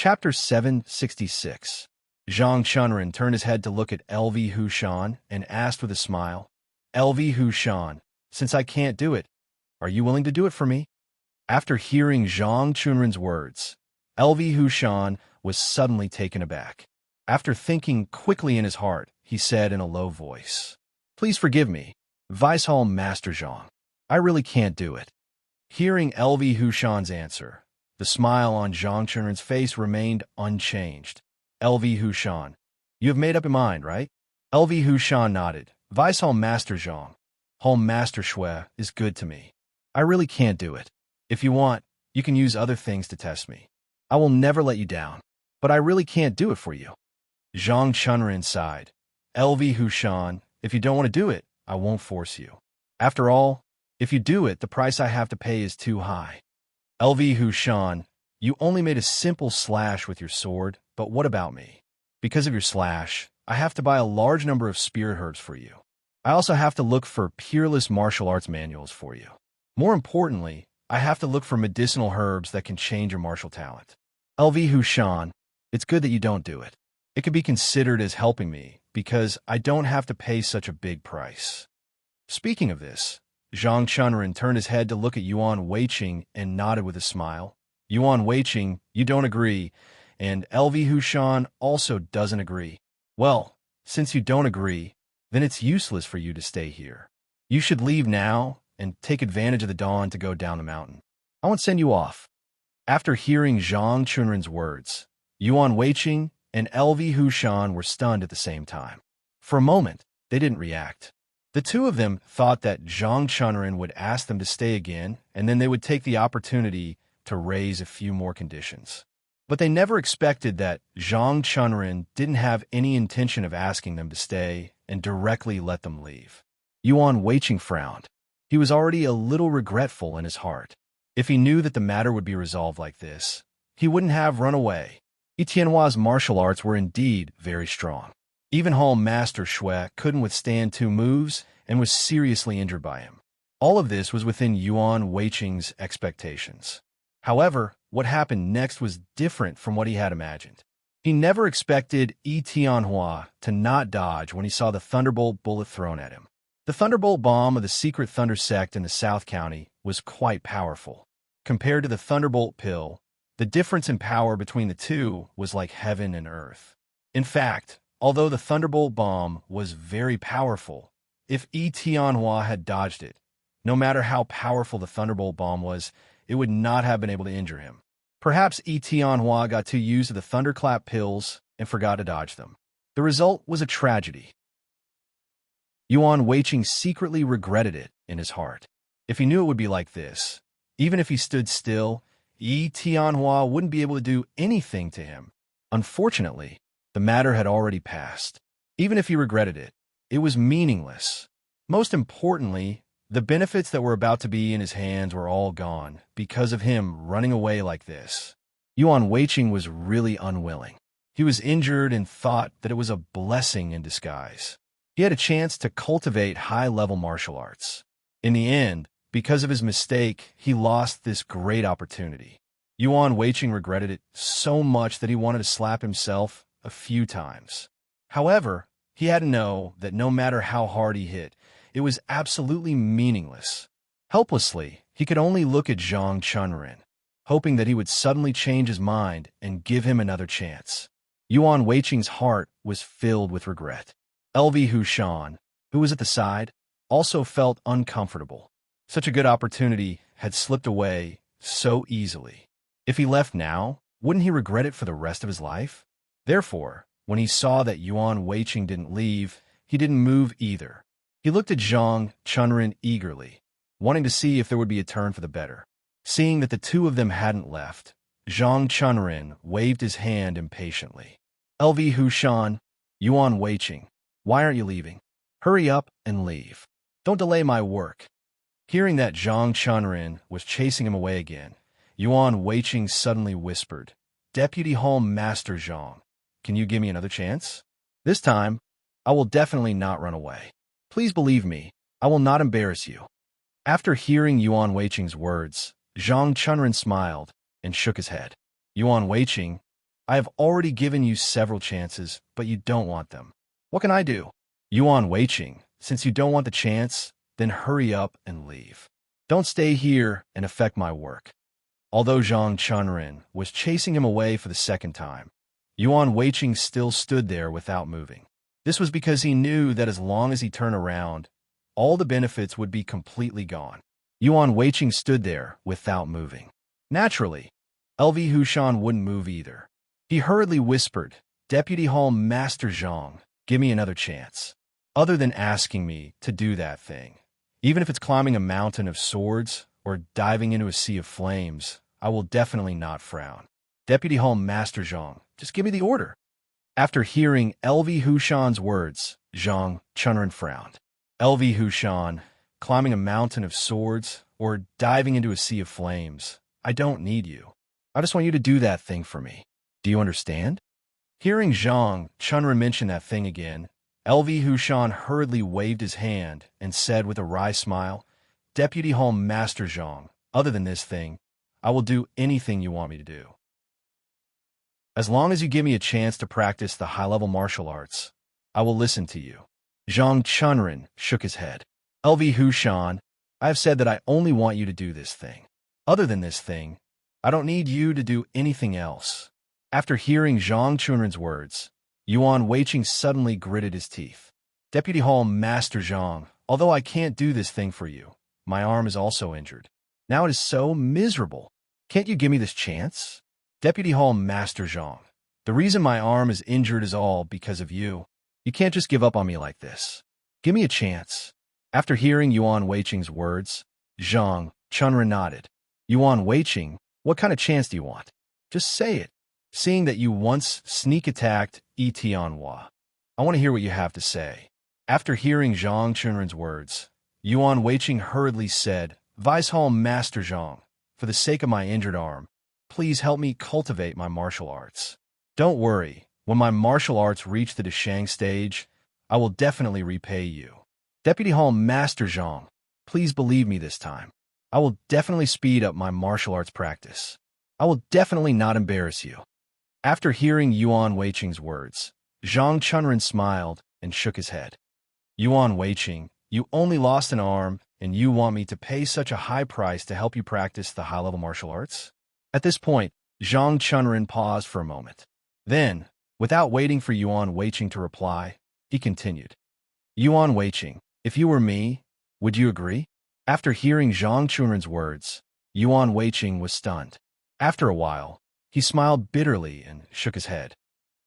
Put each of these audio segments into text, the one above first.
Chapter 766. Zhang Chunren turned his head to look at LV Hushan and asked with a smile, LV Hushan, since I can't do it, are you willing to do it for me? After hearing Zhang Chunren's words, LV Hushan was suddenly taken aback. After thinking quickly in his heart, he said in a low voice, Please forgive me, Vice Hall Master Zhang. I really can't do it. Hearing LV Hushan's answer, the smile on Zhang Chunren's face remained unchanged. LV Hushan, you have made up your mind, right? LV Hushan nodded. Vice Hall Master Zhang, Home Master Shui is good to me. I really can't do it. If you want, you can use other things to test me. I will never let you down, but I really can't do it for you. Zhang Chunren sighed. LV Hushan, if you don't want to do it, I won't force you. After all, if you do it, the price I have to pay is too high. LV Hushan, you only made a simple slash with your sword, but what about me? Because of your slash, I have to buy a large number of spirit herbs for you. I also have to look for peerless martial arts manuals for you. More importantly, I have to look for medicinal herbs that can change your martial talent. LV Hushan, it's good that you don't do it. It could be considered as helping me, because I don't have to pay such a big price. Speaking of this, Zhang Chunren turned his head to look at Yuan Weiqing and nodded with a smile. Yuan Weiqing, you don't agree, and LV Hushan also doesn't agree. Well, since you don't agree, then it's useless for you to stay here. You should leave now and take advantage of the dawn to go down the mountain. I won't send you off. After hearing Zhang Chunren's words, Yuan Weiqing and LV Hushan were stunned at the same time. For a moment, they didn't react. The two of them thought that Zhang Chunren would ask them to stay again, and then they would take the opportunity to raise a few more conditions. But they never expected that Zhang Chunren didn't have any intention of asking them to stay and directly let them leave. Yuan Weiqing frowned. He was already a little regretful in his heart. If he knew that the matter would be resolved like this, he wouldn't have run away. Etienne's martial arts were indeed very strong. Even Hall Master Shui couldn't withstand 2 moves and was seriously injured by him. All of this was within Yuan Weiqing's expectations. However, what happened next was different from what he had imagined. He never expected Etienne to not dodge when he saw the Thunderbolt bullet thrown at him. The Thunderbolt bomb of the secret Thunder sect in the South County was quite powerful. Compared to the Thunderbolt pill, the difference in power between the two was like heaven and earth. In fact, although the Thunderbolt bomb was very powerful, if Etienne had dodged it, no matter how powerful the Thunderbolt bomb was, it would not have been able to injure him. Perhaps Etienne got too used to the Thunderclap pills and forgot to dodge them. The result was a tragedy. Yuan Weiqing secretly regretted it in his heart. If he knew it would be like this, even if he stood still, Etienne wouldn't be able to do anything to him. Unfortunately, the matter had already passed. Even if he regretted it, it was meaningless. Most importantly, the benefits that were about to be in his hands were all gone because of him running away like this. Yuan Weiqing was really unwilling. He was injured and thought that it was a blessing in disguise. He had a chance to cultivate high-level martial arts. In the end, because of his mistake, he lost this great opportunity. Yuan Weiqing regretted it so much that he wanted to slap himself a few times. However, he had to know that no matter how hard he hit, it was absolutely meaningless. Helplessly, he could only look at Zhang Chunren, hoping that he would suddenly change his mind and give him another chance. Yuan Weiqing's heart was filled with regret. LV Hushan, who was at the side, also felt uncomfortable. Such a good opportunity had slipped away so easily. If he left now, wouldn't he regret it for the rest of his life? Therefore, when he saw that Yuan Weiqing didn't leave, he didn't move either. He looked at Zhang Chunren eagerly, wanting to see if there would be a turn for the better. Seeing that the two of them hadn't left, Zhang Chunren waved his hand impatiently. LV Hushan, Yuan Weiqing, why aren't you leaving? Hurry up and leave. Don't delay my work. Hearing that Zhang Chunren was chasing him away again, Yuan Weiqing suddenly whispered, Deputy Hall Master Zhang, can you give me another chance? This time, I will definitely not run away. Please believe me, I will not embarrass you. After hearing Yuan Weiqing's words, Zhang Chunren smiled and shook his head. Yuan Weiqing, I have already given you several chances, but you don't want them. What can I do? Yuan Weiqing, since you don't want the chance, then hurry up and leave. Don't stay here and affect my work. Although Zhang Chunren was chasing him away for the second time, Yuan Weiqing still stood there without moving. This was because he knew that as long as he turned around, all the benefits would be completely gone. Yuan Weiqing stood there without moving. Naturally, LV Hushan wouldn't move either. He hurriedly whispered, "Deputy Hall Master Zhang, give me another chance. Other than asking me to do that thing, even if it's climbing a mountain of swords or diving into a sea of flames, I will definitely not frown. Deputy Hall Master Zhang, just give me the order." After hearing LV Hushan's words, Zhang Chunren frowned. LV Hushan, climbing a mountain of swords or diving into a sea of flames, I don't need you. I just want you to do that thing for me. Do you understand? Hearing Zhang Chunren mention that thing again, LV Hushan hurriedly waved his hand and said with a wry smile, "Deputy Hall Master Zhang, other than this thing, I will do anything you want me to do. As long as you give me a chance to practice the high-level martial arts, I will listen to you." Zhang Chunren shook his head. "LV Hushan, I have said that I only want you to do this thing. Other than this thing, I don't need you to do anything else." After hearing Zhang Chunren's words, Yuan Weiqing suddenly gritted his teeth. "Deputy Hall Master Zhang, although I can't do this thing for you, my arm is also injured. Now it is so miserable. Can't you give me this chance? Deputy Hall Master Zhang, the reason my arm is injured is all because of you. You can't just give up on me like this. Give me a chance." After hearing Yuan Weiqing's words, Zhang Chunren nodded. "Yuan Weiqing, what kind of chance do you want? Just say it. Seeing that you once sneak-attacked Tianhua, I want to hear what you have to say." After hearing Zhang Chunren's words, Yuan Weiqing hurriedly said, "Vice Hall Master Zhang, for the sake of my injured arm, please help me cultivate my martial arts. Don't worry, when my martial arts reach the Dashang stage, I will definitely repay you. Deputy Hall Master Zhang, please believe me this time. I will definitely speed up my martial arts practice. I will definitely not embarrass you." After hearing Yuan Weiqing's words, Zhang Chunren smiled and shook his head. "Yuan Weiqing, you only lost an arm, and you want me to pay such a high price to help you practice the high-level martial arts?" At this point, Zhang Chunren paused for a moment. Then, without waiting for Yuan Weiqing to reply, he continued, "Yuan Weiqing, if you were me, would you agree?" After hearing Zhang Chunren's words, Yuan Weiqing was stunned. After a while, he smiled bitterly and shook his head.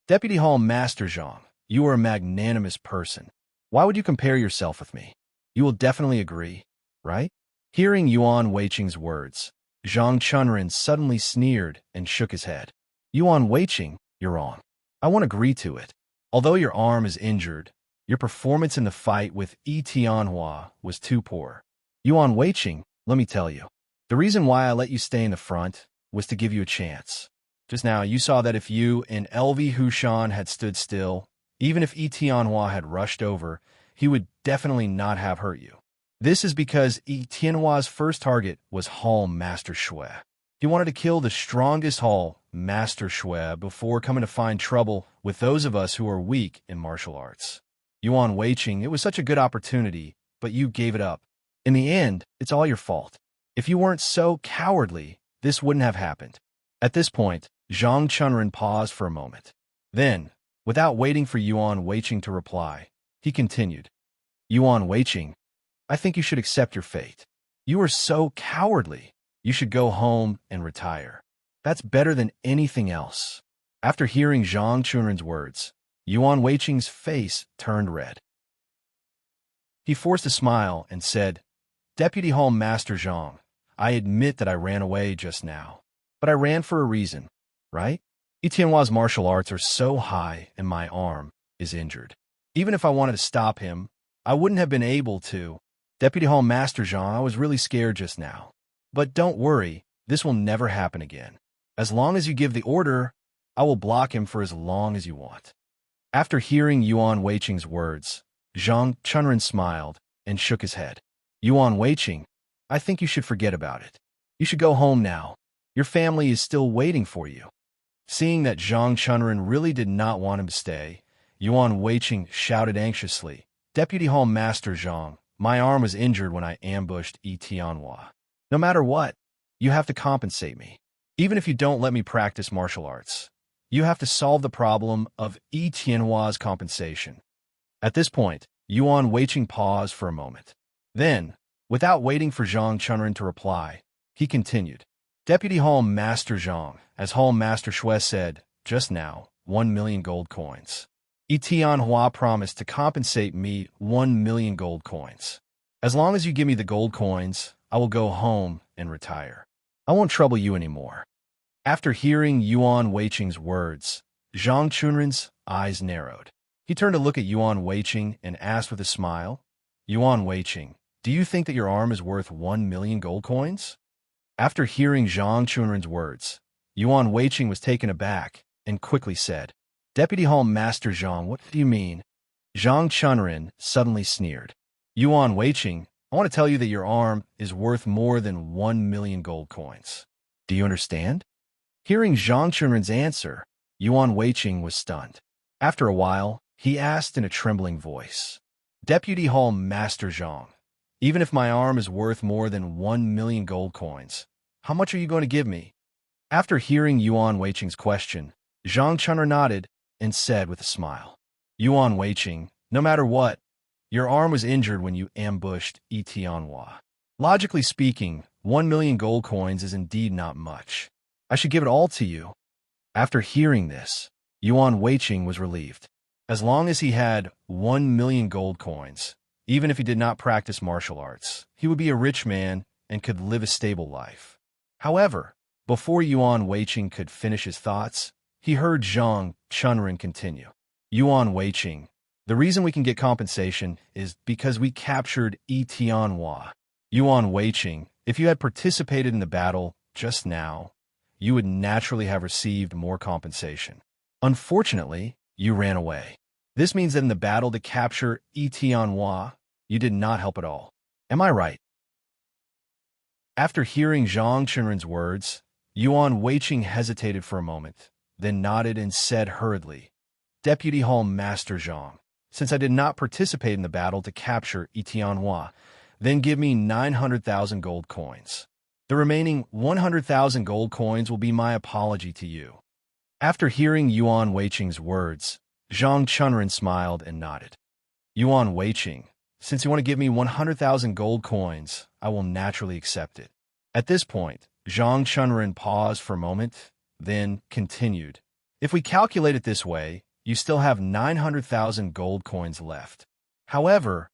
"Deputy Hall Master Zhang, you are a magnanimous person. Why would you compare yourself with me? You will definitely agree, right?" Hearing Yuan Weiqing's words, Zhang Chunren suddenly sneered and shook his head. "Yuan Weiqing, you're wrong. I won't agree to it. Although your arm is injured, your performance in the fight with Tianhua was too poor. Yuan Weiqing, let me tell you, the reason why I let you stay in the front was to give you a chance. Just now, you saw that if you and LV Hushan had stood still, even if Tianhua had rushed over, he would definitely not have hurt you. This is because Tianhua's first target was Hall Master Shui. He wanted to kill the strongest Hall Master Shui before coming to find trouble with those of us who are weak in martial arts. Yuan Weiqing, it was such a good opportunity, but you gave it up. In the end, it's all your fault. If you weren't so cowardly, this wouldn't have happened." At this point, Zhang Chunren paused for a moment. Then, without waiting for Yuan Weiqing to reply, he continued, "Yuan Weiqing, I think you should accept your fate. You are so cowardly. You should go home and retire. That's better than anything else." After hearing Zhang Chunren's words, Yuan Weiqing's face turned red. He forced a smile and said, "Deputy Hall Master Zhang, I admit that I ran away just now. But I ran for a reason, right? Tianhua's martial arts are so high and my arm is injured. Even if I wanted to stop him, I wouldn't have been able to. Deputy Hall Master Zhang, I was really scared just now. But don't worry, this will never happen again. As long as you give the order, I will block him for as long as you want." After hearing Yuan Weiqing's words, Zhang Chunren smiled and shook his head. "Yuan Weiqing, I think you should forget about it. You should go home now. Your family is still waiting for you." Seeing that Zhang Chunren really did not want him to stay, Yuan Weiqing shouted anxiously, "Deputy Hall Master Zhang, my arm was injured when I ambushed Yi Tianhua. No matter what, you have to compensate me. Even if you don't let me practice martial arts, you have to solve the problem of Yi Tianhua's compensation." At this point, Yuan Weiqing paused for a moment. Then, without waiting for Zhang Chunren to reply, he continued, "Deputy Hall Master Zhang, as Hall Master Shui said just now, 1,000,000 gold coins. Yi Tianhua promised to compensate me 1,000,000 gold coins. As long as you give me the gold coins, I will go home and retire. I won't trouble you anymore." After hearing Yuan Weiqing's words, Zhang Chunren's eyes narrowed. He turned to look at Yuan Weiqing and asked with a smile, "Yuan Weiqing, do you think that your arm is worth 1,000,000 gold coins?" After hearing Zhang Chunren's words, Yuan Weiqing was taken aback and quickly said, "Deputy Hall Master Zhang, what do you mean?" Zhang Chunren suddenly sneered. "Yuan Weiqing, I want to tell you that your arm is worth more than 1,000,000 gold coins. Do you understand?" Hearing Zhang Chunren's answer, Yuan Weiqing was stunned. After a while, he asked in a trembling voice, "Deputy Hall Master Zhang, even if my arm is worth more than 1,000,000 gold coins, how much are you going to give me?" After hearing Yuan Weiqing's question, Zhang Chunren nodded and said with a smile, "Yuan Weiqing, no matter what, your arm was injured when you ambushed Yi Tianhua. Logically speaking, 1,000,000 gold coins is indeed not much. I should give it all to you." After hearing this, Yuan Weiqing was relieved. As long as he had 1,000,000 gold coins, even if he did not practice martial arts, he would be a rich man and could live a stable life. However, before Yuan Weiqing could finish his thoughts, he heard Zhang Chunren continue, "Yuan Weiqing, the reason we can get compensation is because we captured Yi Tianhua. Yuan Weiqing, if you had participated in the battle just now, you would naturally have received more compensation. Unfortunately, you ran away. This means that in the battle to capture Yi Tianhua, you did not help at all. Am I right?" After hearing Zhang Chunren's words, Yuan Weiqing hesitated for a moment, then nodded and said hurriedly, "Deputy Hall Master Zhang, since I did not participate in the battle to capture Yi Tianhua, then give me 900,000 gold coins. The remaining 100,000 gold coins will be my apology to you." After hearing Yuan Weiqing's words, Zhang Chunren smiled and nodded. "Yuan Weiqing, since you want to give me 100,000 gold coins, I will naturally accept it." At this point, Zhang Chunren paused for a moment, then continued, "If we calculate it this way, you still have 900,000 gold coins left. However,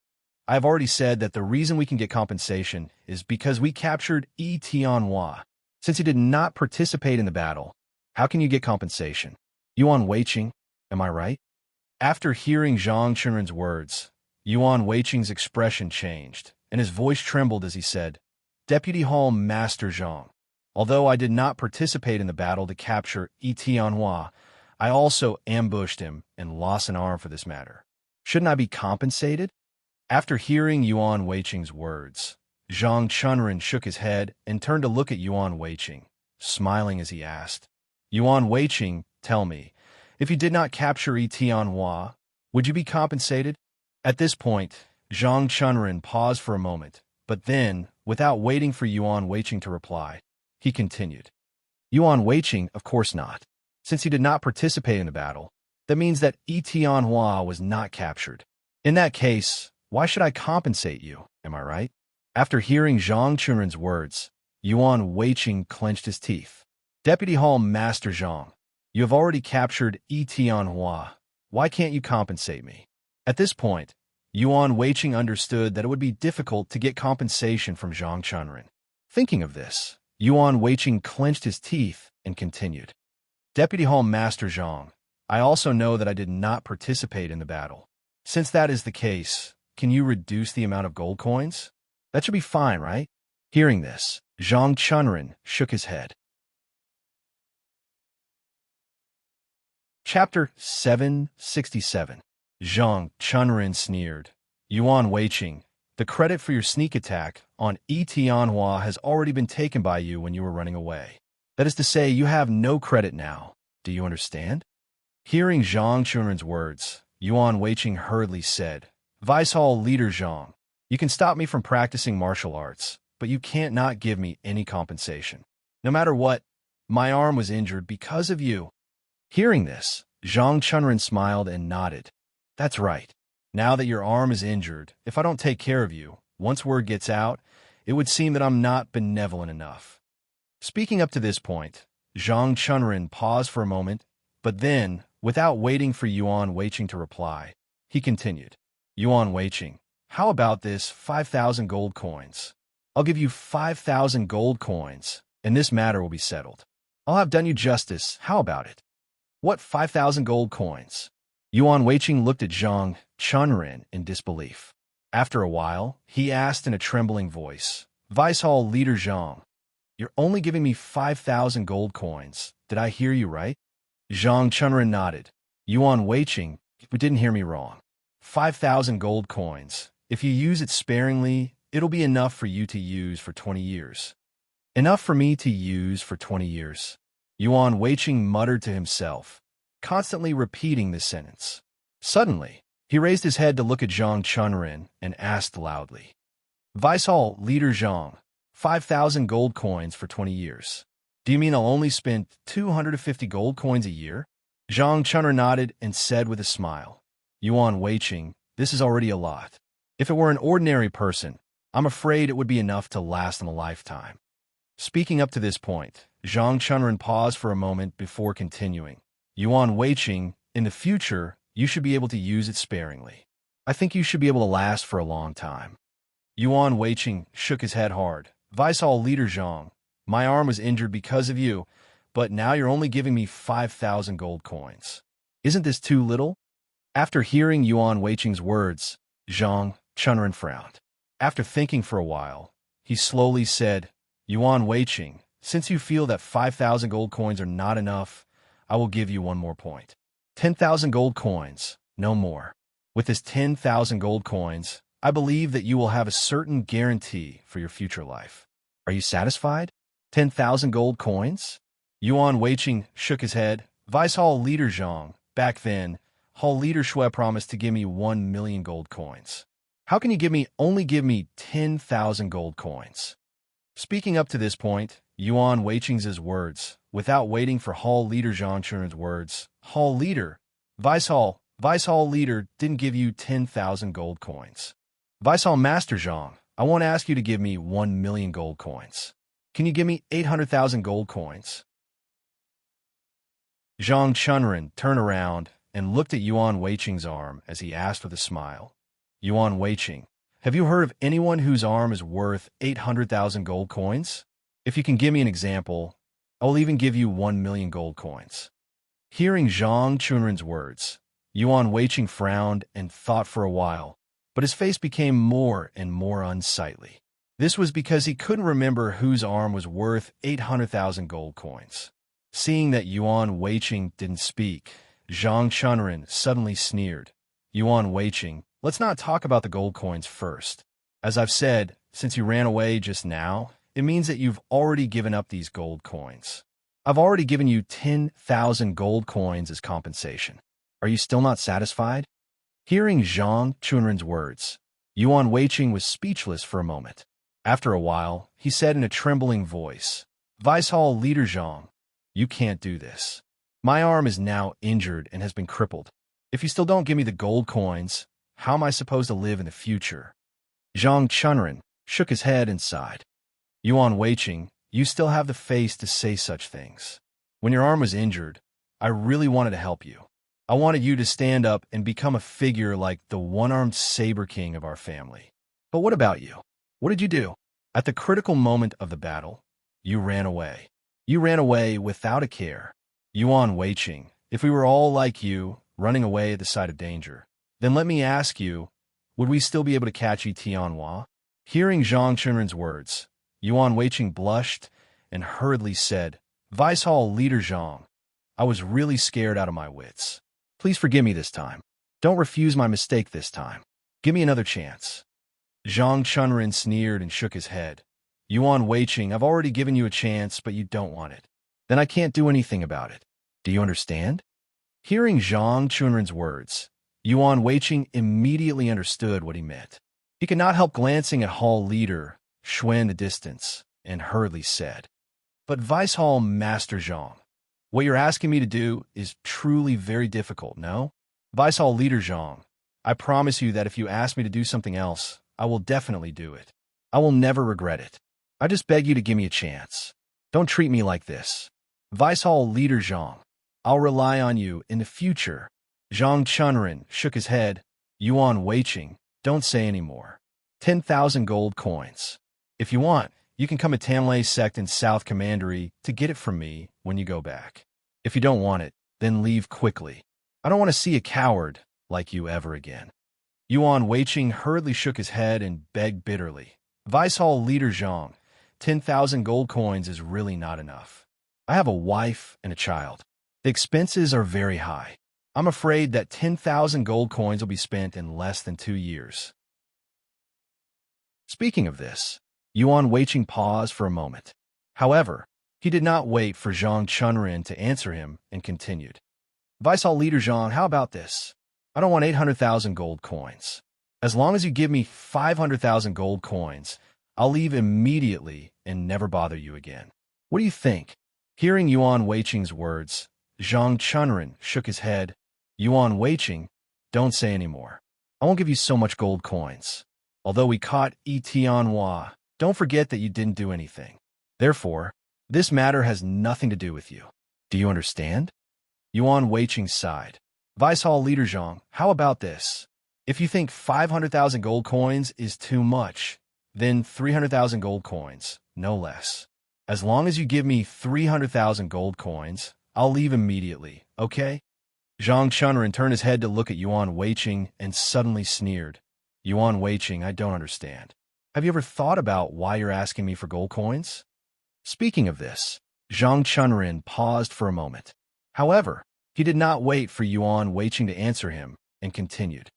I have already said that the reason we can get compensation is because we captured Yi Tianhua. Since he did not participate in the battle, how can you get compensation? Yuan Weiqing, am I right?" After hearing Zhang Chunren's words, Yuan Weiqing's expression changed, and his voice trembled as he said, "Deputy Hall Master Zhang, although I did not participate in the battle to capture Yi Tianhua, I also ambushed him and lost an arm for this matter. Shouldn't I be compensated?" After hearing Yuan Weiqing's words, Zhang Chunren shook his head and turned to look at Yuan Weiqing, smiling as he asked, "Yuan Weiqing, tell me, if you did not capture Yi Tianhua, would you be compensated?" At this point, Zhang Chunren paused for a moment, but then, without waiting for Yuan Weiqing to reply, he continued, "Yuan Weiqing, of course not. Since he did not participate in the battle, that means that Yi Tianhua was not captured. In that case, why should I compensate you, am I right?" After hearing Zhang Chunren's words, Yuan Weiqing clenched his teeth. "Deputy Hall Master Zhang, you have already captured Yi Tianhua. Why can't you compensate me?" At this point, Yuan Weiqing understood that it would be difficult to get compensation from Zhang Chunren. Thinking of this, Yuan Weiqing clenched his teeth and continued, "Deputy Hall Master Zhang, I also know that I did not participate in the battle. Since that is the case, can you reduce the amount of gold coins? That should be fine, right?" Hearing this, Zhang Chunren shook his head. Chapter 767. Zhang Chunren sneered, "Yuan Weiqing, the credit for your sneak attack on Yi Tianhua has already been taken by you when you were running away. That is to say, you have no credit now. Do you understand? Hearing Zhang Chunren's words, Yuan Weiqing hurriedly said, Vice Hall Leader Zhang, you can stop me from practicing martial arts, but you can't not give me any compensation. No matter what, my arm was injured because of you. Hearing this, Zhang Chunren smiled and nodded. That's right. Now that your arm is injured, if I don't take care of you, once word gets out, it would seem that I'm not benevolent enough. Speaking up to this point, Zhang Chunren paused for a moment, but then, without waiting for Yuan Weiqing to reply, he continued. Yuan Weiqing, how about this 5,000 gold coins? I'll give you 5,000 gold coins, and this matter will be settled. I'll have done you justice. How about it? What 5,000 gold coins? Yuan Weiqing looked at Zhang Chunren in disbelief. After a while, he asked in a trembling voice, Vice Hall Leader Zhang, you're only giving me 5,000 gold coins. Did I hear you right? Zhang Chunren nodded. Yuan Weiqing, you didn't hear me wrong. 5,000 gold coins. If you use it sparingly, it'll be enough for you to use for 20 years. Enough for me to use for 20 years. Yuan Weiqing muttered to himself, constantly repeating this sentence. Suddenly, he raised his head to look at Zhang Chunren and asked loudly, Vice Hall Leader Zhang, 5,000 gold coins for 20 years. Do you mean I'll only spend 250 gold coins a year? Zhang Chunren nodded and said with a smile, Yuan Weiqing, this is already a lot. If it were an ordinary person, I'm afraid it would be enough to last them a lifetime. Speaking up to this point, Zhang Chunren paused for a moment before continuing. Yuan Weiqing, in the future, you should be able to use it sparingly. I think you should be able to last for a long time. Yuan Weiqing shook his head hard. Vice Hall Leader Zhang, my arm was injured because of you, but now you're only giving me 5,000 gold coins. Isn't this too little? After hearing Yuan Weiqing's words, Zhang Chunren frowned. After thinking for a while, he slowly said, Yuan Weiqing, since you feel that 5,000 gold coins are not enough, I will give you one more point. 10,000 gold coins, no more. With this 10,000 gold coins, I believe that you will have a certain guarantee for your future life. Are you satisfied? 10,000 gold coins? Yuan Weiqing shook his head. Vice Hall Leader Zhang, back then, Hall Leader Shui promised to give me 1 million gold coins. How can you only give me 10,000 gold coins? Speaking up to this point, Yuan Weiqing's words, without waiting for Hall Leader Zhang Chunren's words, Hall Leader, Vice Hall Leader didn't give you 10,000 gold coins. Vice Hall Master Zhang, I won't ask you to give me 1 million gold coins. Can you give me 800,000 gold coins? Zhang Chunren turned around and looked at Yuan Weiqing's arm as he asked with a smile, Yuan Weiqing, have you heard of anyone whose arm is worth 800,000 gold coins? If you can give me an example, I'll even give you 1 million gold coins. Hearing Zhang Chunren's words, Yuan Weiqing frowned and thought for a while, but his face became more and more unsightly. This was because he couldn't remember whose arm was worth 800,000 gold coins. Seeing that Yuan Weiqing didn't speak, Zhang Chunren suddenly sneered. Yuan Weiqing, let's not talk about the gold coins first. As I've said, since you ran away just now, it means that you've already given up these gold coins. I've already given you 10,000 gold coins as compensation. Are you still not satisfied? Hearing Zhang Chunren's words, Yuan Weiqing was speechless for a moment. After a while, he said in a trembling voice, Vice Hall Leader Zhang, you can't do this. My arm is now injured and has been crippled. If you still don't give me the gold coins, how am I supposed to live in the future? Zhang Chunren shook his head and sighed. Yuan Weiqing, you still have the face to say such things. When your arm was injured, I really wanted to help you. I wanted you to stand up and become a figure like the one-armed saber king of our family. But what about you? What did you do? At the critical moment of the battle, you ran away. You ran away without a care. Yuan Weiqing, if we were all like you, running away at the sight of danger, then let me ask you, would we still be able to catch Tianhua? Hearing Zhang Chunren's words, Yuan Weiqing blushed and hurriedly said, Vice Hall Leader Zhang, I was really scared out of my wits. Please forgive me this time. Don't refuse my mistake this time. Give me another chance. Zhang Chunren sneered and shook his head. Yuan Weiqing, I've already given you a chance, but you don't want it. Then I can't do anything about it. Do you understand? Hearing Zhang Chunren's words, Yuan Weiqing immediately understood what he meant. He could not help glancing at Hall Leader Xue in the distance, and hurriedly said, "But Vice Hall Master Zhang, what you're asking me to do is truly very difficult, no? Vice Hall Leader Zhang, I promise you that if you ask me to do something else, I will definitely do it. I will never regret it. I just beg you to give me a chance. Don't treat me like this. Vice Hall Leader Zhang, I'll rely on you in the future." Zhang Chunren shook his head. Yuan Weiqing, don't say any more. 10,000 gold coins. If you want, you can come to Tanlei Sect in South Commandery to get it from me when you go back. If you don't want it, then leave quickly. I don't want to see a coward like you ever again. Yuan Weiqing hurriedly shook his head and begged bitterly. Vice Hall Leader Zhang, 10,000 gold coins is really not enough. I have a wife and a child. The expenses are very high. I'm afraid that 10,000 gold coins will be spent in less than 2 years. Speaking of this, Yuan Weiqing paused for a moment. However, he did not wait for Zhang Chunren to answer him and continued. Vice Hall Leader Zhang, how about this? I don't want 800,000 gold coins. As long as you give me 500,000 gold coins, I'll leave immediately and never bother you again. What do you think? Hearing Yuan Weiqing's words, Zhang Chunren shook his head. Yuan Weiqing, don't say any more. I won't give you so much gold coins. Although we caught Tianhua, don't forget that you didn't do anything. Therefore, this matter has nothing to do with you. Do you understand? Yuan Weiqing sighed. Vice Hall Leader Zhang, how about this? If you think 500,000 gold coins is too much, then 300,000 gold coins, no less. As long as you give me 300,000 gold coins, I'll leave immediately, okay? Zhang Chunren turned his head to look at Yuan Weiqing and suddenly sneered. Yuan Weiqing, I don't understand. Have you ever thought about why you're asking me for gold coins? Speaking of this, Zhang Chunren paused for a moment. However, he did not wait for Yuan Weiqing to answer him and continued.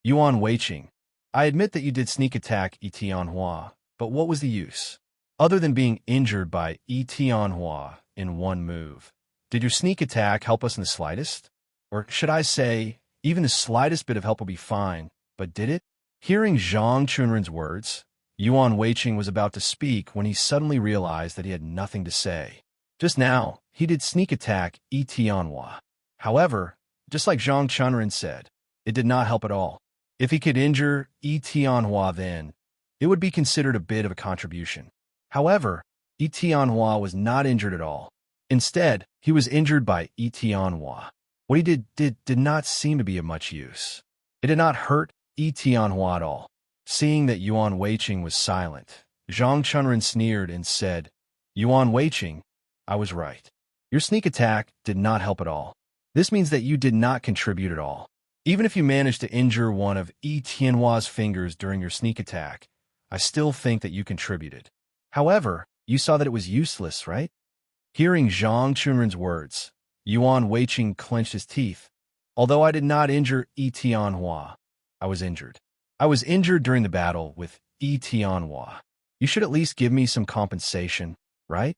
Yuan Weiqing, I admit that you did sneak attack Tianhua, but what was the use? Other than being injured by Tianhua in one move, did your sneak attack help us in the slightest? Or should I say, even the slightest bit of help will be fine, but did it? Hearing Zhang Chunren's words, Yuan Weiqing was about to speak when he suddenly realized that he had nothing to say. Just now, he did sneak attack Tianhua. However, just like Zhang Chunren said, it did not help at all. If he could injure Tianhua then, it would be considered a bit of a contribution. However, Tianhua was not injured at all. Instead, he was injured by Tianhua. What he did not seem to be of much use. It did not hurt Tianhua at all. Seeing that Yuan Weiqing was silent, Zhang Chunren sneered and said, Yuan Weiqing, I was right. Your sneak attack did not help at all. This means that you did not contribute at all. Even if you managed to injure one of Tianhua's fingers during your sneak attack, I still think that you contributed. However, you saw that it was useless, right? Hearing Zhang Chunren's words, Yuan Weiqing clenched his teeth. Although I did not injure Tianhua, I was injured. I was injured during the battle with Tianhua. You should at least give me some compensation, right?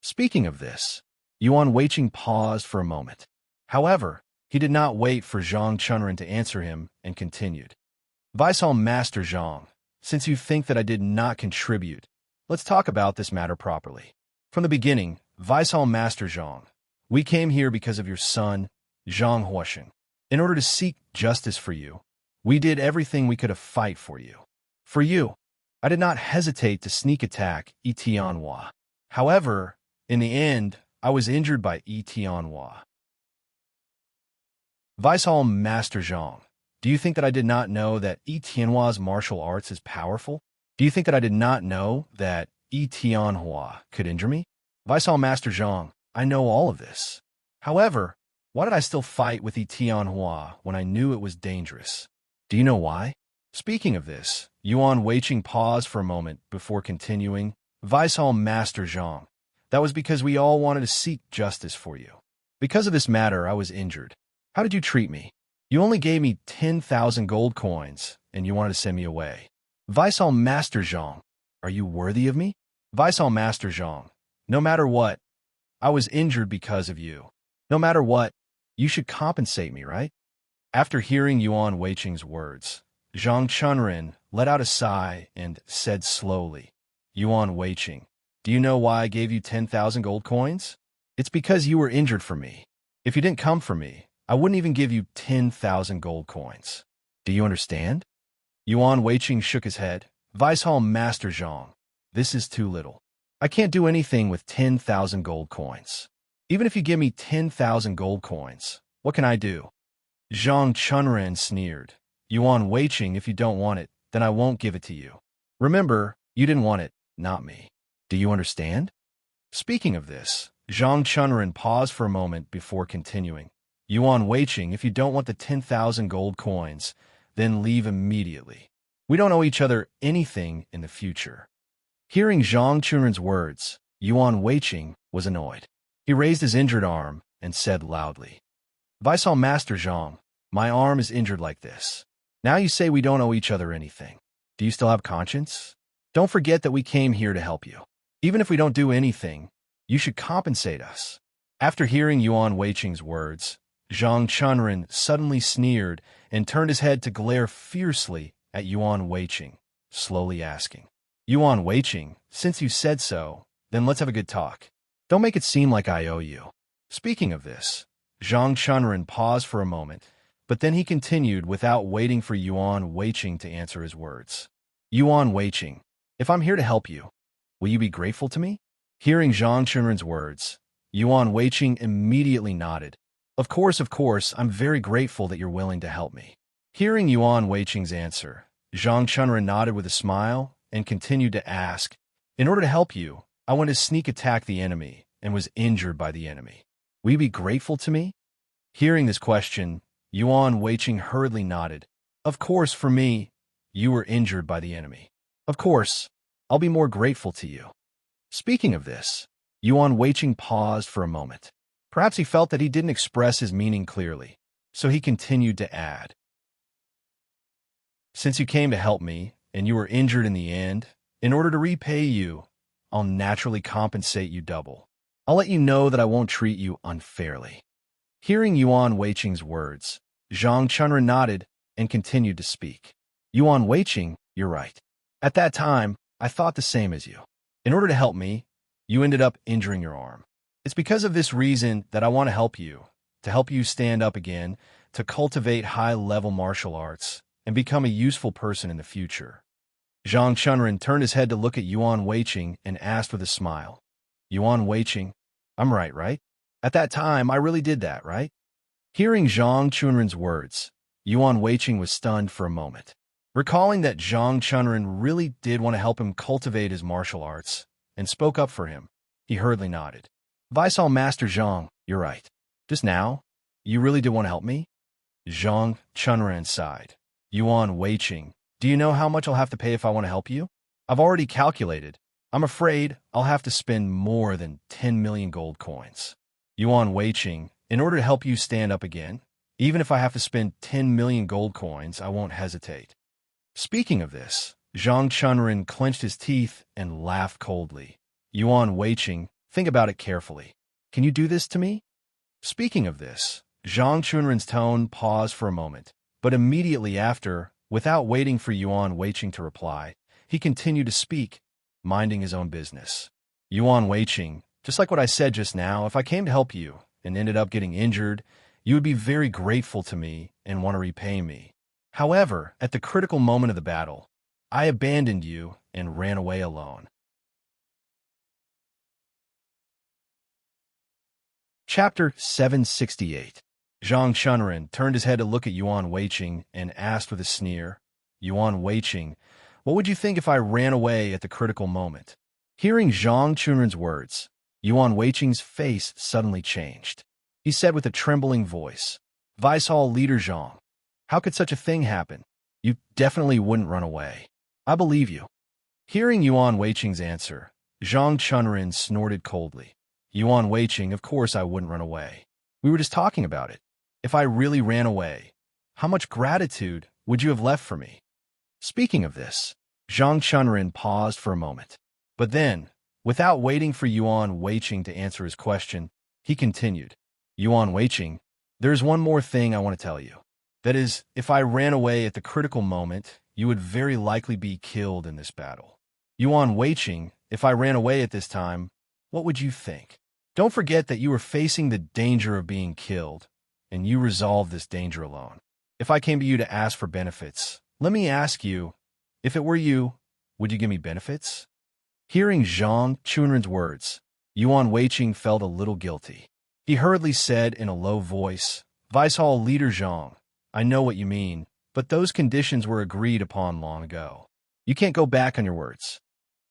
Speaking of this, Yuan Weiqing paused for a moment. However, he did not wait for Zhang Chunren to answer him and continued. Vice Hall Master Zhang, since you think that I did not contribute, let's talk about this matter properly. From the beginning, Vice Hall Master Zhang, we came here because of your son, Zhang Huoshen. In order to seek justice for you, we did everything we could to fight for you. For you, I did not hesitate to sneak attack Tianhua. However, in the end, I was injured by Tianhua. Vice Hall Master Zhang, do you think that I did not know that Tianhua's martial arts is powerful? Do you think that I did not know that Tianhua could injure me? Vice Hall Master Zhang, I know all of this. However, why did I still fight with Tianhua when I knew it was dangerous? Do you know why? Speaking of this, Yuan Weiqing paused for a moment before continuing. Vice Hall Master Zhang, that was because we all wanted to seek justice for you. Because of this matter, I was injured. How did you treat me? You only gave me 10,000 gold coins, and you wanted to send me away. Vice Hall Master Zhang, are you worthy of me? Vice Hall Master Zhang, no matter what, I was injured because of you. No matter what, you should compensate me, right? After hearing Yuan Weiqing's words, Zhang Chunren let out a sigh and said slowly, Yuan Weiqing, do you know why I gave you 10,000 gold coins? It's because you were injured for me. If you didn't come for me, I wouldn't even give you 10,000 gold coins. Do you understand? Yuan Weiqing shook his head. Vice Hall Master Zhang, this is too little. I can't do anything with 10,000 gold coins. Even if you give me 10,000 gold coins, what can I do? Zhang Chunren sneered. Yuan Weiqing, if you don't want it, then I won't give it to you. Remember, you didn't want it, not me. Do you understand? Speaking of this, Zhang Chunren paused for a moment before continuing. Yuan Weiqing, if you don't want the 10,000 gold coins, then leave immediately. We don't owe each other anything in the future. Hearing Zhang Chunren's words, Yuan Weiqing was annoyed. He raised his injured arm and said loudly, Vice Hall Master Zhang, my arm is injured like this. Now you say we don't owe each other anything. Do you still have conscience? Don't forget that we came here to help you. Even if we don't do anything, you should compensate us. After hearing Yuan Weiqing's words, Zhang Chunren suddenly sneered and turned his head to glare fiercely at Yuan Weiqing, slowly asking, Yuan Weiqing, since you said so, then let's have a good talk. Don't make it seem like I owe you. Speaking of this, Zhang Chunren paused for a moment, but then he continued without waiting for Yuan Weiqing to answer his words. Yuan Weiqing, if I'm here to help you, will you be grateful to me? Hearing Zhang Chunren's words, Yuan Weiqing immediately nodded. Of course, I'm very grateful that you're willing to help me. Hearing Yuan Weiqing's answer, Zhang Chunren nodded with a smile and continued to ask, in order to help you, I went to sneak attack the enemy and was injured by the enemy. Will you be grateful to me? Hearing this question, Yuan Weiqing hurriedly nodded. Of course, for me, you were injured by the enemy. Of course, I'll be more grateful to you. Speaking of this, Yuan Weiqing paused for a moment. Perhaps he felt that he didn't express his meaning clearly, so he continued to add, since you came to help me, and you were injured in the end, in order to repay you, I'll naturally compensate you double. I'll let you know that I won't treat you unfairly. Hearing Yuan Weiqing's words, Zhang Chunren nodded and continued to speak. Yuan Weiqing, you're right. At that time, I thought the same as you. In order to help me, you ended up injuring your arm. It's because of this reason that I want to help you stand up again, to cultivate high-level martial arts, and become a useful person in the future. Zhang Chunren turned his head to look at Yuan Weiqing and asked with a smile, Yuan Weiqing, I'm right? At that time, I really did that, right? Hearing Zhang Chunren's words, Yuan Weiqing was stunned for a moment. Recalling that Zhang Chunren really did want to help him cultivate his martial arts and spoke up for him, he hurriedly nodded. Vice Hall Master Zhang, you're right. Just now, you really did want to help me? Zhang Chunren sighed. Yuan Weiqing, do you know how much I'll have to pay if I want to help you? I've already calculated. I'm afraid I'll have to spend more than 10 million gold coins. Yuan Weiqing, in order to help you stand up again, even if I have to spend 10 million gold coins, I won't hesitate. Speaking of this, Zhang Chunren clenched his teeth and laughed coldly. Yuan Weiqing, think about it carefully. Can you do this to me? Speaking of this, Zhang Chunren's tone paused for a moment, but immediately after, without waiting for Yuan Weiqing to reply, he continued to speak, minding his own business. Yuan Weiqing, just like what I said just now, if I came to help you and ended up getting injured, you would be very grateful to me and want to repay me. However, at the critical moment of the battle, I abandoned you and ran away alone. Chapter 768. Zhang Chunren turned his head to look at Yuan Weiqing and asked with a sneer, Yuan Weiqing, what would you think if I ran away at the critical moment? Hearing Zhang Chunren's words, Yuan Weiqing's face suddenly changed. He said with a trembling voice, Vice Hall Leader Zhang, how could such a thing happen? You definitely wouldn't run away. I believe you. Hearing Yuan Weiqing's answer, Zhang Chunren snorted coldly. Yuan Weiqing, of course I wouldn't run away. We were just talking about it. If I really ran away, how much gratitude would you have left for me? Speaking of this, Zhang Chunren paused for a moment. But then, without waiting for Yuan Weiqing to answer his question, he continued. Yuan Weiqing, there's one more thing I want to tell you. That is, if I ran away at the critical moment, you would very likely be killed in this battle. Yuan Weiqing, if I ran away at this time, what would you think? Don't forget that you were facing the danger of being killed, and you resolved this danger alone. If I came to you to ask for benefits, let me ask you, if it were you, would you give me benefits? Hearing Zhang Chunren's words, Yuan Weiqing felt a little guilty. He hurriedly said in a low voice, Vice Hall Leader Zhang, I know what you mean, but those conditions were agreed upon long ago. You can't go back on your words.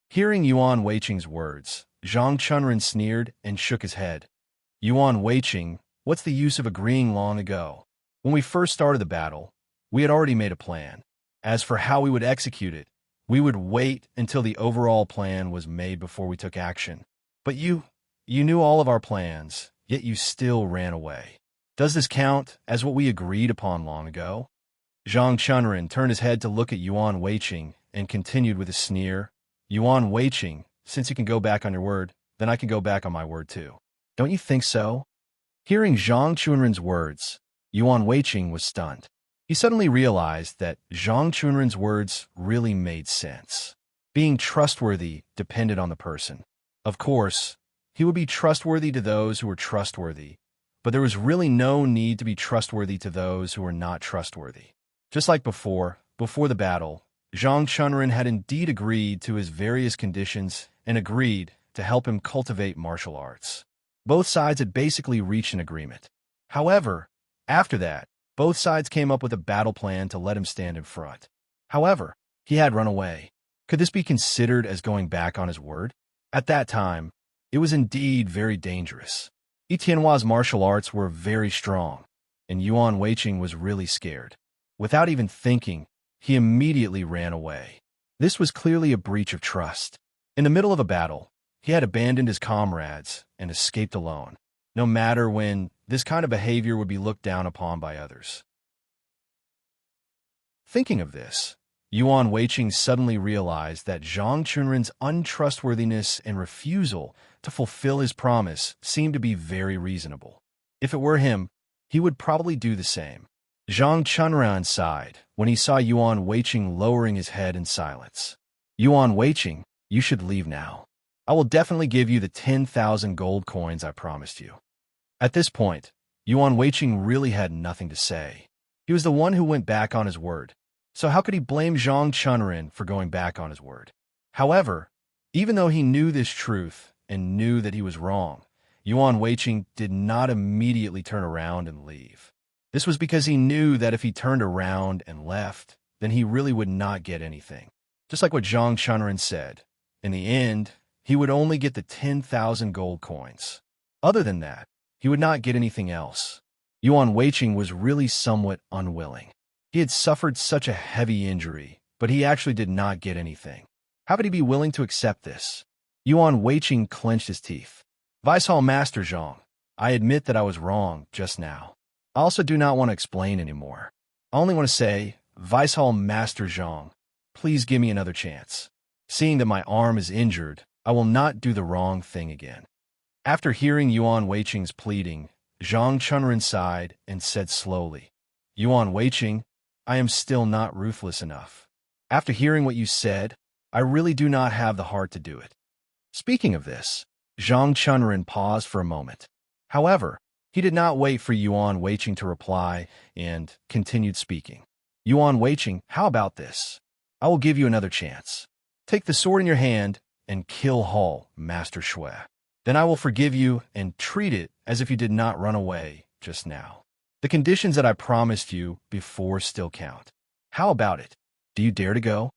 Hearing Yuan Weiqing's words, Zhang Chunren sneered and shook his head. Yuan Weiqing, what's the use of agreeing long ago? When we first started the battle, we had already made a plan. As for how we would execute it, we would wait until the overall plan was made before we took action. But you knew all of our plans, yet you still ran away. Does this count as what we agreed upon long ago? Zhang Chunren turned his head to look at Yuan Weiqing and continued with a sneer. Yuan Weiqing, since you can go back on your word, then I can go back on my word too. Don't you think so? Hearing Zhang Chunren's words, Yuan Weiqing was stunned. He suddenly realized that Zhang Chunren's words really made sense. Being trustworthy depended on the person. Of course, he would be trustworthy to those who were trustworthy, but there was really no need to be trustworthy to those who were not trustworthy. Just like before the battle, Zhang Chunren had indeed agreed to his various conditions and agreed to help him cultivate martial arts. Both sides had basically reached an agreement. However, after that, both sides came up with a battle plan to let him stand in front. However, he had run away. Could this be considered as going back on his word? At that time, it was indeed very dangerous. Yi Tianhua's martial arts were very strong, and Yuan Weiqing was really scared. Without even thinking, he immediately ran away. This was clearly a breach of trust. In the middle of a battle, he had abandoned his comrades and escaped alone, no matter when this kind of behavior would be looked down upon by others. Thinking of this, Yuan Weiqing suddenly realized that Zhang Chunren's untrustworthiness and refusal to fulfill his promise seemed to be very reasonable. If it were him, he would probably do the same. Zhang Chunren sighed when he saw Yuan Weiqing lowering his head in silence. Yuan Weiqing, you should leave now. I will definitely give you the 10,000 gold coins I promised you. At this point, Yuan Weiqing really had nothing to say. He was the one who went back on his word, so how could he blame Zhang Chunren for going back on his word? However, even though he knew this truth and knew that he was wrong, Yuan Weiqing did not immediately turn around and leave. This was because he knew that if he turned around and left, then he really would not get anything. Just like what Zhang Chunren said, in the end, he would only get the 10,000 gold coins. Other than that, he would not get anything else. Yuan Weiqing was really somewhat unwilling. He had suffered such a heavy injury, but he actually did not get anything. How could he be willing to accept this? Yuan Weiqing clenched his teeth. Vice Hall Master Zhang, I admit that I was wrong just now. I also do not want to explain anymore. I only want to say, Vice Hall Master Zhang, please give me another chance. Seeing that my arm is injured, I will not do the wrong thing again. After hearing Yuan Weiqing's pleading, Zhang Chunren sighed and said slowly, Yuan Weiqing, I am still not ruthless enough. After hearing what you said, I really do not have the heart to do it. Speaking of this, Zhang Chunren paused for a moment. However, he did not wait for Yuan Weiqing to reply and continued speaking. Yuan Weiqing, how about this? I will give you another chance. Take the sword in your hand and kill Hall Master Shui. Then I will forgive you and treat it as if you did not run away just now. The conditions that I promised you before still count. How about it? Do you dare to go?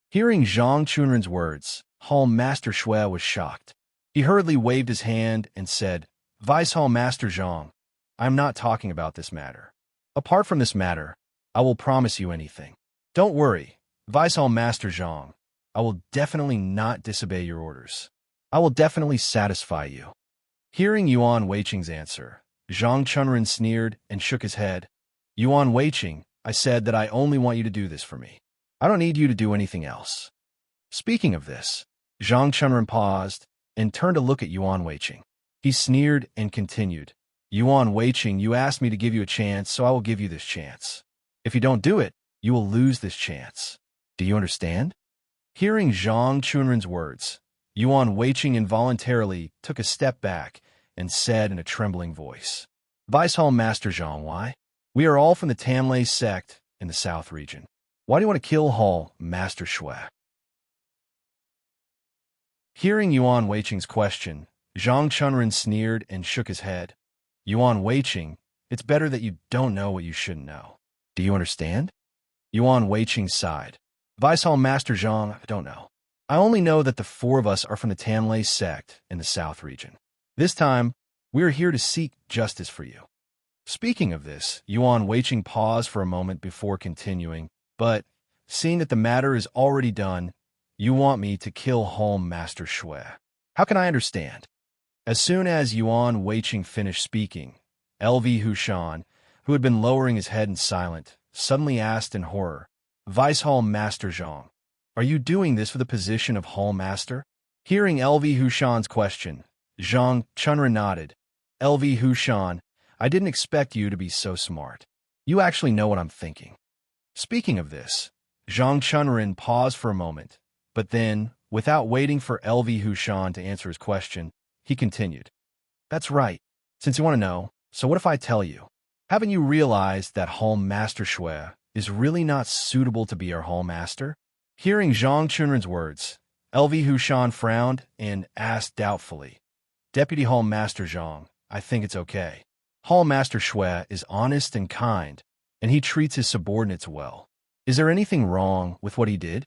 Hearing Zhang Chunren's words, Hall Master Shui was shocked. He hurriedly waved his hand and said, Vice Hall Master Zhang, I am not talking about this matter. Apart from this matter, I will promise you anything. Don't worry, Vice Hall Master Zhang, I will definitely not disobey your orders. I will definitely satisfy you. Hearing Yuan Weiqing's answer, Zhang Chunren sneered and shook his head. Yuan Weiqing, I said that I only want you to do this for me. I don't need you to do anything else. Speaking of this, Zhang Chunren paused and turned to look at Yuan Weiqing. He sneered and continued, Yuan Weiqing, you asked me to give you a chance, so I will give you this chance. If you don't do it, you will lose this chance. Do you understand? Hearing Zhang Chunren's words, Yuan Weiqing involuntarily took a step back and said in a trembling voice, Vice Hall Master Zhang, why? We are all from the Tamlay sect in the South region. Why do you want to kill Hall Master Shui? Hearing Yuan Weiqing's question, Zhang Chunren sneered and shook his head. Yuan Weiqing, it's better that you don't know what you shouldn't know. Do you understand? Yuan Weiqing sighed. Vice Hall Master Zhang, I don't know. I only know that the four of us are from the Tamlay sect in the South region. This time, we are here to seek justice for you. Speaking of this, Yuan Weiqing paused for a moment before continuing, but, seeing that the matter is already done, you want me to kill Home Master Shui. How can I understand? As soon as Yuan Weiqing finished speaking, LV Hushan, who had been lowering his head and silent, suddenly asked in horror, Vice Hall Master Zhang, are you doing this for the position of Hall Master? Hearing LV Hushan's question, Zhang Chunren nodded. LV Hushan, I didn't expect you to be so smart. You actually know what I'm thinking. Speaking of this, Zhang Chunren paused for a moment, but then, without waiting for LV Hushan to answer his question, he continued. That's right. Since you want to know, so what if I tell you? Haven't you realized that Hall Master Shui is really not suitable to be our Hall Master? Hearing Zhang Chunren's words, LV Hushan frowned and asked doubtfully, Deputy Hall Master Zhang, I think it's okay. Hall Master Shui is honest and kind, and he treats his subordinates well. Is there anything wrong with what he did?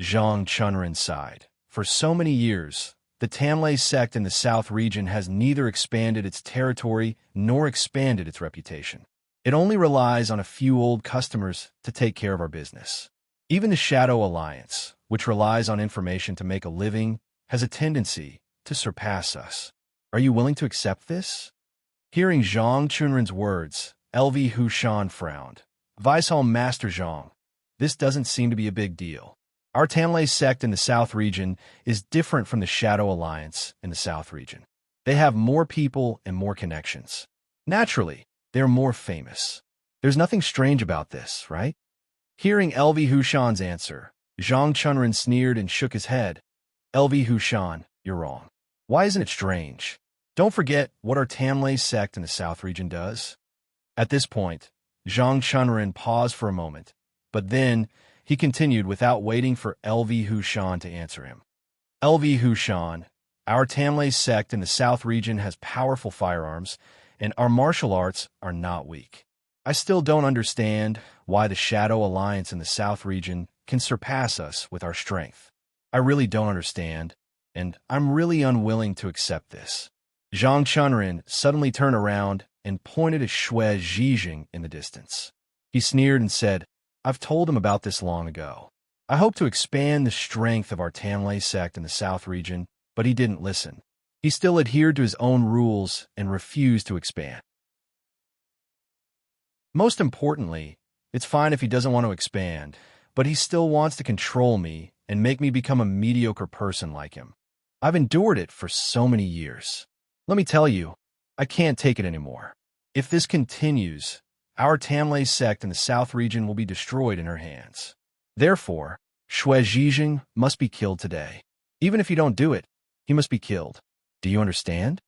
Zhang Chunren sighed. For so many years, the Tamlay sect in the South region has neither expanded its territory nor expanded its reputation. It only relies on a few old customers to take care of our business. Even the Shadow Alliance, which relies on information to make a living, has a tendency to surpass us. Are you willing to accept this? Hearing Zhang Chunren's words, LV Hushan frowned. Vice Hall Master Zhang, this doesn't seem to be a big deal. Our Tamlay sect in the South region is different from the Shadow Alliance in the South region. They have more people and more connections. Naturally, they are more famous. There's nothing strange about this, right? Hearing LV Hushan's answer, Zhang Chunren sneered and shook his head. LV Hushan, you're wrong. Why isn't it strange? Don't forget what our Tamlay sect in the South region does. At this point, Zhang Chunren paused for a moment, but then he continued without waiting for LV Hushan to answer him. LV Hushan, our Tamlay sect in the South region has powerful firearms, and our martial arts are not weak. I still don't understand why the Shadow Alliance in the South region can surpass us with our strength. I really don't understand, and I'm really unwilling to accept this. Zhang Chunren suddenly turned around and pointed at Shui Zhijing in the distance. He sneered and said, I've told him about this long ago. I hope to expand the strength of our Tamlay sect in the South region, but he didn't listen. He still adhered to his own rules and refused to expand. Most importantly, it's fine if he doesn't want to expand, but he still wants to control me and make me become a mediocre person like him. I've endured it for so many years. Let me tell you, I can't take it anymore. If this continues, our Tamlay sect in the South region will be destroyed in her hands. Therefore, Shui Zhijing must be killed today. Even if you don't do it, he must be killed. Do you understand?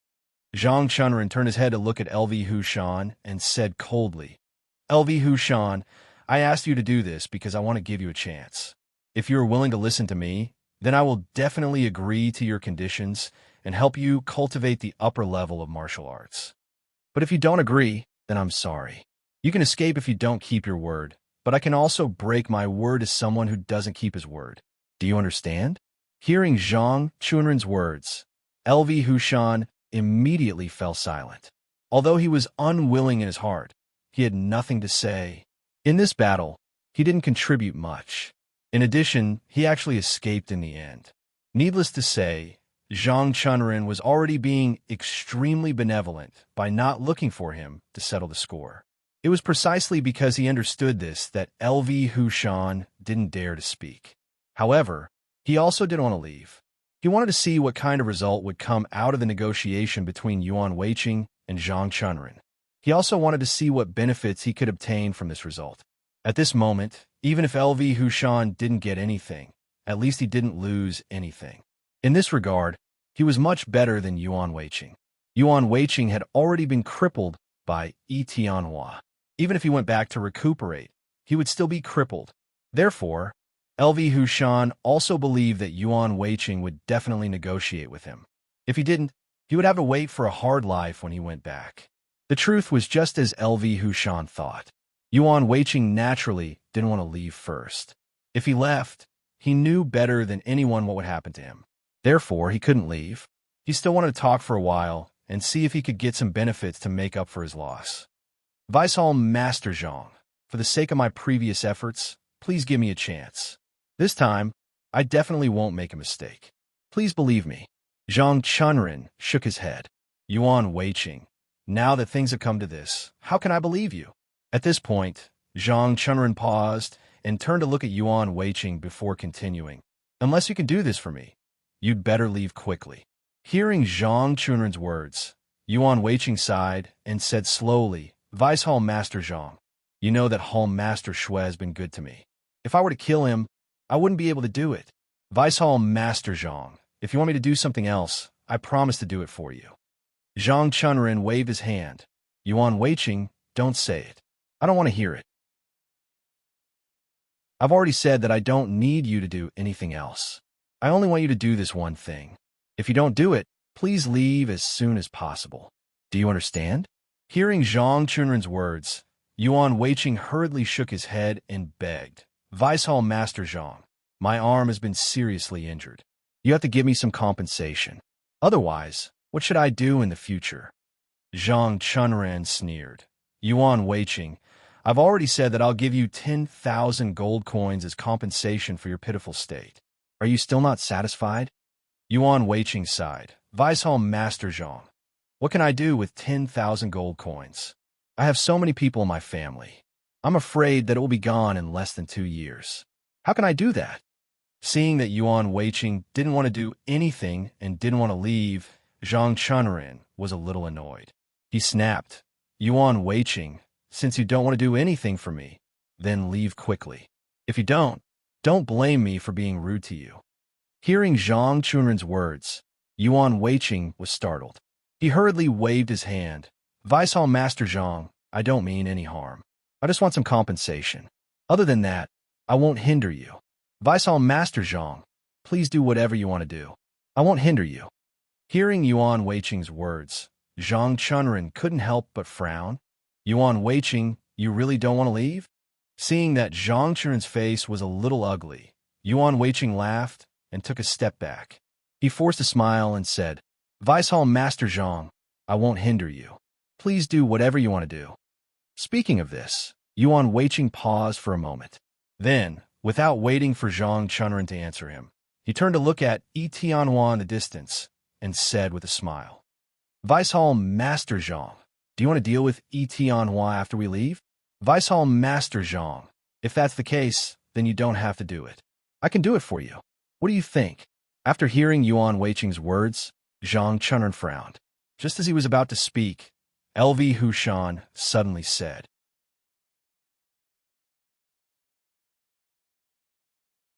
Zhang Chunren turned his head to look at LV Hushan and said coldly, LV Hushan, I asked you to do this because I want to give you a chance. If you are willing to listen to me, then I will definitely agree to your conditions and help you cultivate the upper level of martial arts. But if you don't agree, then I'm sorry. You can escape if you don't keep your word, but I can also break my word as someone who doesn't keep his word. Do you understand? Hearing Zhang Chunren's words, LV Hushan immediately fell silent. Although he was unwilling in his heart, he had nothing to say. In this battle, he didn't contribute much. In addition, he actually escaped in the end. Needless to say, Zhang Chunren was already being extremely benevolent by not looking for him to settle the score. It was precisely because he understood this that LV Hushan didn't dare to speak. However, he also didn't want to leave. He wanted to see what kind of result would come out of the negotiation between Yuan Weiqing and Zhang Chunren. He also wanted to see what benefits he could obtain from this result. At this moment, even if LV Hushan didn't get anything, at least he didn't lose anything. In this regard, he was much better than Yuan Weiqing. Yuan Weiqing had already been crippled by Yi Tianhua. Even if he went back to recuperate, he would still be crippled. Therefore, LV Hushan also believed that Yuan Weiqing would definitely negotiate with him. If he didn't, he would have to wait for a hard life when he went back. The truth was just as LV Hushan thought. Yuan Weiqing naturally didn't want to leave first. If he left, he knew better than anyone what would happen to him. Therefore, he couldn't leave. He still wanted to talk for a while and see if he could get some benefits to make up for his loss. Vice-Hall Master Zhang, for the sake of my previous efforts, please give me a chance. This time, I definitely won't make a mistake. Please believe me. Zhang Chunren shook his head. Yuan Weiqing, now that things have come to this, how can I believe you? At this point, Zhang Chunren paused and turned to look at Yuan Weiqing before continuing. Unless you can do this for me, you'd better leave quickly. Hearing Zhang Chunren's words, Yuan Weiqing sighed and said slowly, Vice-Hall Master Zhang, you know that Hall Master Shui has been good to me. If I were to kill him, I wouldn't be able to do it. Vice-Hall Master Zhang, if you want me to do something else, I promise to do it for you. Zhang Chunren waved his hand. Yuan Weiqing, don't say it. I don't want to hear it. I've already said that I don't need you to do anything else. I only want you to do this one thing. If you don't do it, please leave as soon as possible. Do you understand? Hearing Zhang Chunren's words, Yuan Weiqing hurriedly shook his head and begged, Vice-Hall Master Zhang, my arm has been seriously injured. You have to give me some compensation. Otherwise, what should I do in the future? Zhang Chunren sneered. Yuan Weiqing, I've already said that I'll give you 10,000 gold coins as compensation for your pitiful state. Are you still not satisfied? Yuan Weiqing sighed. Vice-Hall Master Zhang, what can I do with 10,000 gold coins? I have so many people in my family. I'm afraid that it will be gone in less than 2 years. How can I do that? Seeing that Yuan Weiqing didn't want to do anything and didn't want to leave, Zhang Chunren was a little annoyed. He snapped, Yuan Weiqing, since you don't want to do anything for me, then leave quickly. If you don't blame me for being rude to you. Hearing Zhang Chunren's words, Yuan Weiqing was startled. He hurriedly waved his hand. Vice-Hall Master Zhang, I don't mean any harm. I just want some compensation. Other than that, I won't hinder you. Vice-Hall Master Zhang, please do whatever you want to do. I won't hinder you. Hearing Yuan Weiqing's words, Zhang Chunren couldn't help but frown. Yuan Weiqing, you really don't want to leave? Seeing that Zhang Chunren's face was a little ugly, Yuan Weiqing laughed and took a step back. He forced a smile and said, Vice-Hall Master Zhang, I won't hinder you. Please do whatever you want to do. Speaking of this, Yuan Weiqing paused for a moment. Then, without waiting for Zhang Chunren to answer him, he turned to look at Yi Tianhua in the distance and said with a smile, Vice-Hall Master Zhang, do you want to deal with Yi Tianhua after we leave? Vice-Hall Master Zhang, if that's the case, then you don't have to do it. I can do it for you. What do you think? After hearing Yuan Weiqing's words, Zhang Chunren frowned. Just as he was about to speak, LV Hushan suddenly said.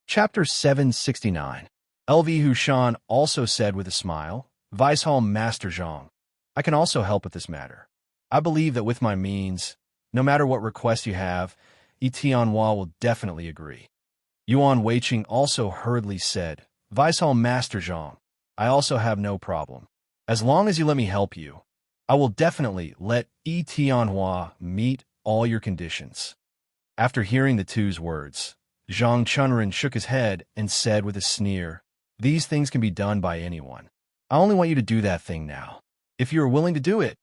Chapter 769. LV Hushan also said with a smile, Vice-Hall Master Zhang, I can also help with this matter. I believe that with my means, no matter what request you have, Yi Tianhua will definitely agree. Yuan Weiqing also hurriedly said, Vice-Hall Master Zhang, I also have no problem. As long as you let me help you, I will definitely let Yi Tianhua meet all your conditions. After hearing the two's words, Zhang Chunren shook his head and said with a sneer, These things can be done by anyone. I only want you to do that thing now. If you are willing to do it,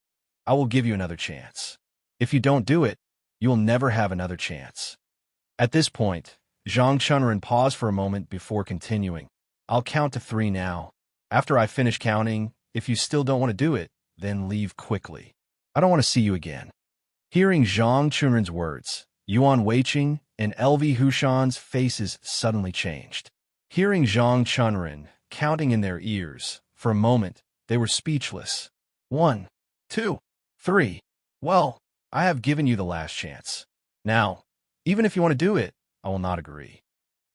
I will give you another chance. If you don't do it, you will never have another chance. At this point, Zhang Chunren paused for a moment before continuing. I'll count to 3 now. After I finish counting, if you still don't want to do it, then leave quickly. I don't want to see you again. Hearing Zhang Chunren's words, Yuan Weiqing and LV Hushan's faces suddenly changed. Hearing Zhang Chunren counting in their ears, for a moment, they were speechless. 1, 2, 3. Well, I have given you the last chance. Now, even if you want to do it, I will not agree.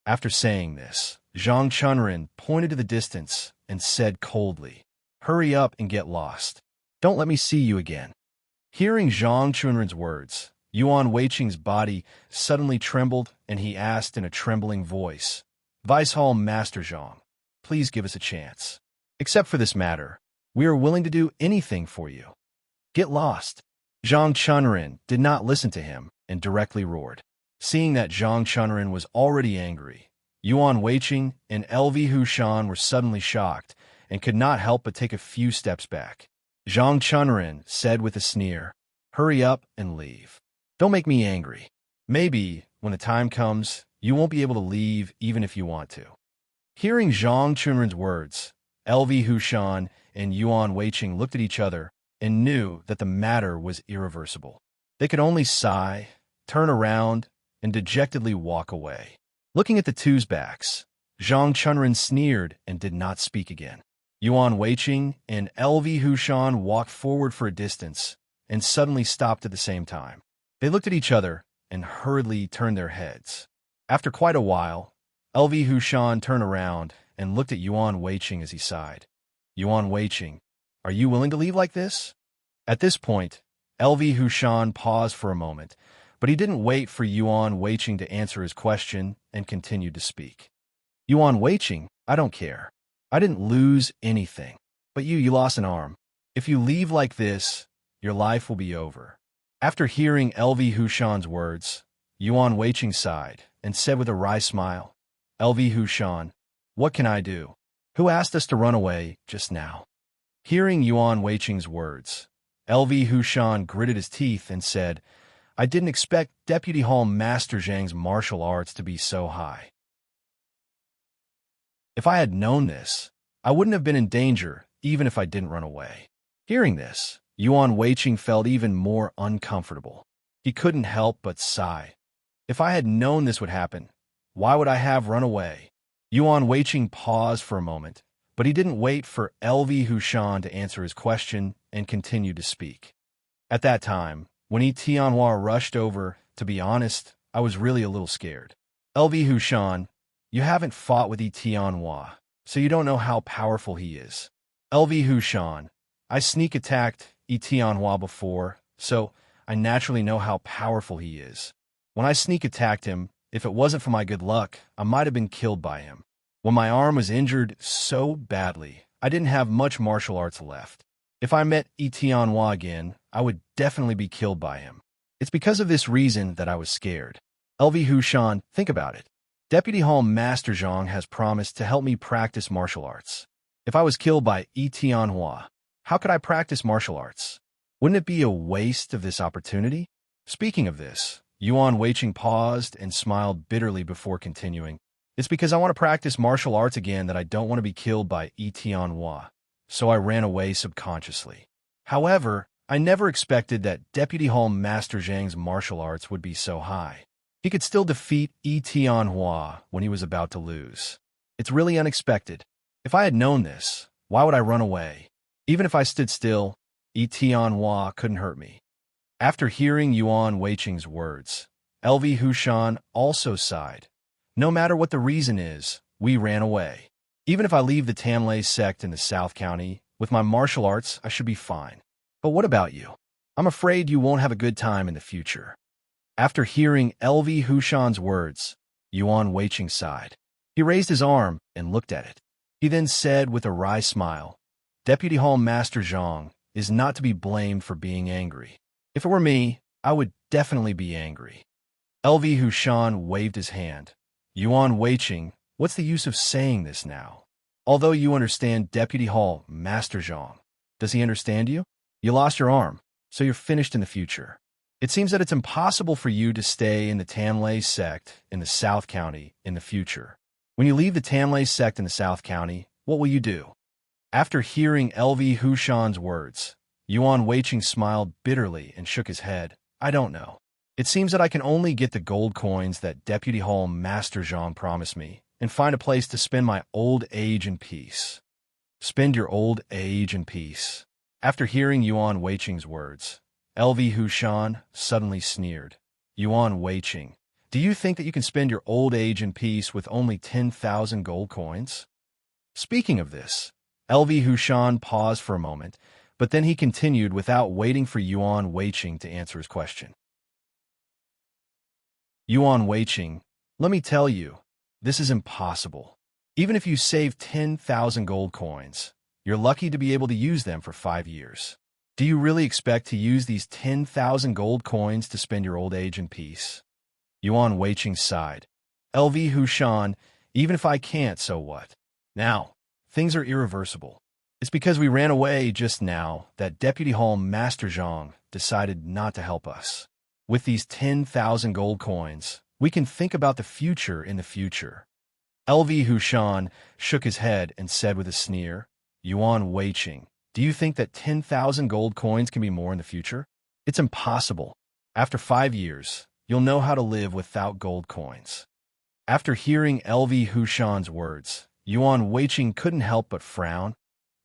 After saying this, Zhang Chunren pointed to the distance and said coldly, "Hurry up and get lost. Don't let me see you again." Hearing Zhang Chunren's words, Yuan Weiqing's body suddenly trembled, and he asked in a trembling voice, "Vice Hall Master Zhang, please give us a chance. Except for this matter, we are willing to do anything for you. Get lost." Zhang Chunren did not listen to him and directly roared. Seeing that Zhang Chunren was already angry, Yuan Weiqing and LV Hushan were suddenly shocked and could not help but take a few steps back. Zhang Chunren said with a sneer, "Hurry up and leave. Don't make me angry. Maybe, when the time comes, you won't be able to leave even if you want to." Hearing Zhang Chunren's words, LV Hushan and Yuan Weiqing looked at each other and knew that the matter was irreversible. They could only sigh, turn around, and dejectedly walk away. Looking at the two's backs, Zhang Chunren sneered and did not speak again. Yuan Weiqing and LV Hushan walked forward for a distance and suddenly stopped at the same time. They looked at each other and hurriedly turned their heads. After quite a while, LV Hushan turned around and looked at Yuan Weiqing as he sighed. "Yuan Weiqing, are you willing to leave like this?" At this point, LV Hushan paused for a moment, but he didn't wait for Yuan Weiqing to answer his question and continued to speak. "Yuan Weiqing, I don't care. I didn't lose anything. But you lost an arm. If you leave like this, your life will be over." After hearing LV Hushan's words, Yuan Weiqing sighed and said with a wry smile, "LV Hushan, what can I do? Who asked us to run away just now?" Hearing Yuan Weiqing's words, LV Hushan gritted his teeth and said, "I didn't expect Deputy Hall Master Zhang's martial arts to be so high. If I had known this, I wouldn't have been in danger even if I didn't run away." Hearing this, Yuan Weiqing felt even more uncomfortable. He couldn't help but sigh. If I had known this would happen, why would I have run away? Yuan Weiqing paused for a moment, but he didn't wait for LV Hushan to answer his question and continued to speak. At that time, when Tianhua rushed over, to be honest, I was really a little scared. LV Hushan, you haven't fought with Tianhua, so you don't know how powerful he is. LV Hushan, I sneak attacked Tianhua before, so I naturally know how powerful he is. When I sneak attacked him, if it wasn't for my good luck, I might have been killed by him. When my arm was injured so badly, I didn't have much martial arts left. If I met Tianhua again, I would definitely be killed by him. It's because of this reason that I was scared. LV Hushan, think about it. Deputy Hall Master Zhang has promised to help me practice martial arts. If I was killed by Tianhua, how could I practice martial arts? Wouldn't it be a waste of this opportunity? Speaking of this, Yuan Weiqing paused and smiled bitterly before continuing. It's because I want to practice martial arts again that I don't want to be killed by Tianhua, so I ran away subconsciously. However, I never expected that Deputy Hall Master Zhang's martial arts would be so high. He could still defeat Tianhua when he was about to lose. It's really unexpected. If I had known this, why would I run away? Even if I stood still, Tianhua couldn't hurt me. After hearing Yuan Weiqing's words, LV Hushan also sighed. No matter what the reason is, we ran away. Even if I leave the Tamlay sect in the South County, with my martial arts, I should be fine. But what about you? I'm afraid you won't have a good time in the future. After hearing LV Hushan's words, Yuan Weiqing sighed. He raised his arm and looked at it. He then said with a wry smile, "Deputy Hall Master Zhang is not to be blamed for being angry. If it were me, I would definitely be angry." LV Hushan waved his hand. "Yuan Weiqing, what's the use of saying this now? Although you understand Deputy Hall Master Zhang, does he understand you? You lost your arm, so you're finished in the future. It seems that it's impossible for you to stay in the Tamlay sect in the South County in the future. When you leave the Tamlay sect in the South County, what will you do?" After hearing LV Hushan's words, Yuan Weiqing smiled bitterly and shook his head. "I don't know. It seems that I can only get the gold coins that Deputy Hall Master Zhang promised me and find a place to spend my old age in peace." Spend your old age in peace. After hearing Yuan Weiqing's words, LV Hushan suddenly sneered. Yuan Weiqing, do you think that you can spend your old age in peace with only 10,000 gold coins? Speaking of this, LV Hushan paused for a moment, but then he continued without waiting for Yuan Weiqing to answer his question. Yuan Weiqing, let me tell you, this is impossible. Even if you save 10,000 gold coins, you're lucky to be able to use them for 5 years. Do you really expect to use these 10,000 gold coins to spend your old age in peace? Yuan Weiqing sighed. LV Hushan, even if I can't, so what? Now, things are irreversible. It's because we ran away just now that Deputy Hall Master Zhang decided not to help us. With these 10,000 gold coins, we can think about the future in the future. LV Hushan shook his head and said with a sneer, Yuan Weiqing, do you think that 10,000 gold coins can be more in the future? It's impossible. After 5 years, you'll know how to live without gold coins. After hearing LV Hushan's words, Yuan Weiqing couldn't help but frown.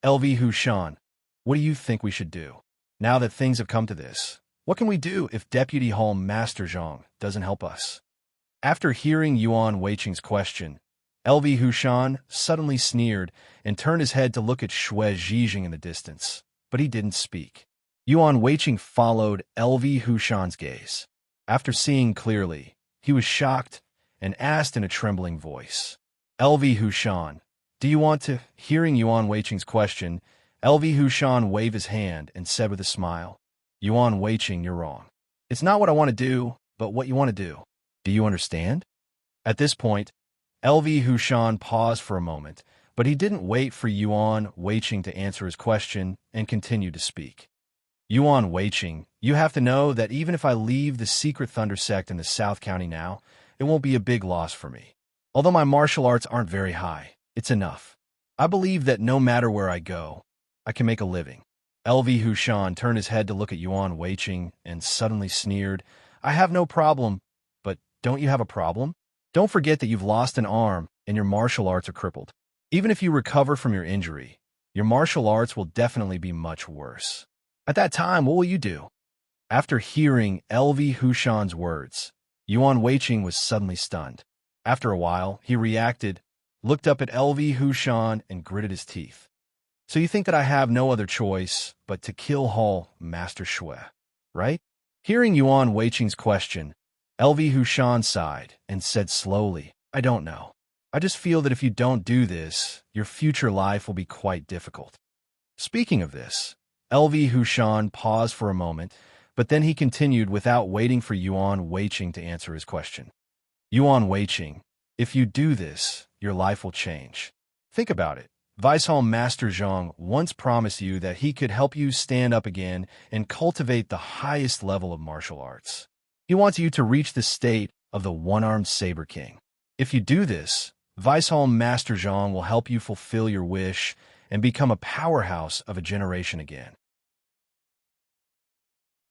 LV Hushan, what do you think we should do? Now that things have come to this, what can we do if Deputy Hall Master Zhang doesn't help us? After hearing Yuan Weiqing's question, LV Hushan suddenly sneered and turned his head to look at Xue Zhijing in the distance, but he didn't speak. Yuan Weiqing followed LV Hushan's gaze. After seeing clearly, he was shocked and asked in a trembling voice, LV Hushan, do you want to? Hearing Yuan Weiqing's question, LV Hushan waved his hand and said with a smile, Yuan Weiqing, you're wrong. It's not what I want to do, but what you want to do. Do you understand? At this point, LV Hushan paused for a moment, but he didn't wait for Yuan Weiqing to answer his question and continued to speak. Yuan Weiqing, you have to know that even if I leave the secret Thunder sect in the South County now, it won't be a big loss for me. Although my martial arts aren't very high, it's enough. I believe that no matter where I go, I can make a living. LV Hushan turned his head to look at Yuan Weiqing and suddenly sneered, I have no problem, but don't you have a problem? Don't forget that you've lost an arm and your martial arts are crippled. Even if you recover from your injury, your martial arts will definitely be much worse. At that time, what will you do? After hearing LV Hushan's words, Yuan Weiqing was suddenly stunned. After a while, he reacted, looked up at LV Hushan and gritted his teeth. So you think that I have no other choice but to kill Hall Master Xue, right? Hearing Yuan Weiqing's question, LV Hushan sighed and said slowly, I don't know. I just feel that if you don't do this, your future life will be quite difficult. Speaking of this, LV Hushan paused for a moment, but then he continued without waiting for Yuan Weiqing to answer his question. Yuan Weiqing, if you do this, your life will change. Think about it. Vice-Hall Master Zhang once promised you that he could help you stand up again and cultivate the highest level of martial arts. He wants you to reach the state of the one-armed Saber King. If you do this, Vice-Hall Master Zhang will help you fulfill your wish and become a powerhouse of a generation again.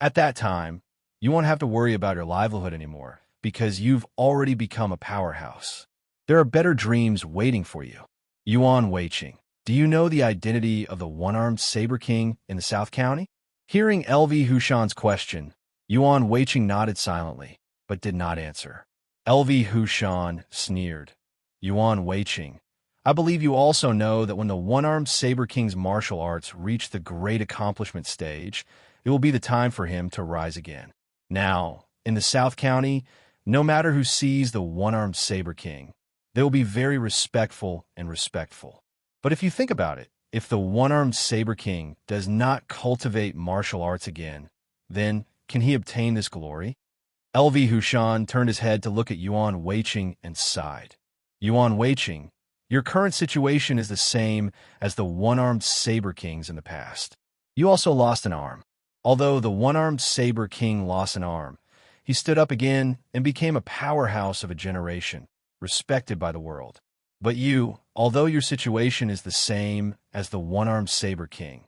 At that time, you won't have to worry about your livelihood anymore because you've already become a powerhouse. There are better dreams waiting for you. Yuan Weiqing, do you know the identity of the one-armed Saber King in the South County? Hearing LV Hushan's question, Yuan Weiqing nodded silently, but did not answer. LV Hushan sneered. Yuan Weiqing, I believe you also know that when the one-armed Saber King's martial arts reach the great accomplishment stage, it will be the time for him to rise again. Now, in the South County, no matter who sees the one-armed Saber King, they will be very respectful and respectful. But if you think about it, if the one-armed Saber King does not cultivate martial arts again, then can he obtain this glory? LV Hushan turned his head to look at Yuan Weiqing and sighed. Yuan Weiqing, your current situation is the same as the one-armed Saber Kings in the past. You also lost an arm. Although the one-armed Saber King lost an arm, he stood up again and became a powerhouse of a generation, respected by the world. But you, although your situation is the same as the one-armed Saber King,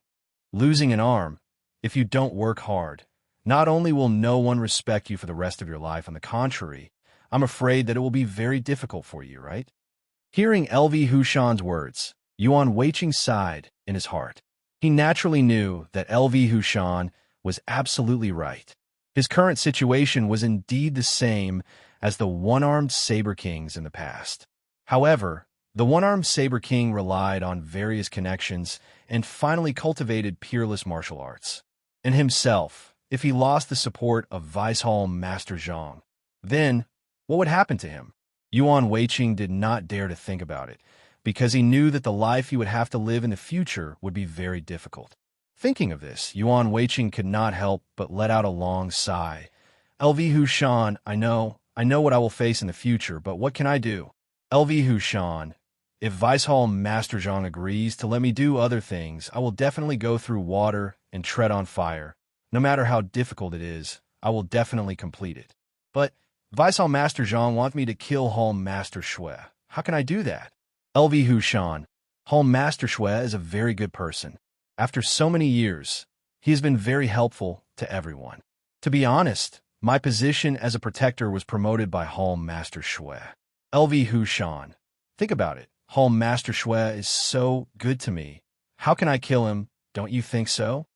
losing an arm, if you don't work hard, not only will no one respect you for the rest of your life, on the contrary, I'm afraid that it will be very difficult for you, right? Hearing LV Hushan's words, Yuan Weiqing sighed in his heart. He naturally knew that LV Hushan was absolutely right. His current situation was indeed the same as the one-armed Saber Kings in the past. However, the one-armed Saber King relied on various connections and finally cultivated peerless martial arts. And himself, if he lost the support of Viceholm Master Zhang, then what would happen to him? Yuan Weiqing did not dare to think about it, because he knew that the life he would have to live in the future would be very difficult. Thinking of this, Yuan Weiqing could not help but let out a long sigh. LV Hushan, I know what I will face in the future, but what can I do? LV Hushan, if Viceholm Master Zhang agrees to let me do other things, I will definitely go through water and tread on fire. No matter how difficult it is, I will definitely complete it. But Viceholm Master Zhang wants me to kill Holm Master Shui. How can I do that? LV Hushan, Holm Master Shui is a very good person. After so many years, he has been very helpful to everyone. To be honest, my position as a protector was promoted by Holm Master Shui. LV Hushan, think about it. Holm Master Shui is so good to me. How can I kill him? Don't you think so?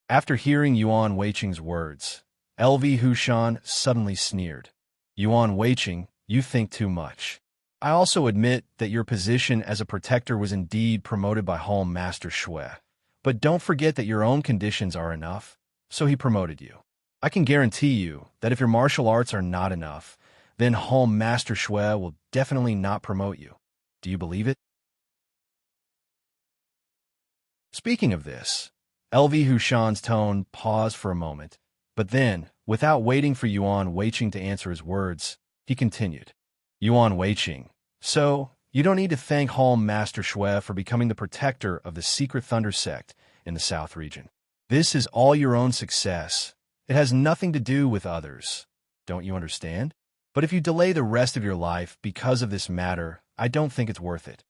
After hearing Yuan Weiqing's words, LV Hushan suddenly sneered. Yuan Weiqing, you think too much. I also admit that your position as a protector was indeed promoted by Holm Master Shui. But don't forget that your own conditions are enough, so he promoted you. I can guarantee you that if your martial arts are not enough, then Holm Master Shui will definitely not promote you. Do you believe it? Speaking of this, LV Hushan's tone paused for a moment, but then, without waiting for Yuan Weiqing to answer his words, he continued. Yuan Weiqing, so you don't need to thank Holm Master Shui for becoming the protector of the secret Thunder sect in the South region. This is all your own success. It has nothing to do with others. Don't you understand? But if you delay the rest of your life because of this matter, I don't think it's worth it.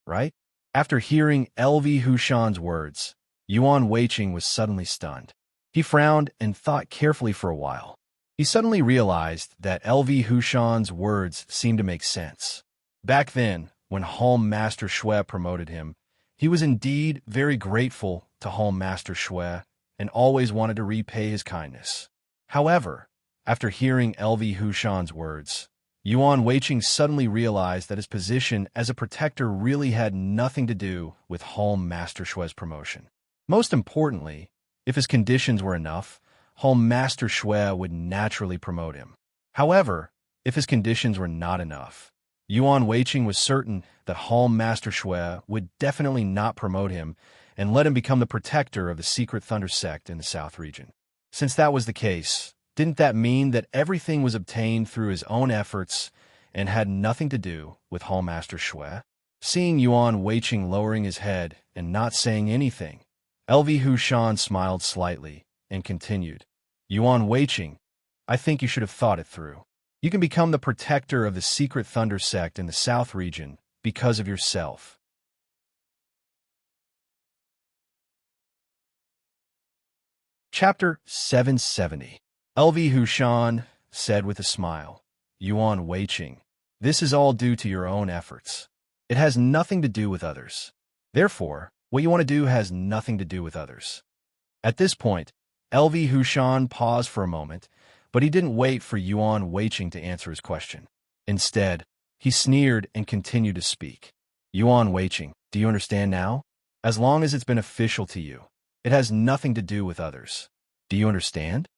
Right? After hearing LV Hushan's words, Yuan Weiqing was suddenly stunned. He frowned and thought carefully for a while. He suddenly realized that LV Hushan's words seemed to make sense. Back then, when Holm Master Shui promoted him, he was indeed very grateful to Holm Master Shui and always wanted to repay his kindness. However, after hearing LV Hushan's words, Yuan Weiqing suddenly realized that his position as a protector really had nothing to do with Holm Master Shui's promotion. Most importantly, if his conditions were enough, Holm Master Shui would naturally promote him. However, if his conditions were not enough, Yuan Weiqing was certain that Holm Master Shui would definitely not promote him and let him become the protector of the secret Thunder sect in the South region. Since that was the case, didn't that mean that everything was obtained through his own efforts and had nothing to do with Holm Master Shui? Seeing Yuan Weiqing lowering his head and not saying anything, LV Hushan smiled slightly and continued. Yuan Weiqing, I think you should have thought it through. You can become the protector of the secret Thunder sect in the South region because of yourself. Chapter 770. LV Hushan said with a smile, Yuan Weiqing, this is all due to your own efforts. It has nothing to do with others. Therefore, what you want to do has nothing to do with others. At this point, LV Hushan paused for a moment, but he didn't wait for Yuan Weiqing to answer his question. Instead, he sneered and continued to speak. Yuan Weiqing, do you understand now? As long as it's beneficial to you, it has nothing to do with others. Do you understand?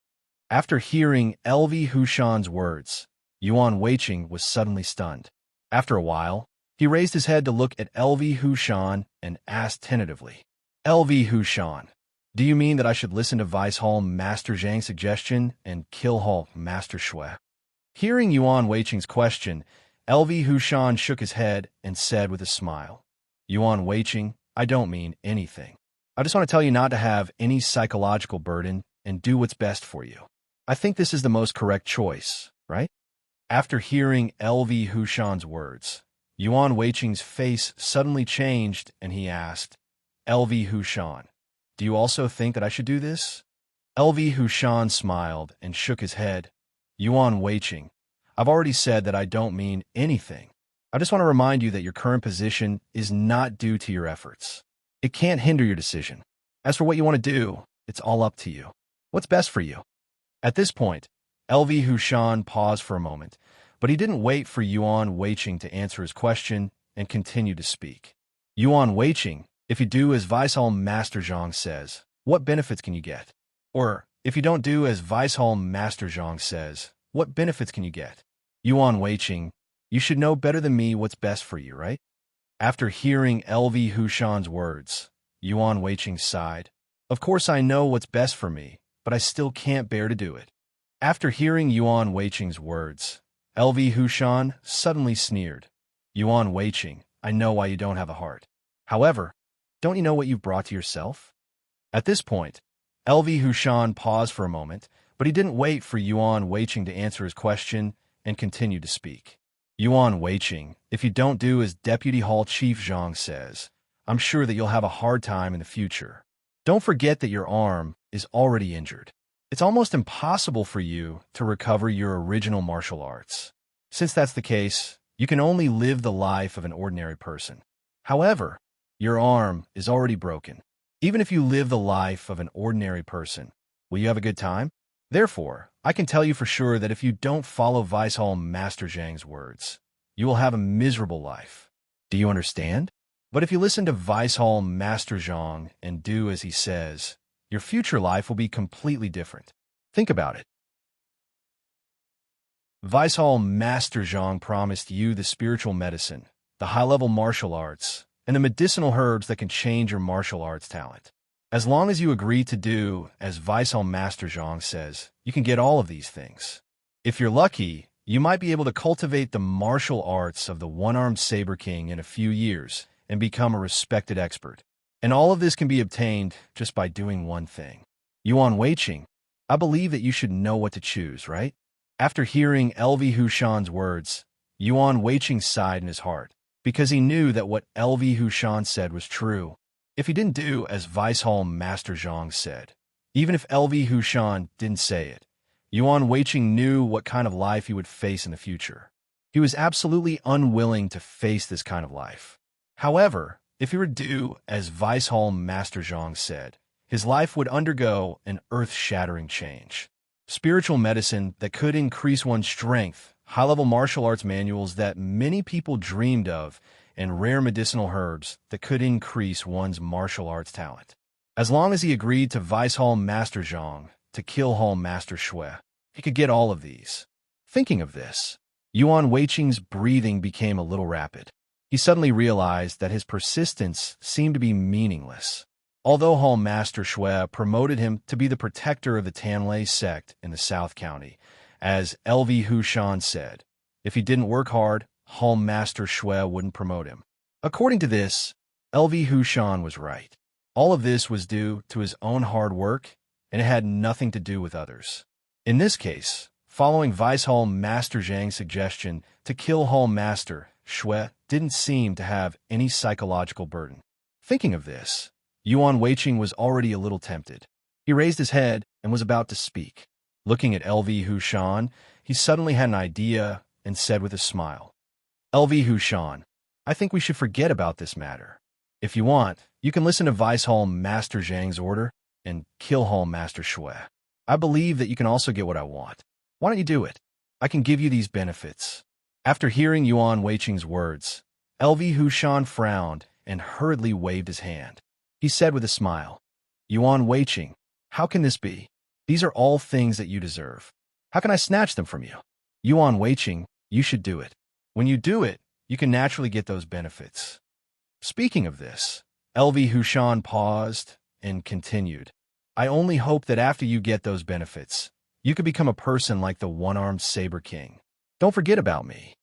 After hearing LV Hushan's words, Yuan Weiqing was suddenly stunned. After a while, he raised his head to look at LV Hushan and asked tentatively, LV Hushan, do you mean that I should listen to Viceholm Master Zhang's suggestion and kill Holm Master Shui? Hearing Yuan Weiqing's question, LV Hushan shook his head and said with a smile, Yuan Weiqing, I don't mean anything. I just want to tell you not to have any psychological burden and do what's best for you. I think this is the most correct choice, right? After hearing LV Hushan's words, Yuan Weiqing's face suddenly changed and he asked, LV Hushan, do you also think that I should do this? LV Hushan smiled and shook his head. Yuan Weiqing, I've already said that I don't mean anything. I just want to remind you that your current position is not due to your efforts. It can't hinder your decision. As for what you want to do, it's all up to you. What's best for you? At this point, LV Hushan paused for a moment, but he didn't wait for Yuan Weiqing to answer his question and continued to speak. Yuan Weiqing, if you do as Viceholm Master Zhang says, what benefits can you get? Or, if you don't do as Viceholm Master Zhang says, what benefits can you get? Yuan Weiqing, you should know better than me what's best for you, right? After hearing LV Hushan's words, Yuan Weiqing sighed. Of course I know what's best for me, but I still can't bear to do it. After hearing Yuan Weiqing's words, LV Hushan suddenly sneered. Yuan Weiqing, I know why you don't have a heart. However, don't you know what you've brought to yourself? At this point, LV Hushan paused for a moment, but he didn't wait for Yuan Weiqing to answer his question and continued to speak. Yuan Weiqing, if you don't do as Deputy Hall Chief Zhang says, I'm sure that you'll have a hard time in the future. Don't forget that your arm is already injured. It's almost impossible for you to recover your original martial arts. Since that's the case, you can only live the life of an ordinary person. However, your arm is already broken. Even if you live the life of an ordinary person, will you have a good time? Therefore, I can tell you for sure that if you don't follow Viceholm Master Zhang's words, you will have a miserable life. Do you understand? But if you listen to Viceholm Master Zhang and do as he says, your future life will be completely different. Think about it. Viceholm Master Zhang promised you the spiritual medicine, the high-level martial arts, and the medicinal herbs that can change your martial arts talent. As long as you agree to do as Viceholm Master Zhang says, you can get all of these things. If you're lucky, you might be able to cultivate the martial arts of the one-armed Saber King in a few years and become a respected expert. And all of this can be obtained just by doing one thing. Yuan Weiqing, I believe that you should know what to choose, right? After hearing LV Hushan's words, Yuan Weiqing sighed in his heart, because he knew that what LV Hushan said was true. If he didn't do as Viceholm Master Zhang said, even if LV Hushan didn't say it, Yuan Weiqing knew what kind of life he would face in the future. He was absolutely unwilling to face this kind of life. However, if he were to do as Viceholm Master Zhang said, his life would undergo an earth-shattering change. Spiritual medicine that could increase one's strength, high-level martial arts manuals that many people dreamed of, and rare medicinal herbs that could increase one's martial arts talent. As long as he agreed to Viceholm Master Zhang to kill Holm Master Shui, he could get all of these. Thinking of this, Yuan Weiqing's breathing became a little rapid. He suddenly realized that his persistence seemed to be meaningless. Although Holm Master Shui promoted him to be the protector of the Tanlei sect in the South County, as LV Hushan said, if he didn't work hard, Holm Master Shui wouldn't promote him. According to this, LV Hushan was right. All of this was due to his own hard work, and it had nothing to do with others. In this case, following Viceholm Master Zhang's suggestion to kill Holm Master Shui didn't seem to have any psychological burden. Thinking of this, Yuan Weiqing was already a little tempted. He raised his head and was about to speak. Looking at LV Hushan, he suddenly had an idea and said with a smile, LV Hushan, I think we should forget about this matter. If you want, you can listen to Viceholm Master Zhang's order and kill Holm Master Shui. I believe that you can also get what I want. Why don't you do it? I can give you these benefits. After hearing Yuan Weiqing's words, LV Hushan frowned and hurriedly waved his hand. He said with a smile, Yuan Weiqing, how can this be? These are all things that you deserve. How can I snatch them from you? Yuan Weiqing, you should do it. When you do it, you can naturally get those benefits. Speaking of this, LV Hushan paused and continued. I only hope that after you get those benefits, you could become a person like the one-armed Saber King. Don't forget about me.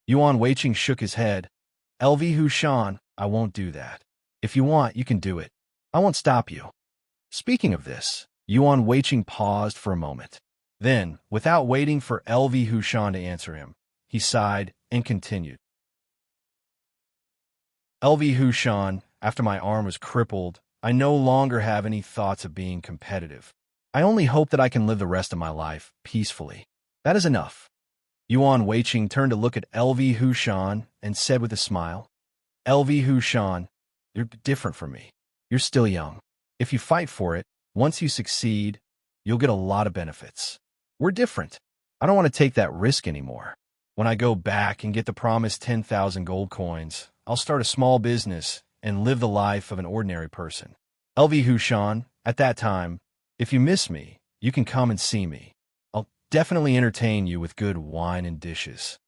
Yuan Weiqing shook his head. LV Hushan, I won't do that. If you want, you can do it. I won't stop you. Speaking of this, Yuan Weiqing paused for a moment. Then, without waiting for LV Hushan to answer him, he sighed and continued. LV Hushan, after my arm was crippled, I no longer have any thoughts of being competitive. I only hope that I can live the rest of my life peacefully. That is enough. Yuan Weiqing turned to look at LV Hushan and said with a smile, LV Hushan, you're different from me. You're still young. If you fight for it, once you succeed, you'll get a lot of benefits. We're different. I don't want to take that risk anymore. When I go back and get the promised 10,000 gold coins, I'll start a small business and live the life of an ordinary person. LV Hushan, at that time, if you miss me, you can come and see me. I'll definitely entertain you with good wine and dishes.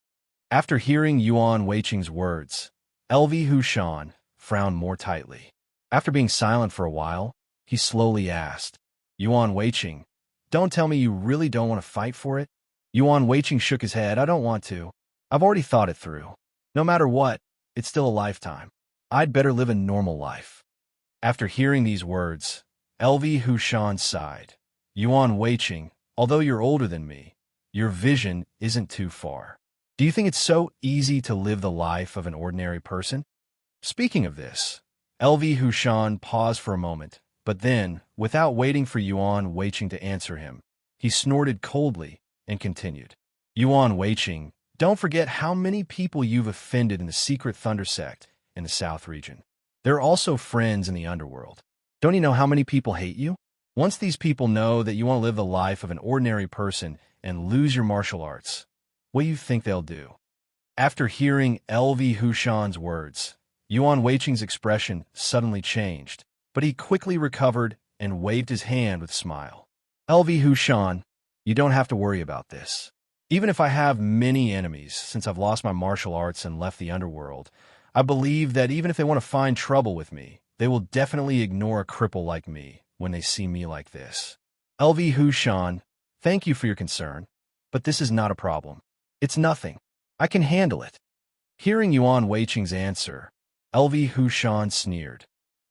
After hearing Yuan Weiqing's words, LV Hushan frowned more tightly. After being silent for a while, he slowly asked, Yuan Weiqing, don't tell me you really don't want to fight for it? Yuan Weiqing shook his head. I don't want to. I've already thought it through. No matter what, it's still a lifetime. I'd better live a normal life. After hearing these words, LV Hushan sighed. Yuan Weiqing, although you're older than me, your vision isn't too far. Do you think it's so easy to live the life of an ordinary person? Speaking of this, LV Hushan paused for a moment, but then, without waiting for Yuan Weiqing to answer him, he snorted coldly and continued. Yuan Weiqing, don't forget how many people you've offended in the secret Thunder sect in the South region. There are also friends in the underworld. Don't you know how many people hate you? Once these people know that you want to live the life of an ordinary person and lose your martial arts, what do you think they'll do? After hearing LV Hushan's words, Yuan Weiqing's expression suddenly changed, but he quickly recovered and waved his hand with a smile. LV Hushan, you don't have to worry about this. Even if I have many enemies since I've lost my martial arts and left the underworld, I believe that even if they want to find trouble with me, they will definitely ignore a cripple like me when they see me like this. LV Hushan, thank you for your concern, but this is not a problem. It's nothing. I can handle it. Hearing Yuan Weiqing's answer, LV Hushan sneered.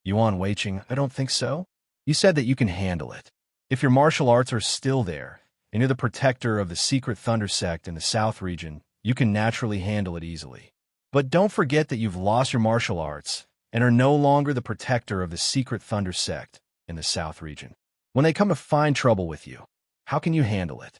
Yuan Weiqing, I don't think so. You said that you can handle it. If your martial arts are still there, and you're the protector of the secret Thunder sect in the South region, you can naturally handle it easily. But don't forget that you've lost your martial arts and are no longer the protector of the secret Thunder sect in the South region. When they come to find trouble with you, how can you handle it?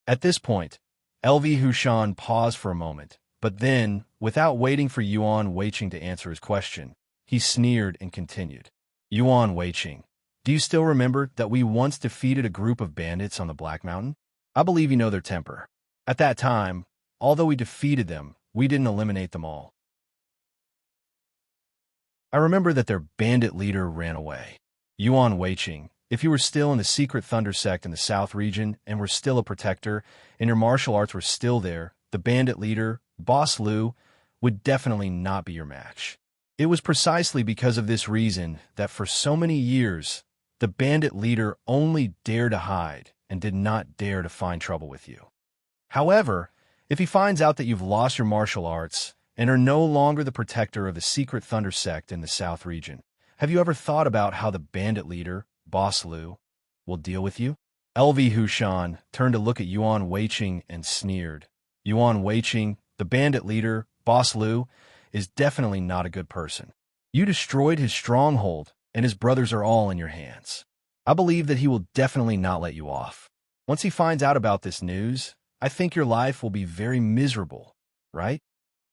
At this point, LV Hushan paused for a moment, but then, without waiting for Yuan Weiqing to answer his question, he sneered and continued. Yuan Weiqing, do you still remember that we once defeated a group of bandits on the Black Mountain? I believe you know their temper. At that time, although we defeated them, we didn't eliminate them all. I remember that their bandit leader ran away. Yuan Weiqing, if you were still in the secret Thunder sect in the South region and were still a protector, and your martial arts were still there, the bandit leader, Boss Liu, would definitely not be your match. It was precisely because of this reason that for so many years, the bandit leader only dared to hide and did not dare to find trouble with you. However, if he finds out that you've lost your martial arts and are no longer the protector of the secret Thunder sect in the South region, have you ever thought about how the bandit leader, Boss Liu, will deal with you? LV Hushan turned to look at Yuan Weiqing and sneered. Yuan Weiqing, the bandit leader, Boss Liu, is definitely not a good person. You destroyed his stronghold, and his brothers are all in your hands. I believe that he will definitely not let you off. Once he finds out about this news, I think your life will be very miserable, right?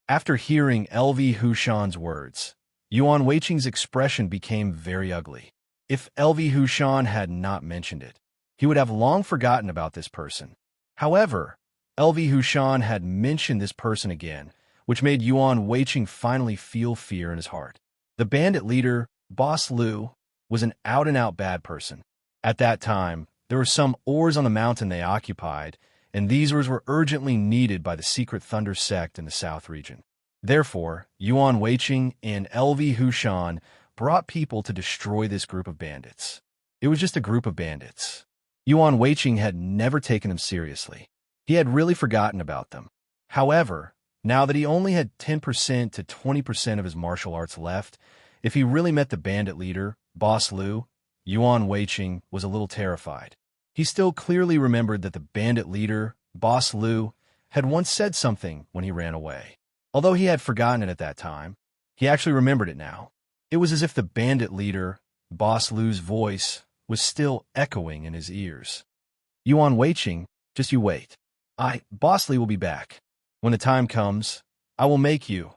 After hearing LV Hushan's words, Yuan Weiqing's expression became very ugly. If LV Hushan had not mentioned it, he would have long forgotten about this person. However, LV Hushan had mentioned this person again, which made Yuan Weiqing finally feel fear in his heart. The bandit leader, Boss Liu, was an out-and-out bad person. At that time, there were some ores on the mountain they occupied, and these ores were urgently needed by the secret Thunder sect in the South region. Therefore, Yuan Weiqing and LV Hushan brought people to destroy this group of bandits. It was just a group of bandits. Yuan Weiqing had never taken them seriously. He had really forgotten about them. However, now that he only had 10% to 20% of his martial arts left, if he really met the bandit leader, Boss Liu, Yuan Weiqing was a little terrified. He still clearly remembered that the bandit leader, Boss Liu, had once said something when he ran away. Although he had forgotten it at that time, he actually remembered it now. It was as if the bandit leader, Boss Liu's voice, was still echoing in his ears. Yuan Weiqing, just you wait. Boss Liu will be back. When the time comes, I will make you.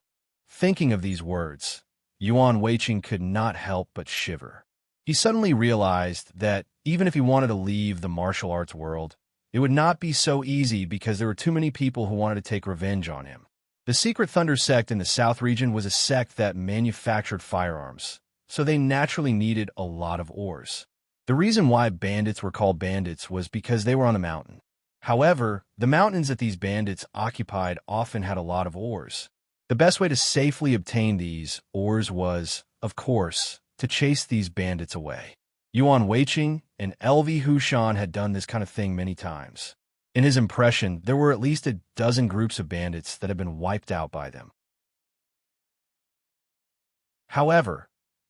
Thinking of these words, Yuan Weiqing could not help but shiver. He suddenly realized that even if he wanted to leave the martial arts world, it would not be so easy because there were too many people who wanted to take revenge on him. The Secret Thunder sect in the South region was a sect that manufactured firearms, so they naturally needed a lot of ores. The reason why bandits were called bandits was because they were on a mountain. However, the mountains that these bandits occupied often had a lot of ores. The best way to safely obtain these ores was, of course, to chase these bandits away. Yuan Weiqing and LV Hushan had done this kind of thing many times. In his impression, there were at least a dozen groups of bandits that had been wiped out by them. However,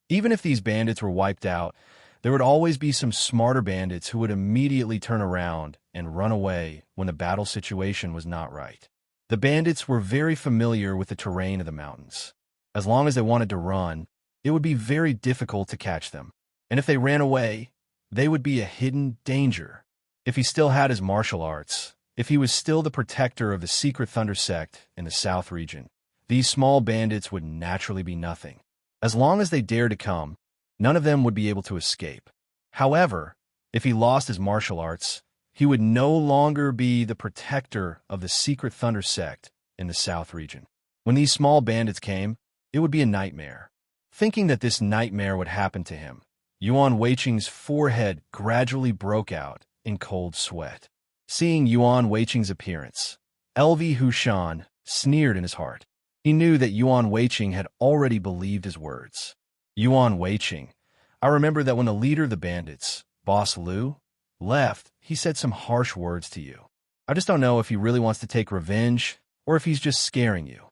even if these bandits were wiped out, there would always be some smarter bandits who would immediately turn around and run away when the battle situation was not right. The bandits were very familiar with the terrain of the mountains. As long as they wanted to run, it would be very difficult to catch them. And if they ran away, they would be a hidden danger. If he still had his martial arts, if he was still the protector of the Secret Thunder sect in the South region, these small bandits would naturally be nothing. As long as they dared to come, none of them would be able to escape. However, if he lost his martial arts, he would no longer be the protector of the Secret Thunder sect in the South region. When these small bandits came, it would be a nightmare. Thinking that this nightmare would happen to him, Yuan Weiqing's forehead gradually broke out in cold sweat. Seeing Yuan Weiqing's appearance, LV Hushan sneered in his heart. He knew that Yuan Weiqing had already believed his words. Yuan Weiqing, I remember that when the leader of the bandits, Boss Liu, left, he said some harsh words to you. I just don't know if he really wants to take revenge or if he's just scaring you.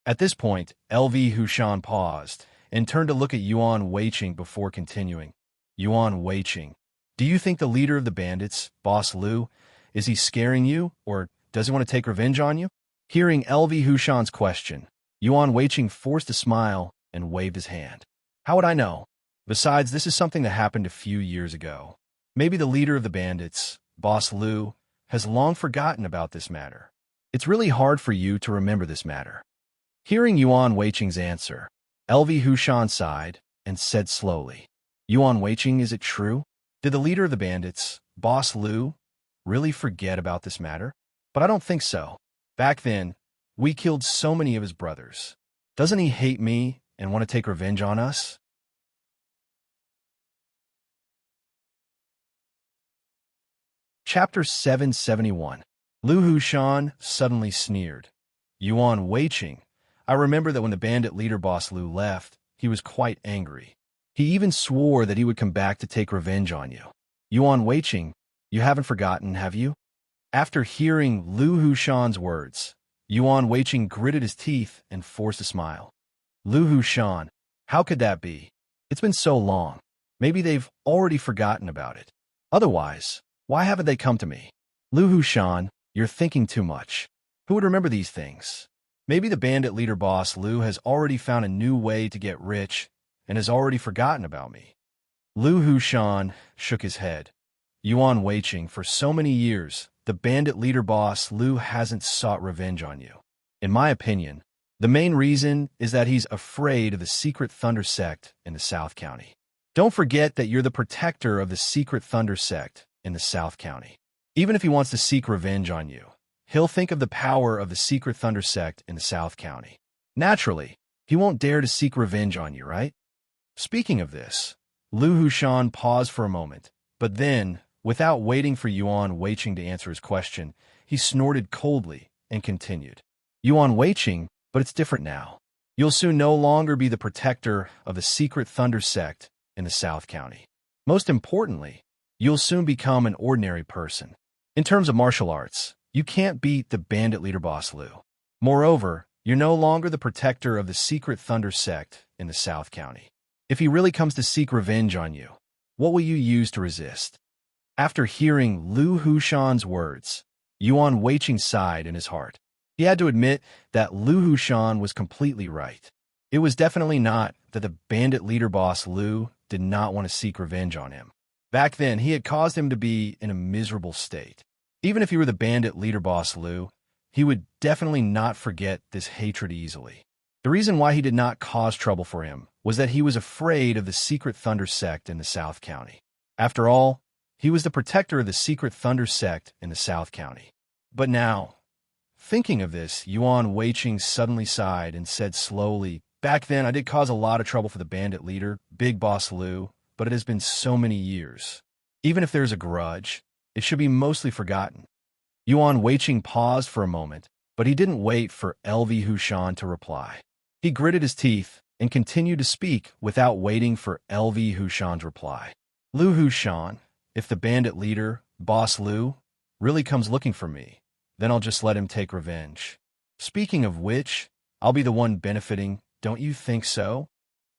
At this point, LV Hushan paused and turned to look at Yuan Weiqing before continuing. Yuan Weiqing, do you think the leader of the bandits, Boss Liu, is he scaring you or does he want to take revenge on you? Hearing LV Hushan's question, Yuan Weiqing forced a smile and waved his hand. How would I know? Besides, this is something that happened a few years ago. Maybe the leader of the bandits, Boss Liu, has long forgotten about this matter. It's really hard for you to remember this matter. Hearing Yuan Weiqing's answer, LV Hushan sighed and said slowly, Yuan Weiqing, is it true? Did the leader of the bandits, Boss Liu, really forget about this matter? But I don't think so. Back then, we killed so many of his brothers. Doesn't he hate me and want to take revenge on us? Chapter 771. Lu Hushan suddenly sneered. Yuan Weiqing, I remember that when the bandit leader Boss Liu left, he was quite angry. He even swore that he would come back to take revenge on you. Yuan Weiqing, you haven't forgotten, have you? After hearing Lu Hushan's words, Yuan Weiqing gritted his teeth and forced a smile. Lu Hushan, how could that be? It's been so long. Maybe they've already forgotten about it. Otherwise, why haven't they come to me? Lu Hushan, you're thinking too much. Who would remember these things? Maybe the bandit leader Boss Liu has already found a new way to get rich and has already forgotten about me. Lu Hushan shook his head. Yuan Weiqing, for so many years, the bandit leader Boss Liu hasn't sought revenge on you. In my opinion, the main reason is that he's afraid of the Secret Thunder sect in the South County. Don't forget that you're the protector of the Secret Thunder sect in the South County. Even if he wants to seek revenge on you, he'll think of the power of the Secret Thunder sect in the South County. Naturally, he won't dare to seek revenge on you, right? Speaking of this, Lu Hushan paused for a moment, but then, without waiting for Yuan Weiqing to answer his question, he snorted coldly and continued. Yuan Weiqing, but it's different now. You'll soon no longer be the protector of the Secret Thunder sect in the South County. Most importantly, you'll soon become an ordinary person. In terms of martial arts, you can't beat the bandit leader Boss Liu. Moreover, you're no longer the protector of the Secret Thunder sect in the South County. If he really comes to seek revenge on you, what will you use to resist? After hearing Lu Hushan's words, Yuan Weiqing sighed in his heart. He had to admit that Lu Hushan was completely right. It was definitely not that the bandit leader Boss Liu did not want to seek revenge on him. Back then, he had caused him to be in a miserable state. Even if he were the bandit leader Boss Liu, he would definitely not forget this hatred easily. The reason why he did not cause trouble for him was that he was afraid of the secret Thunder sect in the South County. After all, he was the protector of the secret Thunder sect in the South County. But now, thinking of this, Yuan Weiqing suddenly sighed and said slowly, "Back then, I did cause a lot of trouble for the bandit leader, Big Boss Liu, but it has been so many years. Even if there's a grudge, it should be mostly forgotten." Yuan Weiqing paused for a moment, but he didn't wait for LV Hushan to reply. He gritted his teeth and continued to speak without waiting for LV Hushan's reply. "Liu Hushan, if the bandit leader, Boss Liu, really comes looking for me, then I'll just let him take revenge. Speaking of which, I'll be the one benefiting, don't you think so?"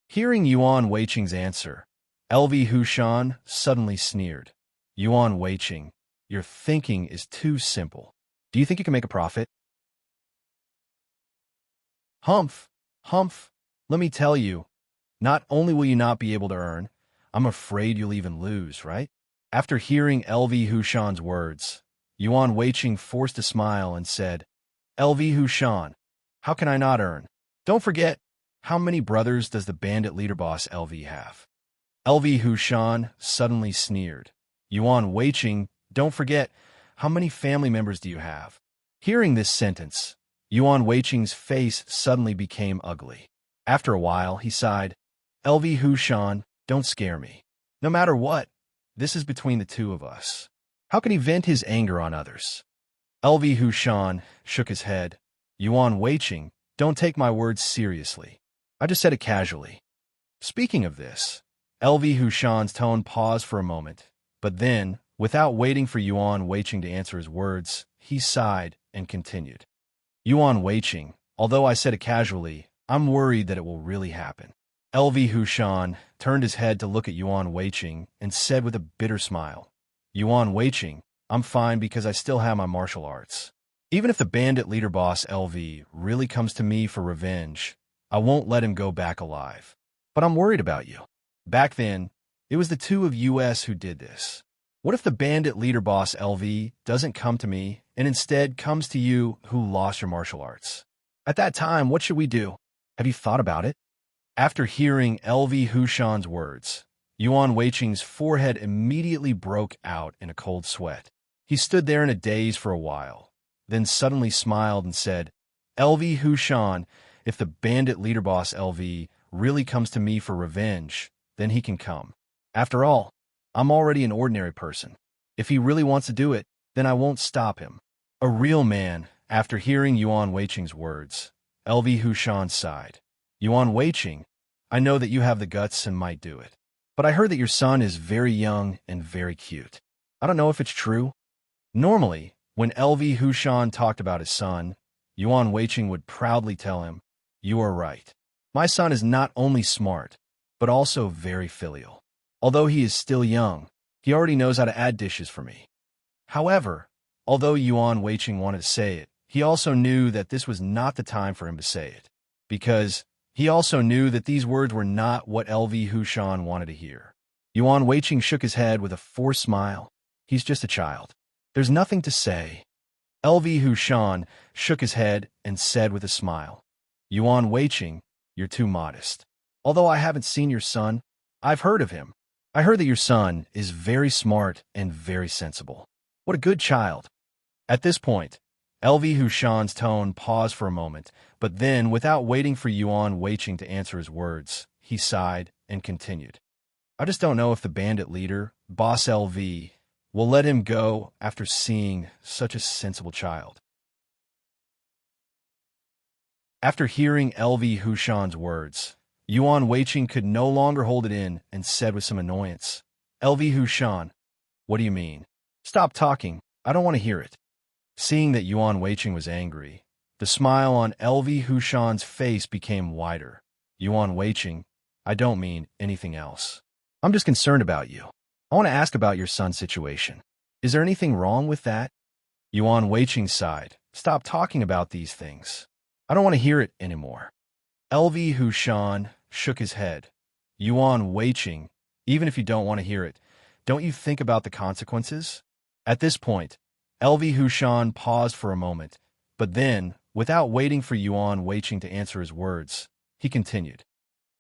Hearing Yuan Weiqing's answer, LV Hushan suddenly sneered. "Yuan Weiqing, your thinking is too simple. Do you think you can make a profit?" Humph, humph, let me tell you, not only will you not be able to earn, I'm afraid you'll even lose, right? After hearing LV Hushan's words, Yuan Weiqing forced a smile and said, "LV Hushan, how can I not earn? Don't forget, how many brothers does the bandit leader boss LV have?" LV Hushan suddenly sneered. "Yuan Weiqing, don't forget, how many family members do you have?" Hearing this sentence, Yuan Weiqing's face suddenly became ugly. After a while, he sighed, "LV Hushan, don't scare me. No matter what, this is between the two of us. How can he vent his anger on others?" LV Hushan shook his head. "Yuan Weiqing, don't take my words seriously. I just said it casually." Speaking of this, LV Hushan's tone paused for a moment, but then, without waiting for Yuan Weiqing to answer his words, he sighed and continued. "Yuan Weiqing, although I said it casually, I'm worried that it will really happen." LV Hushan turned his head to look at Yuan Weiqing and said with a bitter smile, "Yuan Weiqing, I'm fine because I still have my martial arts. Even if the bandit leader boss LV really comes to me for revenge, I won't let him go back alive. But I'm worried about you. Back then, it was the two of us who did this. What if the bandit leader boss LV doesn't come to me and instead comes to you who lost your martial arts? At that time, what should we do? Have you thought about it?" After hearing LV Hushan's words, Yuan Weiqing's forehead immediately broke out in a cold sweat. He stood there in a daze for a while, then suddenly smiled and said, "LV Hushan, if the bandit leader boss LV really comes to me for revenge, then he can come. After all, I'm already an ordinary person. If he really wants to do it, then I won't stop him." A real man, after hearing Yuan Weiqing's words, LV Hushan sighed. "Yuan Weiqing, I know that you have the guts and might do it. But I heard that your son is very young and very cute. I don't know if it's true." Normally, when LV Hushan talked about his son, Yuan Weiqing would proudly tell him, "You are right. My son is not only smart, but also very filial. Although he is still young, he already knows how to add dishes for me." However, although Yuan Weiqing wanted to say it, he also knew that this was not the time for him to say it, because he also knew that these words were not what LV Hushan wanted to hear. Yuan Weiqing shook his head with a forced smile. "He's just a child. There's nothing to say." LV Hushan shook his head and said with a smile, "Yuan Weiqing, you're too modest. Although I haven't seen your son, I've heard of him. I heard that your son is very smart and very sensible. What a good child." At this point, LV Hushan's tone paused for a moment, but then, without waiting for Yuan Weiqing to answer his words, he sighed and continued. "I just don't know if the bandit leader, Boss LV, will let him go after seeing such a sensible child." After hearing LV Hushan's words, Yuan Weiqing could no longer hold it in and said with some annoyance, "LV Hushan, what do you mean? Stop talking. I don't want to hear it." Seeing that Yuan Weiqing was angry, the smile on LV Hushan's face became wider. "Yuan Weiqing, I don't mean anything else. I'm just concerned about you. I want to ask about your son's situation. Is there anything wrong with that?" Yuan Weiqing sighed. "Stop talking about these things. I don't want to hear it anymore." LV Hushan shook his head. "Yuan Weiqing, even if you don't want to hear it, don't you think about the consequences?" At this point, LV Hushan paused for a moment, but then, without waiting for Yuan Weiqing to answer his words, he continued.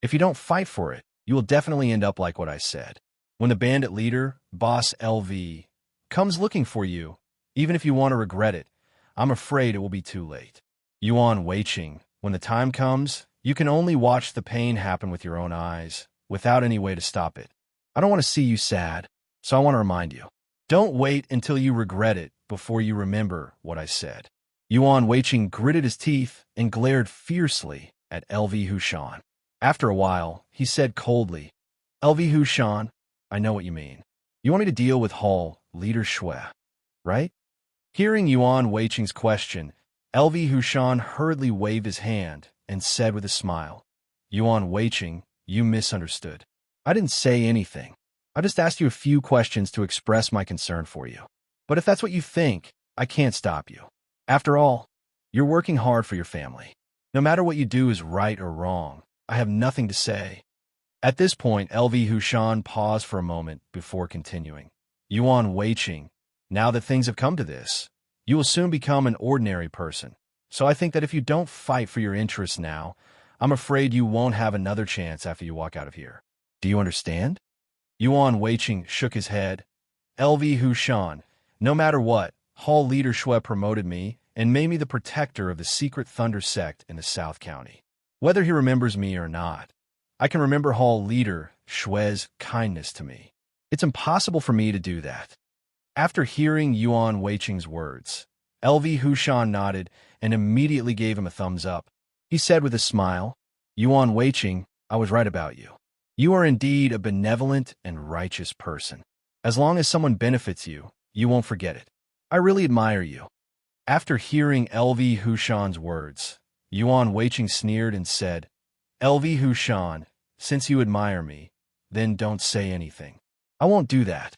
If you don't fight for it, you will definitely end up like what I said. When the bandit leader, Boss LV, comes looking for you, even if you want to regret it, I'm afraid it will be too late. Yuan Weiqing, when the time comes, you can only watch the pain happen with your own eyes, without any way to stop it. I don't want to see you sad, so I want to remind you. Don't wait until you regret it before you remember what I said. Yuan Weiqing gritted his teeth and glared fiercely at LV Hushan. After a while, he said coldly, LV Hushan, I know what you mean. You want me to deal with Hall Leader Shui, right? Hearing Yuan Weiqing's question, LV Hushan hurriedly waved his hand and said with a smile, Yuan Weiqing, you misunderstood. I didn't say anything. I just asked you a few questions to express my concern for you. But if that's what you think, I can't stop you. After all, you're working hard for your family. No matter what you do is right or wrong, I have nothing to say. At this point, LV Hushan paused for a moment before continuing. Yuan Weiqing, now that things have come to this, you will soon become an ordinary person. So I think that if you don't fight for your interests now, I'm afraid you won't have another chance after you walk out of here. Do you understand? Yuan Weiqing shook his head. LV Hushan, no matter what, Hall Leader Shui promoted me and made me the protector of the secret Thunder sect in the South County. Whether he remembers me or not, I can remember Hall Leader Shui's kindness to me. It's impossible for me to do that. After hearing Yuan Weiqing's words, LV Hushan nodded and immediately gave him a thumbs up. He said with a smile, Yuan Weiqing, I was right about you. You are indeed a benevolent and righteous person. As long as someone benefits you, you won't forget it. I really admire you. After hearing LV Hushan's words, Yuan Weiqing sneered and said, LV Hushan, since you admire me, then don't say anything. I won't do that.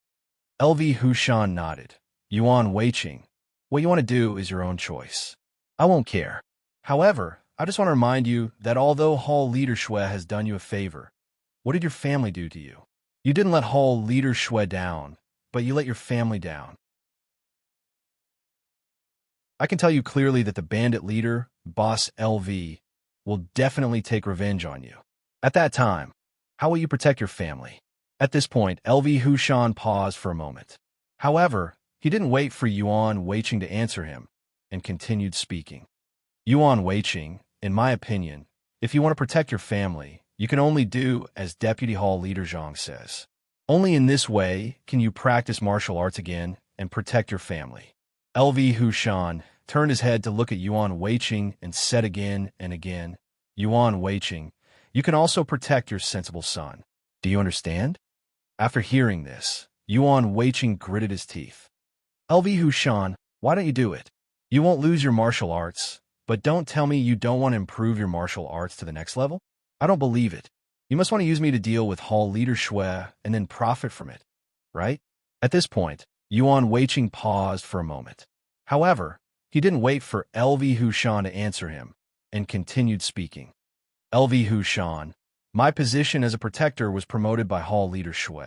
LV Hushan nodded. Yuan Weiqing, what you want to do is your own choice. I won't care. However, I just want to remind you that although Hall Leader Shui has done you a favor, what did your family do to you? You didn't let Hall Leader Shui down, but you let your family down. I can tell you clearly that the bandit leader, Boss LV, will definitely take revenge on you. At that time, how will you protect your family? At this point, LV Hushan paused for a moment. However, he didn't wait for Yuan Weiqing to answer him, and continued speaking. Yuan Weiqing, in my opinion, if you want to protect your family, you can only do as Deputy Hall Leader Zhang says. Only in this way can you practice martial arts again and protect your family. LV Hushan turned his head to look at Yuan Weiqing and said again and again, Yuan Weiqing, you can also protect your sensible son. Do you understand? After hearing this, Yuan Weiqing gritted his teeth. LV Hushan, why don't you do it? You won't lose your martial arts, but don't tell me you don't want to improve your martial arts to the next level? I don't believe it. You must want to use me to deal with Hall Leader Shui and then profit from it, right? At this point, Yuan Weiqing paused for a moment. However, he didn't wait for LV Hushan to answer him, and continued speaking. LV Hushan, my position as a protector was promoted by Hall Leader Shui.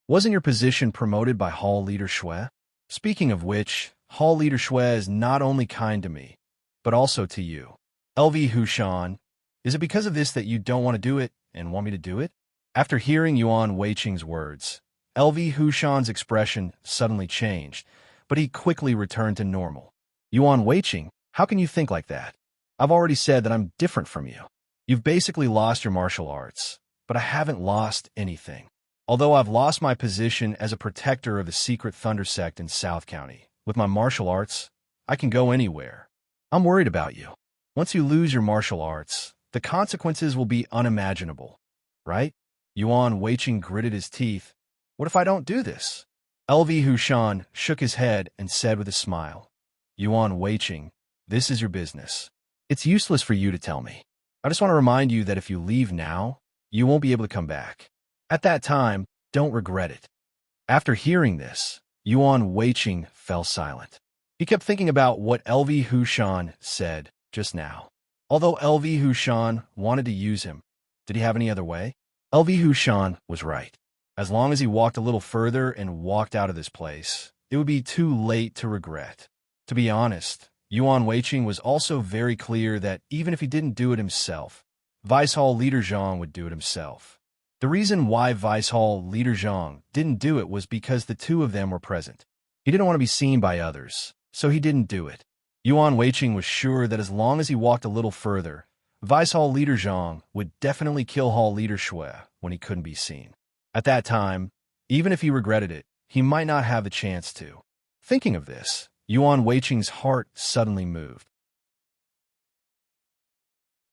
Wasn't your position promoted by Hall Leader Shui? Speaking of which, Hall Leader Shui is not only kind to me, but also to you. LV Hushan, is it because of this that you don't want to do it and want me to do it? After hearing Yuan Weiqing's words, LV Hushan's expression suddenly changed, but he quickly returned to normal. Yuan Weiqing, how can you think like that? I've already said that I'm different from you. You've basically lost your martial arts, but I haven't lost anything. Although I've lost my position as a protector of the secret Thunder sect in South County, with my martial arts, I can go anywhere. I'm worried about you. Once you lose your martial arts, the consequences will be unimaginable, right? Yuan Weiqing gritted his teeth. What if I don't do this? LV Hushan shook his head and said with a smile, Yuan Weiqing, this is your business. It's useless for you to tell me. I just want to remind you that if you leave now, you won't be able to come back. At that time, don't regret it. After hearing this, Yuan Weiqing fell silent. He kept thinking about what LV Hushan said just now. Although LV Hushan wanted to use him, did he have any other way? LV Hushan was right. As long as he walked a little further and walked out of this place, it would be too late to regret. To be honest, Yuan Weiqing was also very clear that even if he didn't do it himself, Vice Hall leader Zhang would do it himself. The reason why Vice Hall leader Zhang didn't do it was because the two of them were present. He didn't want to be seen by others, so he didn't do it. Yuan Weiqing was sure that as long as he walked a little further, Vice Hall leader Zhang would definitely kill Hall leader Shui when he couldn't be seen. At that time, even if he regretted it, he might not have the chance to. Thinking of this, Yuan Weiqing's heart suddenly moved.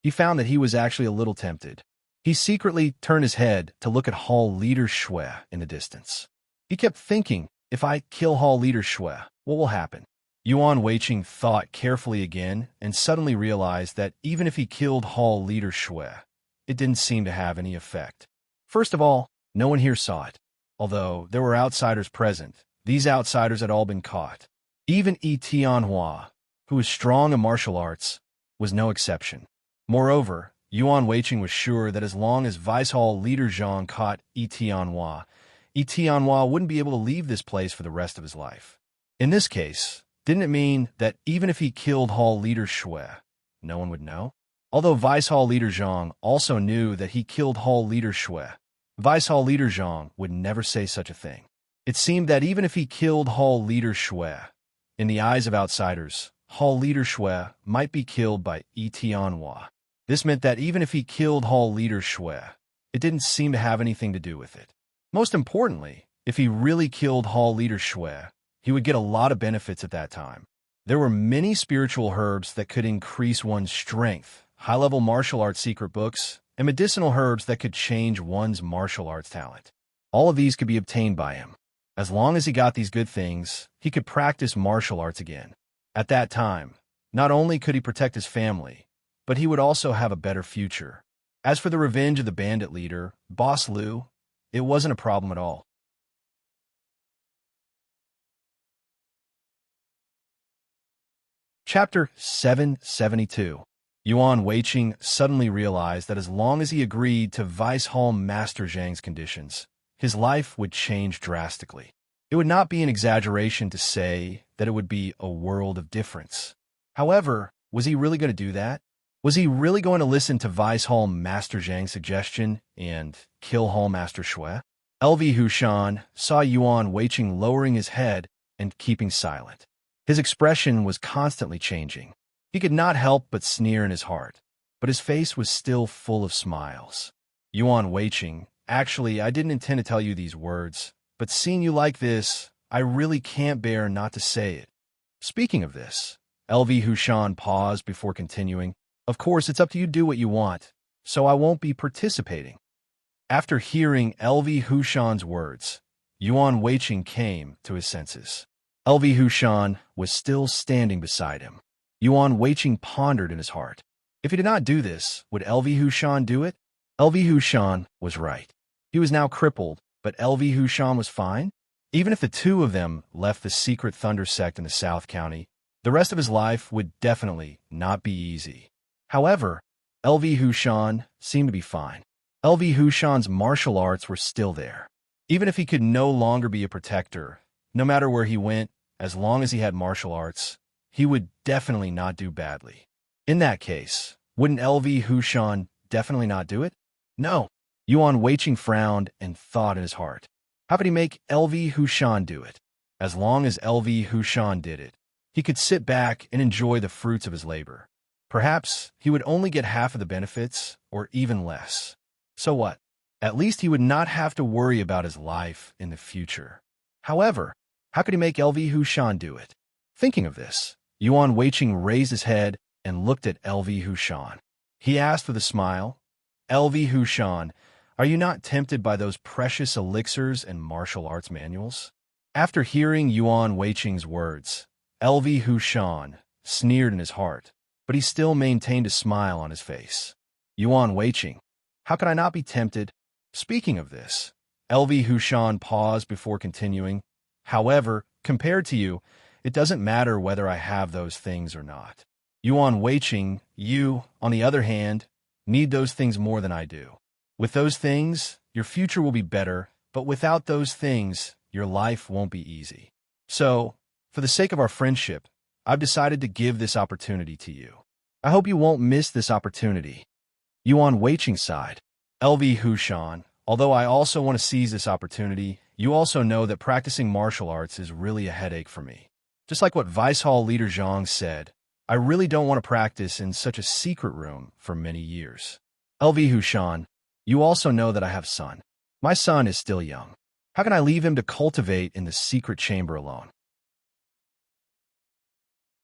He found that he was actually a little tempted. He secretly turned his head to look at Hall leader Shui in the distance. He kept thinking, if I kill Hall leader Shui, what will happen? Yuan Weiqing thought carefully again and suddenly realized that even if he killed Hall leader Shui, it didn't seem to have any effect. First of all, no one here saw it. Although there were outsiders present, these outsiders had all been caught. Even Yi Tianhua, who was strong in martial arts, was no exception. Moreover, Yuan Weiqing was sure that as long as Vice Hall leader Zhang caught Yi Tianhua wouldn't be able to leave this place for the rest of his life. In this case, didn't it mean that even if he killed Hall leader Shui, no one would know? Although Vice Hall leader Zhang also knew that he killed Hall leader Shui, Vice Hall leader Zhang would never say such a thing. It seemed that even if he killed Hall leader Shui, in the eyes of outsiders, Hall leader Shui might be killed by Yi Tianhua. This meant that even if he killed Hall leader Shui, it didn't seem to have anything to do with it. Most importantly, if he really killed Hall leader Shui, he would get a lot of benefits at that time. There were many spiritual herbs that could increase one's strength, high-level martial arts secret books, and medicinal herbs that could change one's martial arts talent. All of these could be obtained by him. As long as he got these good things, he could practice martial arts again. At that time, not only could he protect his family, but he would also have a better future. As for the revenge of the bandit leader, Boss Liu, it wasn't a problem at all. Chapter 772. Yuan Weiqing suddenly realized that as long as he agreed to Vice Hall Master Zhang's conditions, his life would change drastically. It would not be an exaggeration to say that it would be a world of difference. However, was he really going to do that? Was he really going to listen to Vice Hall Master Zhang's suggestion and kill Hall Master Shui? LV Hushan saw Yuan Weiqing lowering his head and keeping silent. His expression was constantly changing. He could not help but sneer in his heart, but his face was still full of smiles. Yuan Weiqing, actually, I didn't intend to tell you these words, but seeing you like this, I really can't bear not to say it. Speaking of this, LV Hushan paused before continuing. Of course, it's up to you to do what you want, so I won't be participating. After hearing LV Hushan's words, Yuan Weiqing came to his senses. LV Hushan was still standing beside him. Yuan Weiqing pondered in his heart. If he did not do this, would LV Hushan do it? LV Hushan was right. He was now crippled, but LV Hushan was fine. Even if the two of them left the secret thunder sect in the South County, the rest of his life would definitely not be easy. However, LV Hushan seemed to be fine. LV Hushan's martial arts were still there. Even if he could no longer be a protector, no matter where he went, as long as he had martial arts, he would definitely not do badly. In that case, wouldn't LV Hushan definitely not do it? No. Yuan Weiqing frowned and thought in his heart. How could he make LV Hushan do it? As long as LV Hushan did it, he could sit back and enjoy the fruits of his labor. Perhaps he would only get half of the benefits, or even less. So what? At least he would not have to worry about his life in the future. However, how could he make LV Hushan do it? Thinking of this, Yuan Weiqing raised his head and looked at LV Hushan. He asked with a smile, LV Hushan, are you not tempted by those precious elixirs and martial arts manuals? After hearing Yuan Weiqing's words, LV Hushan sneered in his heart, but he still maintained a smile on his face. Yuan Weiqing, how could I not be tempted? Speaking of this, LV Hushan paused before continuing. However, compared to you, it doesn't matter whether I have those things or not. Yuan Weiqing, you, on the other hand, need those things more than I do. With those things, your future will be better, but without those things, your life won't be easy. So, for the sake of our friendship, I've decided to give this opportunity to you. I hope you won't miss this opportunity. Yuan Weiqing sighed. LV Hushan, although I also want to seize this opportunity, you also know that practicing martial arts is really a headache for me. Just like what Vice Hall leader Zhang said, I really don't want to practice in such a secret room for many years. LV Hushan, you also know that I have a son. My son is still young. How can I leave him to cultivate in the secret chamber alone?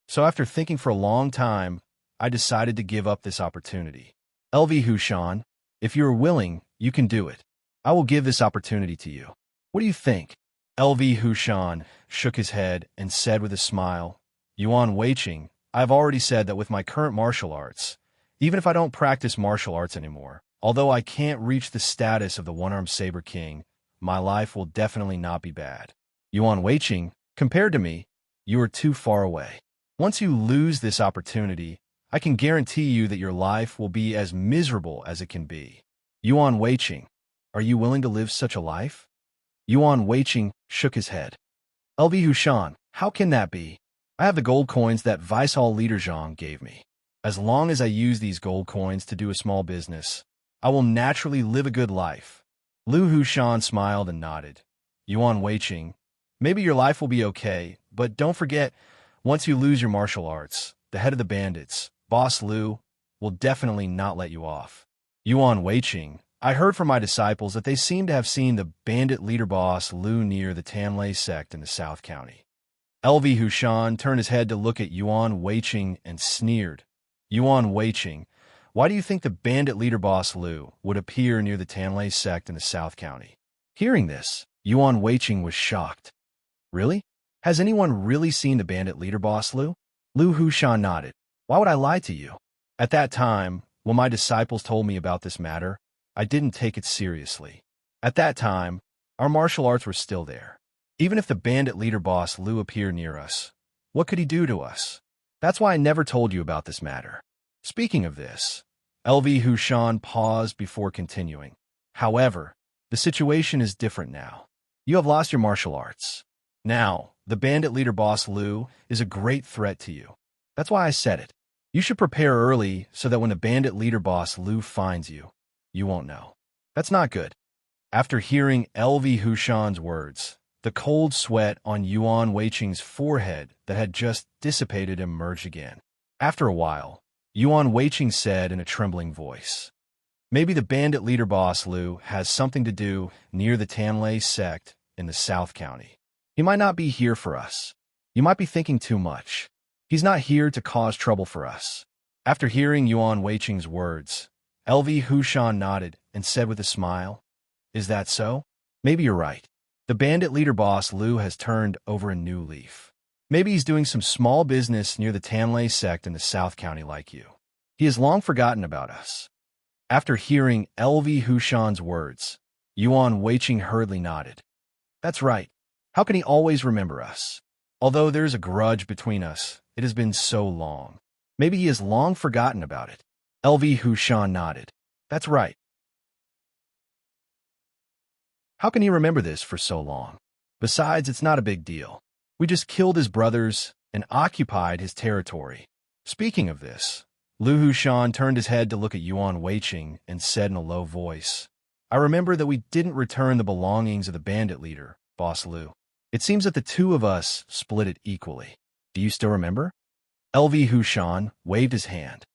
So after thinking for a long time, I decided to give up this opportunity. LV Hushan, if you are willing, you can do it. I will give this opportunity to you. What do you think? LV Hushan shook his head and said with a smile, Yuan Weiqing, I've already said that with my current martial arts, even if I don't practice martial arts anymore, although I can't reach the status of the one-armed saber king, my life will definitely not be bad. Yuan Weiqing, compared to me, you are too far away. Once you lose this opportunity, I can guarantee you that your life will be as miserable as it can be. Yuan Weiqing, are you willing to live such a life? Yuan Weiqing shook his head. LV Hushan, how can that be? I have the gold coins that Vice Hall leader Zhang gave me. As long as I use these gold coins to do a small business, I will naturally live a good life. Lu Hushan smiled and nodded. Yuan Weiqing, maybe your life will be okay, but don't forget, once you lose your martial arts, the head of the bandits, Boss Lu, will definitely not let you off. Yuan Weiqing, I heard from my disciples that they seem to have seen the bandit leader Boss Lu near the Tanlei sect in the South County. LV Hushan turned his head to look at Yuan Weiqing and sneered. Yuan Weiqing, why do you think the bandit leader Boss Lu would appear near the Tanlei sect in the South County? Hearing this, Yuan Weiqing was shocked. Really? Has anyone really seen the bandit leader Boss Lu? Lu Hushan nodded. Why would I lie to you? At that time, when my disciples told me about this matter, I didn't take it seriously. At that time, our martial arts were still there. Even if the bandit leader Boss Lu appeared near us, what could he do to us? That's why I never told you about this matter. Speaking of this, LV Hushan paused before continuing. However, the situation is different now. You have lost your martial arts. Now, the bandit leader Boss Lu is a great threat to you. That's why I said it. You should prepare early so that when the bandit leader Boss Lu finds you, you won't know. That's not good. After hearing LV Hushan's words, the cold sweat on Yuan Weiqing's forehead that had just dissipated emerged again. After a while, Yuan Weiqing said in a trembling voice, maybe the bandit leader Boss Lu has something to do near the Tanlei sect in the South County. He might not be here for us. You might be thinking too much. He's not here to cause trouble for us. After hearing Yuan Weiqing's words, LV Hushan nodded and said with a smile, is that so? Maybe you're right. The bandit leader Boss Lu has turned over a new leaf. Maybe he's doing some small business near the Tanlei sect in the South County like you. He has long forgotten about us. After hearing LV Hushan's words, Yuan Weiqing hurriedly nodded. That's right. How can he always remember us? Although there's a grudge between us, it has been so long. Maybe he has long forgotten about it. LV Hushan nodded. That's right. How can he remember this for so long? Besides, it's not a big deal. We just killed his brothers and occupied his territory. Speaking of this, Lu Hushan turned his head to look at Yuan Weiqing and said in a low voice, I remember that we didn't return the belongings of the bandit leader, Boss Lu. It seems that the two of us split it equally. Do you still remember? LV Hushan waved his hand.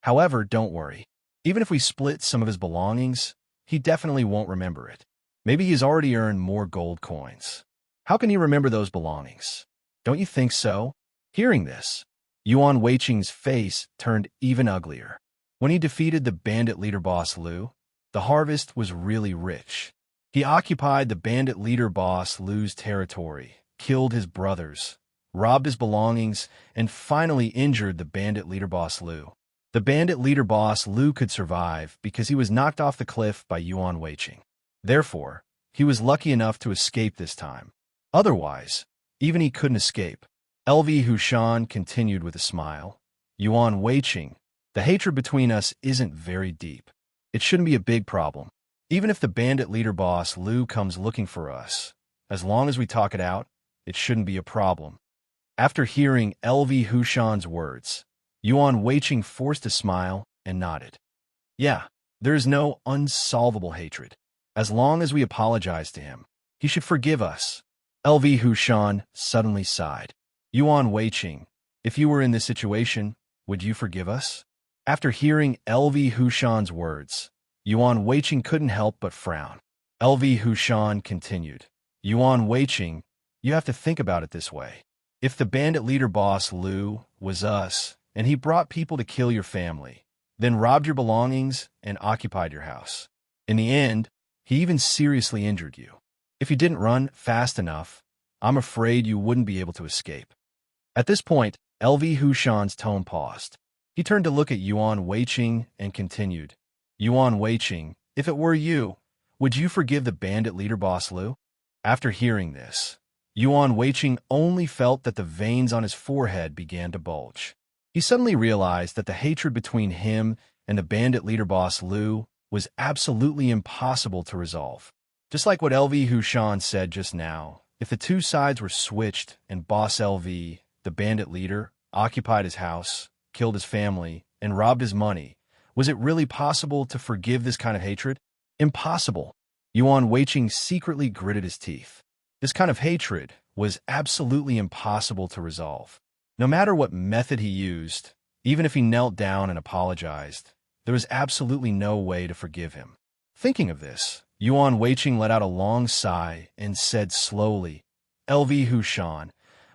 However, don't worry. Even if we split some of his belongings, he definitely won't remember it. Maybe he's already earned more gold coins. How can he remember those belongings? Don't you think so? Hearing this, Yuan Weiqing's face turned even uglier. When he defeated the bandit leader Boss Lu, the harvest was really rich. He occupied the bandit leader Boss Lu's territory, killed his brothers, robbed his belongings, and finally injured the bandit leader Boss Lu. The bandit leader Boss Lu could survive because he was knocked off the cliff by Yuan Weiqing. Therefore, he was lucky enough to escape this time. Otherwise, even he couldn't escape. LV Hushan continued with a smile. Yuan Weiqing, the hatred between us isn't very deep. It shouldn't be a big problem. Even if the bandit leader Boss Lu comes looking for us, as long as we talk it out, it shouldn't be a problem. After hearing LV Hushan's words, Yuan Weiqing forced a smile and nodded. Yeah, there is no unsolvable hatred. As long as we apologize to him, he should forgive us. LV Hushan suddenly sighed. Yuan Weiqing, if you were in this situation, would you forgive us? After hearing LV Hushan's words, Yuan Weiqing couldn't help but frown. LV Hushan continued. Yuan Weiqing, you have to think about it this way. If the bandit leader boss Liu was us, and he brought people to kill your family, then robbed your belongings and occupied your house. In the end, he even seriously injured you. If you didn't run fast enough, I'm afraid you wouldn't be able to escape. At this point, LV Hushan's tone paused. He turned to look at Yuan Weiqing and continued. Yuan Weiqing, if it were you, would you forgive the bandit leader boss Liu? After hearing this, Yuan Weiqing only felt that the veins on his forehead began to bulge. He suddenly realized that the hatred between him and the bandit leader boss Liu was absolutely impossible to resolve. Just like what LV Hushan said just now, if the two sides were switched and boss LV, the bandit leader, occupied his house, killed his family, and robbed his money, was it really possible to forgive this kind of hatred? Impossible. Yuan Weiqing secretly gritted his teeth. This kind of hatred was absolutely impossible to resolve. No matter what method he used, even if he knelt down and apologized, there was absolutely no way to forgive him. Thinking of this, Yuan Weiqing let out a long sigh and said slowly, LV Hushan,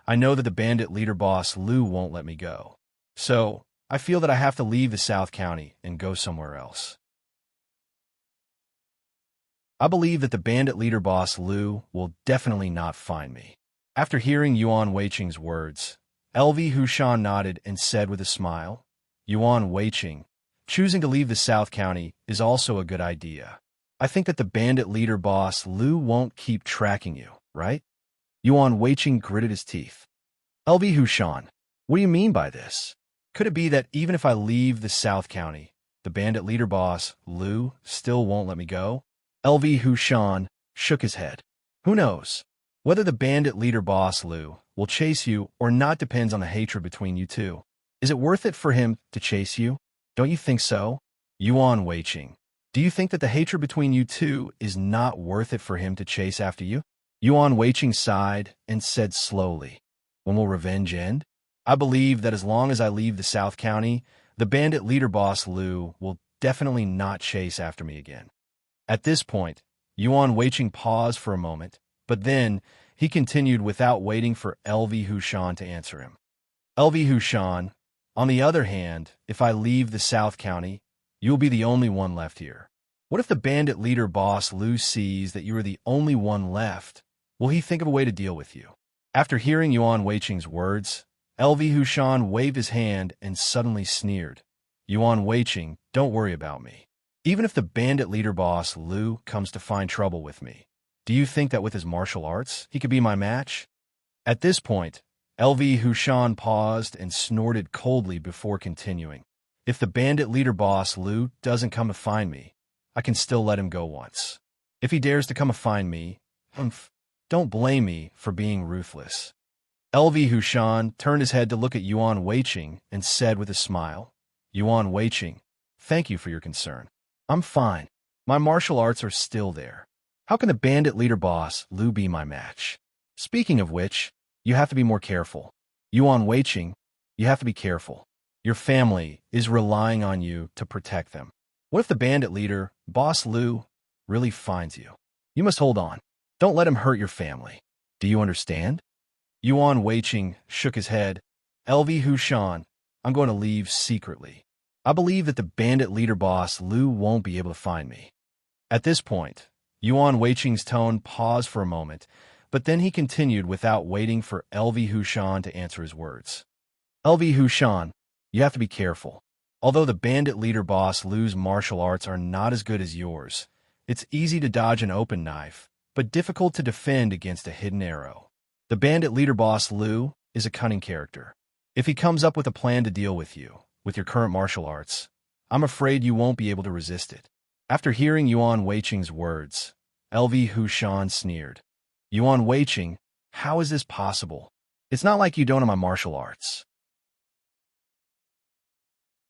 I know that the bandit leader boss Liu won't let me go. So, I feel that I have to leave the South County and go somewhere else. I believe that the bandit leader boss Liu will definitely not find me. After hearing Yuan Weiqing's words, LV Hushan nodded and said with a smile, Yuan Weiqing, choosing to leave the South County is also a good idea. I think that the bandit leader boss Liu won't keep tracking you, right? Yuan Weiqing gritted his teeth. LV Hushan, what do you mean by this? Could it be that even if I leave the South County, the bandit leader boss Liu still won't let me go? LV Hushan shook his head. Who knows? Whether the bandit leader boss Liu will chase you or not depends on the hatred between you two. Is it worth it for him to chase you? Don't you think so? Yuan Weiqing, do you think that the hatred between you two is not worth it for him to chase after you? Yuan Weiqing sighed and said slowly, when will revenge end? I believe that as long as I leave the South County, the bandit leader boss Liu will definitely not chase after me again. At this point, Yuan Weiqing paused for a moment, but then he continued without waiting for LV Hushan to answer him. LV Hushan, on the other hand, if I leave the South County, you'll be the only one left here. What if the bandit leader boss Liu sees that you are the only one left? Will he think of a way to deal with you? After hearing Yuan Weiqing's words, LV Hushan waved his hand and suddenly sneered. Yuan Weiqing, don't worry about me. Even if the bandit leader boss Liu comes to find trouble with me, do you think that with his martial arts, he could be my match? At this point, LV Hushan paused and snorted coldly before continuing. If the bandit leader boss Liu doesn't come to find me, I can still let him go once. If he dares to come to find me, don't blame me for being ruthless. LV Hushan turned his head to look at Yuan Weiqing and said with a smile, Yuan Weiqing, thank you for your concern. I'm fine. My martial arts are still there. How can the bandit leader boss Liu be my match? Speaking of which, you have to be more careful. Yuan Weiqing, you have to be careful. Your family is relying on you to protect them. What if the bandit leader, boss Liu, really finds you? You must hold on. Don't let him hurt your family. Do you understand? Yuan Weiqing shook his head. LV Hushan, I'm going to leave secretly. I believe that the bandit leader boss Liu won't be able to find me. At this point, Yuan Weiqing's tone paused for a moment, but then he continued without waiting for LV Hushan to answer his words. LV Hushan, you have to be careful. Although the bandit leader boss Liu's martial arts are not as good as yours, it's easy to dodge an open knife, but difficult to defend against a hidden arrow. The bandit leader boss Liu is a cunning character. If he comes up with a plan to deal with you, with your current martial arts, I'm afraid you won't be able to resist it. After hearing Yuan Weiqing's words, LV Hushan sneered. Yuan Weiqing, how is this possible? It's not like you don't know my martial arts.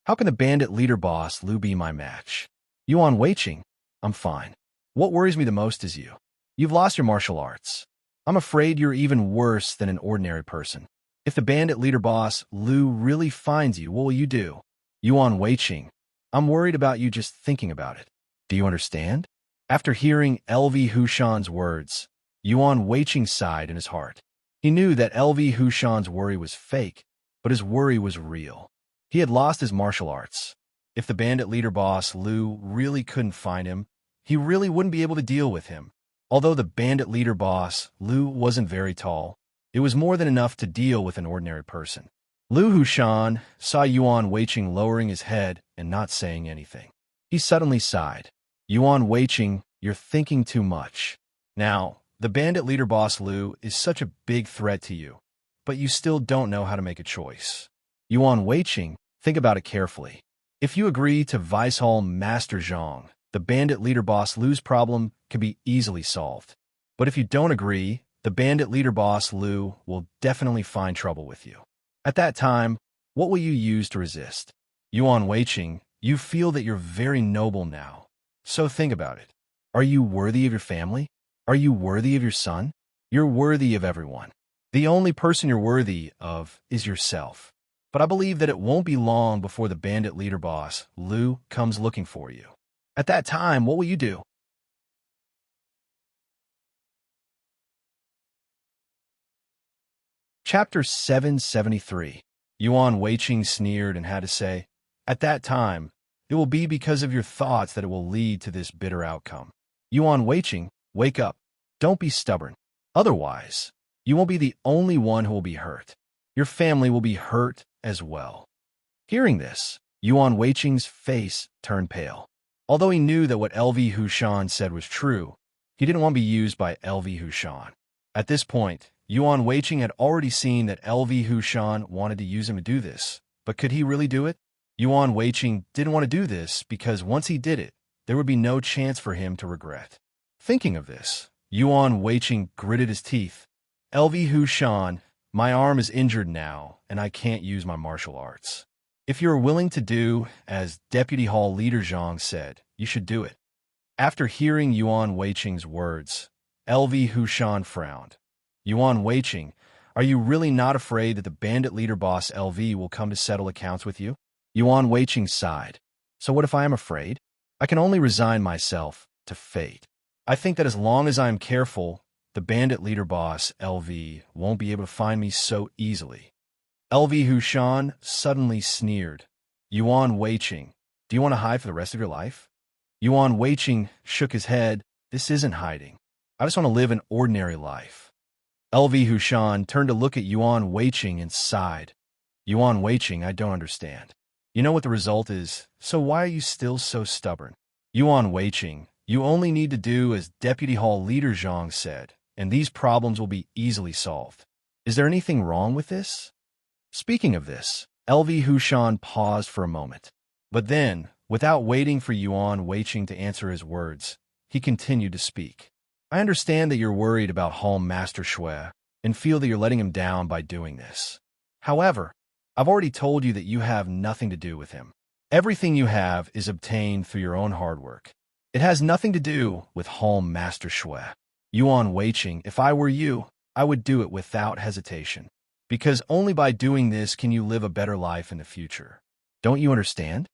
How can the bandit leader boss Lu be my match? Yuan Weiqing, I'm fine. What worries me the most is you. You've lost your martial arts. I'm afraid you're even worse than an ordinary person. If the bandit leader boss Lu really finds you, what will you do? Yuan Weiqing, I'm worried about you just thinking about it. Do you understand? After hearing LV Hushan's words, Yuan Weiqing sighed in his heart. He knew that LV Hushan's worry was fake, but his worry was real. He had lost his martial arts. If the bandit leader boss Lu really couldn't find him, he really wouldn't be able to deal with him. Although the bandit leader boss Lu wasn't very tall, it was more than enough to deal with an ordinary person. Lu Hushan saw Yuan Weiqing lowering his head and not saying anything. He suddenly sighed. Yuan Weiqing, you're thinking too much. Now, the bandit leader boss Lu is such a big threat to you, but you still don't know how to make a choice. Yuan Weiqing, think about it carefully. If you agree to Vice Hall Master Zhang, the bandit leader boss Lu's problem can be easily solved. But if you don't agree, the bandit leader boss Lu will definitely find trouble with you. At that time, what will you use to resist? Yuan Weiqing, you feel that you're very noble now. So think about it. Are you worthy of your family? Are you worthy of your son? You're worthy of everyone. The only person you're worthy of is yourself. But I believe that it won't be long before the bandit leader boss Lu comes looking for you. At that time, what will you do? Chapter 773. Yuan Weiqing sneered and had to say, at that time, it will be because of your thoughts that it will lead to this bitter outcome. Yuan Weiqing, wake up. Don't be stubborn. Otherwise, you won't be the only one who will be hurt. Your family will be hurt as well. Hearing this, Yuan Weiqing's face turned pale. Although he knew that what LV Hushan said was true, he didn't want to be used by LV Hushan. At this point, Yuan Weiqing had already seen that LV Hushan wanted to use him to do this, but could he really do it? Yuan Weiqing didn't want to do this because once he did it, there would be no chance for him to regret. Thinking of this, Yuan Weiqing gritted his teeth. LV Hushan, my arm is injured now, and I can't use my martial arts. If you're willing to do as Deputy Hall Leader Zhang said, you should do it. After hearing Yuan Weiqing's words, LV Hushan frowned. Yuan Weiqing, are you really not afraid that the bandit leader boss LV will come to settle accounts with you? Yuan Weiqing sighed. So what if I am afraid? I can only resign myself to fate. I think that as long as I am careful, the bandit leader boss LV won't be able to find me so easily. LV Hushan suddenly sneered. Yuan Weiqing, do you want to hide for the rest of your life? Yuan Weiqing shook his head. This isn't hiding. I just want to live an ordinary life. LV Hushan turned to look at Yuan Weiqing and sighed. Yuan Weiqing, I don't understand. You know what the result is, so why are you still so stubborn? Yuan Weiqing, you only need to do as Deputy Hall Leader Zhang said, and these problems will be easily solved. Is there anything wrong with this? Speaking of this, LV Hushan paused for a moment. But then, without waiting for Yuan Weiqing to answer his words, he continued to speak. I understand that you're worried about Hall Master Shui and feel that you're letting him down by doing this. However, I've already told you that you have nothing to do with him. Everything you have is obtained through your own hard work. It has nothing to do with Hall Master Shui. Yuan Weiqing, if I were you, I would do it without hesitation. Because only by doing this can you live a better life in the future. Don't you understand?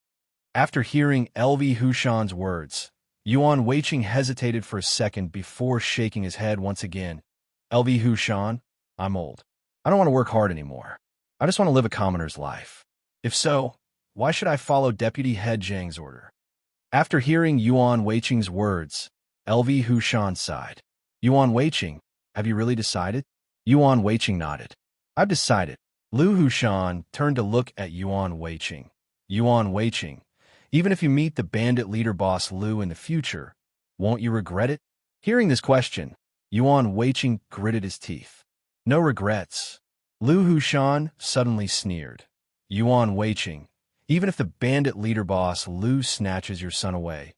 After hearing LV Hushan's words, Yuan Weiqing hesitated for a second before shaking his head once again. LV Hushan, I'm old. I don't want to work hard anymore. I just want to live a commoner's life. If so, why should I follow Deputy Head Zhang's order? After hearing Yuan Weiqing's words, LV Hushan sighed. Yuan Weiqing, have you really decided? Yuan Weiqing nodded. I've decided. Lu Hushan turned to look at Yuan Weiqing. Yuan Weiqing, even if you meet the bandit leader boss Lu in the future, won't you regret it? Hearing this question, Yuan Weiqing gritted his teeth. No regrets. Lu Hushan suddenly sneered. Yuan Weiqing, even if the bandit leader boss Lu snatches your son away,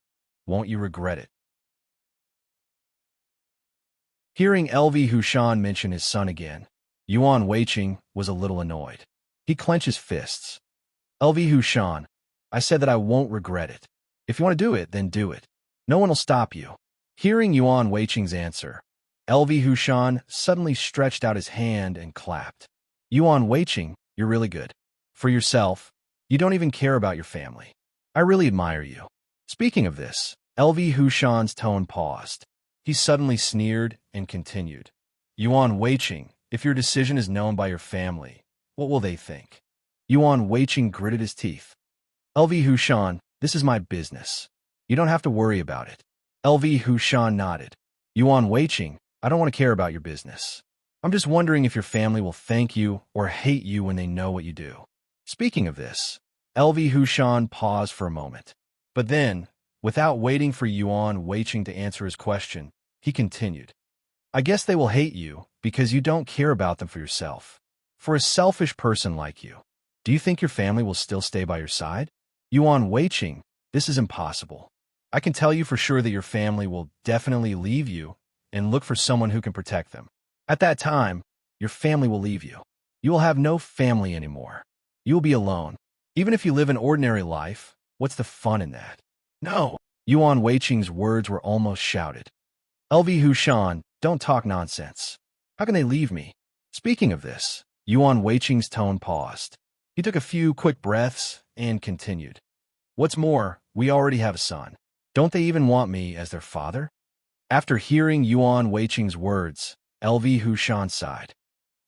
won't you regret it? Hearing LV Hushan mention his son again, Yuan Weiqing was a little annoyed. He clenched his fists. LV Hushan, I said that I won't regret it. If you want to do it, then do it. No one will stop you. Hearing Yuan Weiqing's answer, LV Hushan suddenly stretched out his hand and clapped. Yuan Weiqing, you're really good. For yourself, you don't even care about your family. I really admire you. Speaking of this, LV Hushan's tone paused. He suddenly sneered and continued. Yuan Weiqing, if your decision is known by your family, what will they think? Yuan Weiqing gritted his teeth. LV Hushan, this is my business. You don't have to worry about it. LV Hushan nodded. Yuan Weiqing, I don't want to care about your business. I'm just wondering if your family will thank you or hate you when they know what you do. Speaking of this, LV Hushan paused for a moment. But then, without waiting for Yuan Weiqing to answer his question, he continued. I guess they will hate you because you don't care about them for yourself. For a selfish person like you, do you think your family will still stay by your side? Yuan Weiqing, this is impossible. I can tell you for sure that your family will definitely leave you and look for someone who can protect them. At that time, your family will leave you. You will have no family anymore. You will be alone. Even if you live an ordinary life, what's the fun in that? No. Yuan Weiqing's words were almost shouted. LV Hushan, don't talk nonsense. How can they leave me? Speaking of this, Yuan Weiqing's tone paused. He took a few quick breaths and continued. What's more, we already have a son. Don't they even want me as their father? After hearing Yuan Weiqing's words, LV Hushan sighed.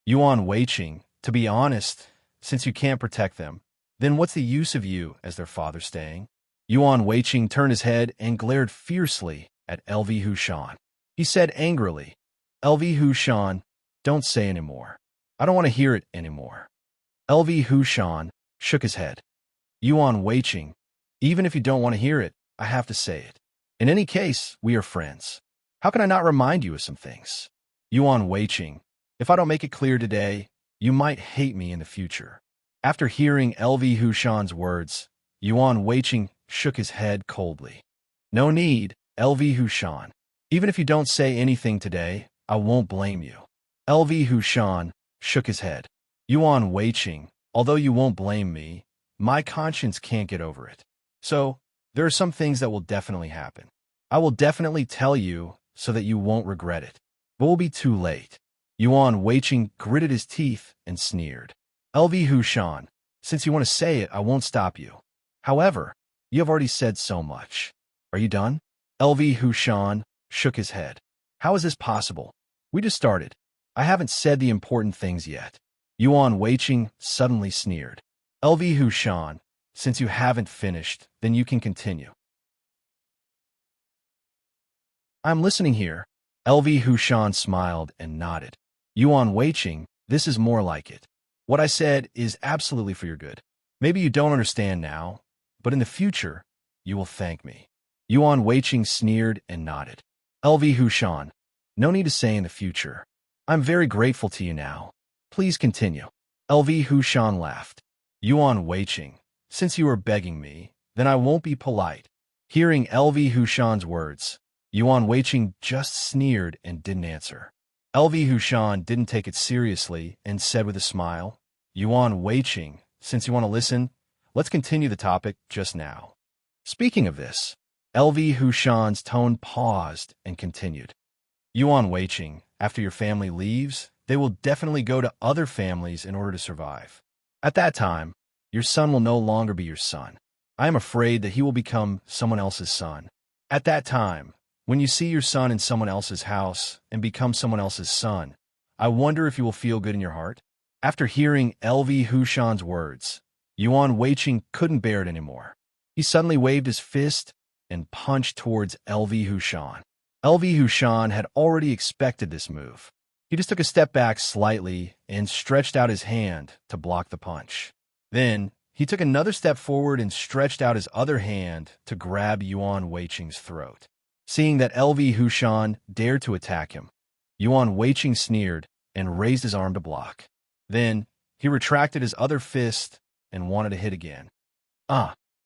Yuan Weiqing, to be honest, since you can't protect them, then what's the use of you as their father staying? Yuan Weiqing turned his head and glared fiercely at LV Hushan. He said angrily, LV Hushan, don't say anymore. I don't want to hear it anymore. LV Hushan shook his head. Yuan Weiqing, even if you don't want to hear it, I have to say it. In any case, we are friends. How can I not remind you of some things? Yuan Weiqing, if I don't make it clear today, you might hate me in the future. After hearing LV Hushan's words, Yuan Weiqing shook his head coldly. No need, LV Hushan. Even if you don't say anything today, I won't blame you. LV Hushan shook his head. Yuan Weiqing, although you won't blame me, my conscience can't get over it. So, there are some things that will definitely happen. I will definitely tell you so that you won't regret it. But we'll be too late. Yuan Weiqing gritted his teeth and sneered. LV Hushan, since you want to say it, I won't stop you. However, you have already said so much. Are you done? LV Hushan shook his head. How is this possible? We just started. I haven't said the important things yet. Yuan Weiqing suddenly sneered. LV Hushan, since you haven't finished, then you can continue. I'm listening here. LV Hushan smiled and nodded. Yuan Weiqing, this is more like it. What I said is absolutely for your good. Maybe you don't understand now, but in the future, you will thank me. Yuan Weiqing sneered and nodded. LV Hushan, no need to say in the future. I'm very grateful to you now. Please continue. LV Hushan laughed. Yuan Weiqing, since you are begging me, then I won't be polite. Hearing LV Hushan's words, Yuan Weiqing just sneered and didn't answer. LV Hushan didn't take it seriously and said with a smile, Yuan Weiqing, since you want to listen, let's continue the topic just now. Speaking of this, LV Hushan's tone paused and continued. Yuan Weiqing, after your family leaves, they will definitely go to other families in order to survive. At that time, your son will no longer be your son. I am afraid that he will become someone else's son. At that time, when you see your son in someone else's house and become someone else's son, I wonder if you will feel good in your heart. After hearing LV Hushan's words, Yuan Weiqing couldn't bear it anymore. He suddenly waved his fist and punched towards LV Hushan. LV Hushan had already expected this move. He just took a step back slightly and stretched out his hand to block the punch. Then, he took another step forward and stretched out his other hand to grab Yuan Weiqing's throat. Seeing that LV Hushan dared to attack him, Yuan Weiqing sneered and raised his arm to block. Then, he retracted his other fist and wanted to hit again.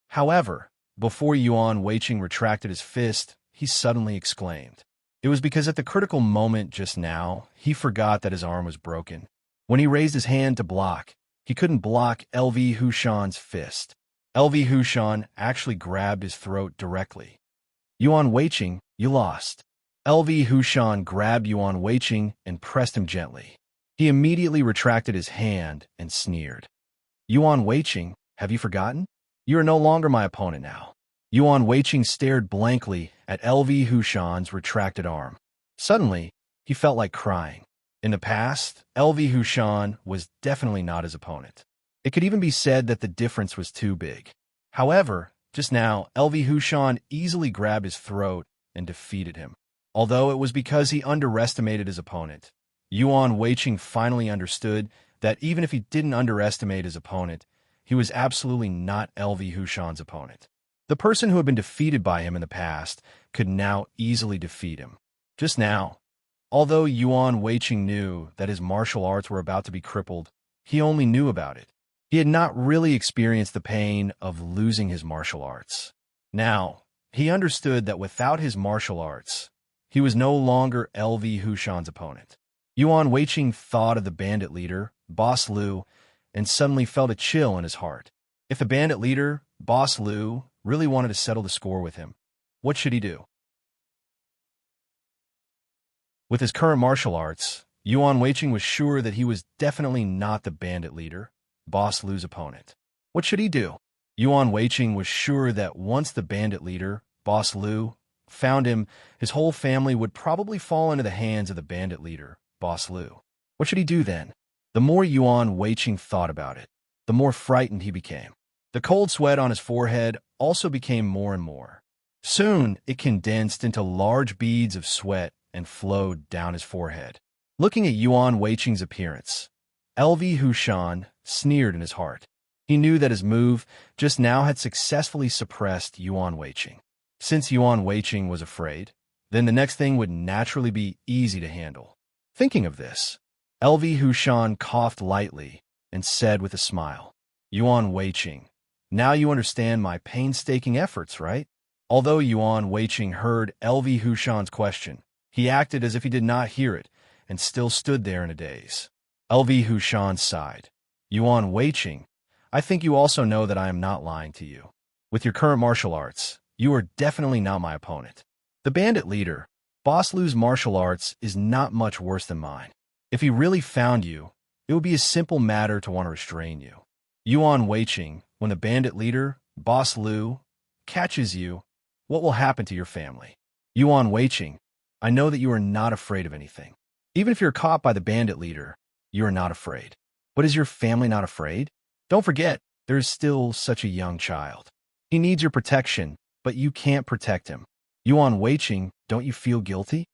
However, before Yuan Weiqing retracted his fist, he suddenly exclaimed. It was because at the critical moment just now, he forgot that his arm was broken. When he raised his hand to block, he couldn't block LV Hushan's fist. LV Hushan actually grabbed his throat directly. Yuan Weiqing, you lost. LV Hushan grabbed Yuan Weiqing and pressed him gently. He immediately retracted his hand and sneered. Yuan Weiqing, have you forgotten? You are no longer my opponent now. Yuan Weiqing stared blankly at LV Hushan's retracted arm. Suddenly, he felt like crying. In the past, LV Hushan was definitely not his opponent. It could even be said that the difference was too big. However, just now, LV Hushan easily grabbed his throat and defeated him. Although it was because he underestimated his opponent, Yuan Weiqing finally understood that even if he didn't underestimate his opponent, he was absolutely not LV Hushan's opponent. The person who had been defeated by him in the past could now easily defeat him. Just now, although Yuan Weiqing knew that his martial arts were about to be crippled, he only knew about it. He had not really experienced the pain of losing his martial arts. Now, he understood that without his martial arts, he was no longer LV Hushan's opponent. Yuan Weiqing thought of the bandit leader, Boss Liu, and suddenly felt a chill in his heart. If the bandit leader, Boss Liu, really wanted to settle the score with him, what should he do? With his current martial arts, Yuan Weiqing was sure that he was definitely not the bandit leader, Boss Liu's opponent. What should he do? Yuan Weiqing was sure that once the bandit leader, Boss Liu, found him, his whole family would probably fall into the hands of the bandit leader, Boss Liu. What should he do then? The more Yuan Weiqing thought about it, the more frightened he became. The cold sweat on his forehead also became more and more. Soon, it condensed into large beads of sweat and flowed down his forehead. Looking at Yuan Weiqing's appearance, LV Hushan sneered in his heart. He knew that his move just now had successfully suppressed Yuan Weiqing. Since Yuan Weiqing was afraid, then the next thing would naturally be easy to handle. Thinking of this, LV Hushan coughed lightly and said with a smile, Yuan Weiqing, now you understand my painstaking efforts, right? Although Yuan Weiqing heard LV Hushan's question, he acted as if he did not hear it and still stood there in a daze. LV Hushan sighed. Yuan Weiqing, I think you also know that I am not lying to you. With your current martial arts, you are definitely not my opponent. The bandit leader, Boss Liu's martial arts is not much worse than mine. If he really found you, it would be a simple matter to want to restrain you. Yuan Weiqing, when the bandit leader, Boss Liu, catches you, what will happen to your family? Yuan Weiqing, I know that you are not afraid of anything. Even if you're caught by the bandit leader, you are not afraid. But is your family not afraid? Don't forget, there is still such a young child. He needs your protection, but you can't protect him. Yuan Weiqing, don't you feel guilty?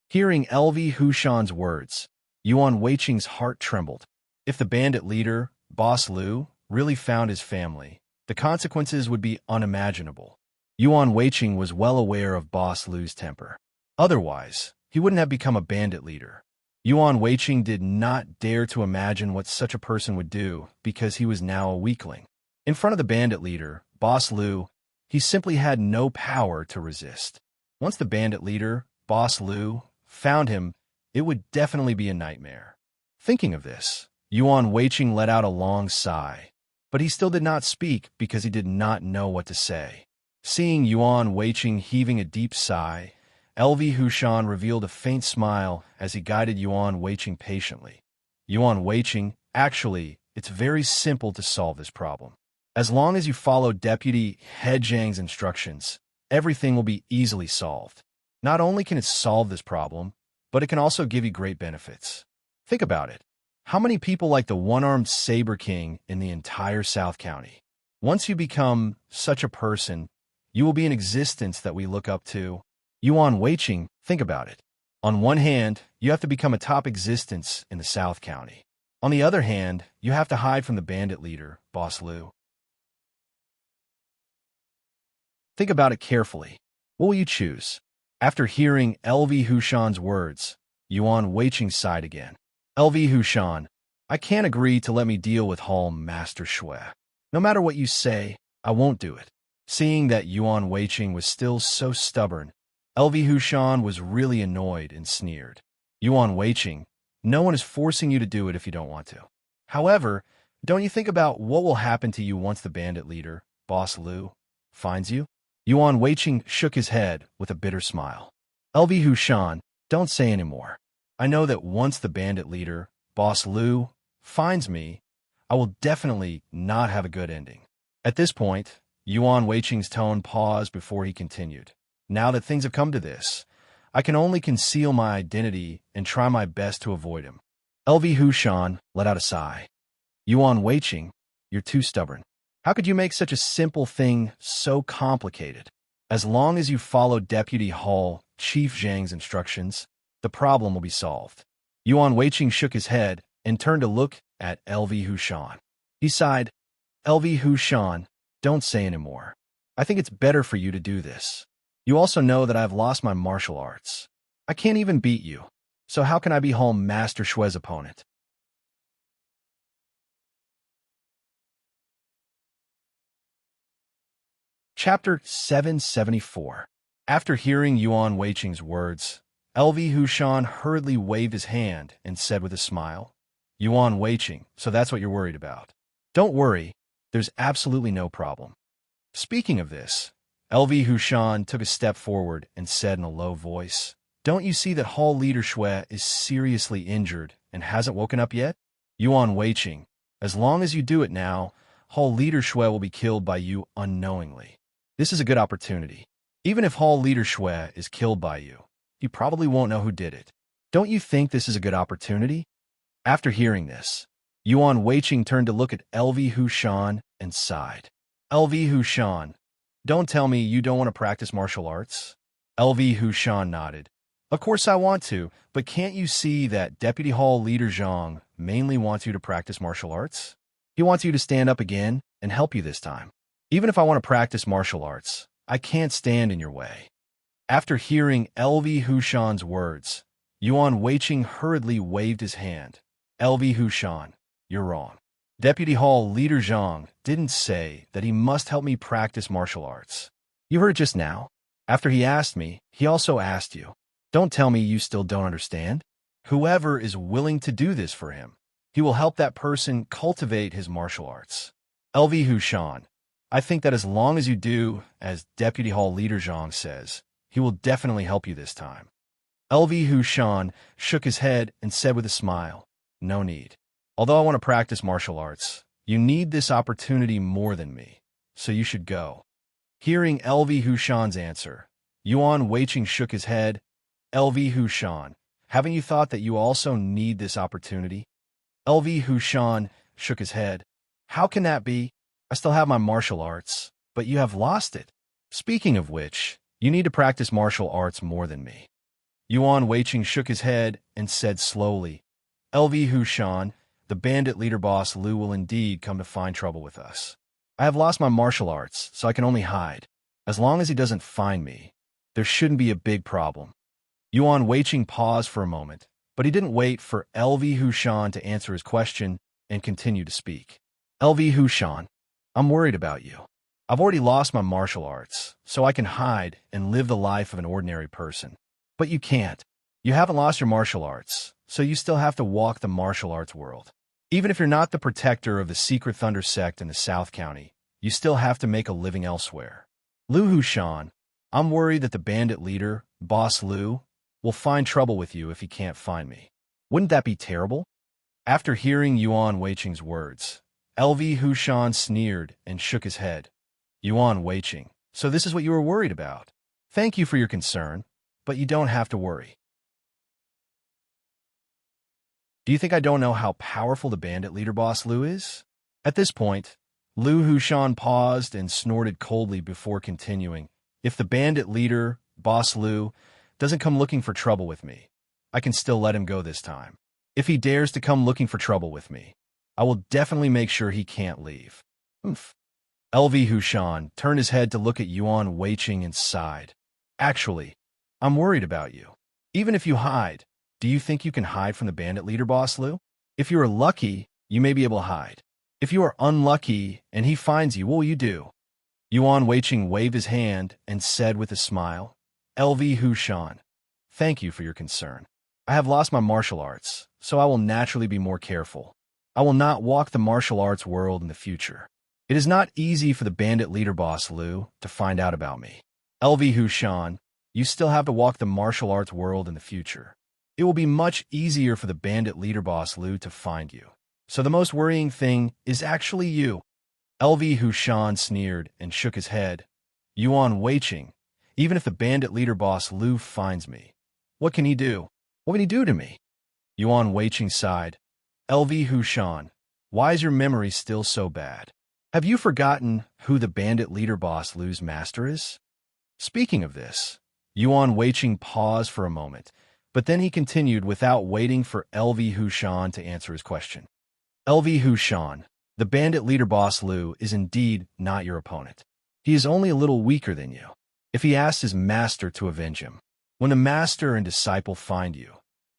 Hearing LV Hushan's words, Yuan Weiqing's heart trembled. If the bandit leader, Boss Liu, really found his family, the consequences would be unimaginable. Yuan Weiqing was well aware of Boss Liu's temper. Otherwise, he wouldn't have become a bandit leader. Yuan Weiqing did not dare to imagine what such a person would do because he was now a weakling. In front of the bandit leader, Boss Liu, he simply had no power to resist. Once the bandit leader, Boss Liu, found him, it would definitely be a nightmare. Thinking of this, Yuan Weiqing let out a long sigh, but he still did not speak because he did not know what to say. Seeing Yuan Weiqing heaving a deep sigh, LV Hushan revealed a faint smile as he guided Yuan Weiqing patiently. Yuan Weiqing, actually, it's very simple to solve this problem. As long as you follow Deputy Head Zhang's instructions, everything will be easily solved. Not only can it solve this problem, but it can also give you great benefits. Think about it. How many people like the one-armed Saber King in the entire South County? Once you become such a person, you will be an existence that we look up to. Yuan Weiqing, think about it. On one hand, you have to become a top existence in the South County. On the other hand, you have to hide from the bandit leader, Boss Liu. Think about it carefully. What will you choose? After hearing LV Hushan's words, Yuan Weiqing sighed again. LV Hushan, I can't agree to let me deal with Hall Master Shui. No matter what you say, I won't do it. Seeing that Yuan Weiqing was still so stubborn, LV Hushan was really annoyed and sneered. Yuan Weiqing, No one is forcing you to do it if you don't want to. However, don't you think about what will happen to you once the bandit leader, Boss Lu, finds you? Yuan Weiqing shook his head with a bitter smile. LV Hushan, don't say any more. I know that once the bandit leader, Boss Lu, finds me, I will definitely not have a good ending. At this point, Yuan Weiqing's tone paused before he continued. Now that things have come to this, I can only conceal my identity and try my best to avoid him. LV Hushan let out a sigh. Yuan Weiqing, you're too stubborn. How could you make such a simple thing so complicated? As long as you follow Deputy Hall Chief Zhang's instructions, the problem will be solved. Yuan Weiqing shook his head and turned to look at LV Hushan. He sighed, LV Hushan, don't say any more. I think it's better for you to do this. You also know that I've lost my martial arts. I can't even beat you, so how can I be Hall Master Shue's opponent? Chapter 774. After hearing Yuan Weiqing's words, LV Hushan hurriedly waved his hand and said with a smile, Yuan Weiqing, so that's what you're worried about. Don't worry, there's absolutely no problem. Speaking of this, LV Hushan took a step forward and said in a low voice, Don't you see that Hall Leader Shue is seriously injured and hasn't woken up yet? Yuan Weiqing, as long as you do it now, Hall Leader Shue will be killed by you unknowingly. This is a good opportunity. Even if Hall Leader Shue is killed by you, you probably won't know who did it. Don't you think this is a good opportunity? After hearing this, Yuan Weiqing turned to look at LV Hushan and sighed. LV Hushan, don't tell me you don't want to practice martial arts? LV Hushan nodded. Of course I want to, but can't you see that Deputy Hall Leader Zhang mainly wants you to practice martial arts? He wants you to stand up again and help you this time. Even if I want to practice martial arts, I can't stand in your way. After hearing LV Hushan's words, Yuan Weiqing hurriedly waved his hand. LV Hushan, you're wrong. Deputy Hall Leader Zhang didn't say that he must help me practice martial arts. You heard it just now. After he asked me, he also asked you. Don't tell me you still don't understand. Whoever is willing to do this for him, he will help that person cultivate his martial arts. LV Hushan, I think that as long as you do, as Deputy Hall Leader Zhang says, he will definitely help you this time. LV Hushan shook his head and said with a smile, No need. Although I want to practice martial arts, you need this opportunity more than me, so you should go. Hearing LV Hushan's answer, Yuan Weiqing shook his head. LV Hushan, haven't you thought that you also need this opportunity? LV Hushan shook his head. How can that be? I still have my martial arts, but you have lost it. Speaking of which, you need to practice martial arts more than me. Yuan Weiqing shook his head and said slowly, LV Hushan, the bandit leader Boss Lu will indeed come to find trouble with us. I have lost my martial arts, so I can only hide. As long as he doesn't find me, there shouldn't be a big problem. Yuan Weiqing paused for a moment, but he didn't wait for LV Hushan to answer his question and continued to speak. LV Hushan, I'm worried about you. I've already lost my martial arts, so I can hide and live the life of an ordinary person. But you can't. You haven't lost your martial arts, so you still have to walk the martial arts world. Even if you're not the protector of the Secret Thunder sect in the South County, you still have to make a living elsewhere. Lu Hushan, I'm worried that the bandit leader, Boss Lu, will find trouble with you if he can't find me. Wouldn't that be terrible? After hearing Yuan Weiqing's words, LV Hushan sneered and shook his head. Yuan Weiqing, so this is what you were worried about. Thank you for your concern, but you don't have to worry. Do you think I don't know how powerful the bandit leader Boss Lu is? At this point, Lu Hushan paused and snorted coldly before continuing. If the bandit leader, Boss Lu, doesn't come looking for trouble with me, I can still let him go this time. If he dares to come looking for trouble with me, I will definitely make sure he can't leave. Oomph. LV Hushan turned his head to look at Yuan Weiqing and sighed. Actually, I'm worried about you. Even if you hide, do you think you can hide from the bandit leader Boss Lu? If you are lucky, you may be able to hide. If you are unlucky and he finds you, what will you do? Yuan Weiqing waved his hand and said with a smile, LV Hushan, thank you for your concern. I have lost my martial arts, so I will naturally be more careful. I will not walk the martial arts world in the future. It is not easy for the bandit leader boss Liu to find out about me. LV Hushan, you still have to walk the martial arts world in the future. It will be much easier for the bandit leader boss Liu to find you. So the most worrying thing is actually you. LV Hushan sneered and shook his head. Yuan Weiqing, even if the bandit leader boss Liu finds me, what can he do? What can he do to me? Yuan Weiqing sighed. LV Hushan, why is your memory still so bad? Have you forgotten who the bandit leader boss Liu's master is? Speaking of this, Yuan Weiqing paused for a moment, but then he continued without waiting for LV Hushan to answer his question. LV Hushan, the bandit leader boss Liu is indeed not your opponent. He is only a little weaker than you. If he asks his master to avenge him, when the master and disciple find you,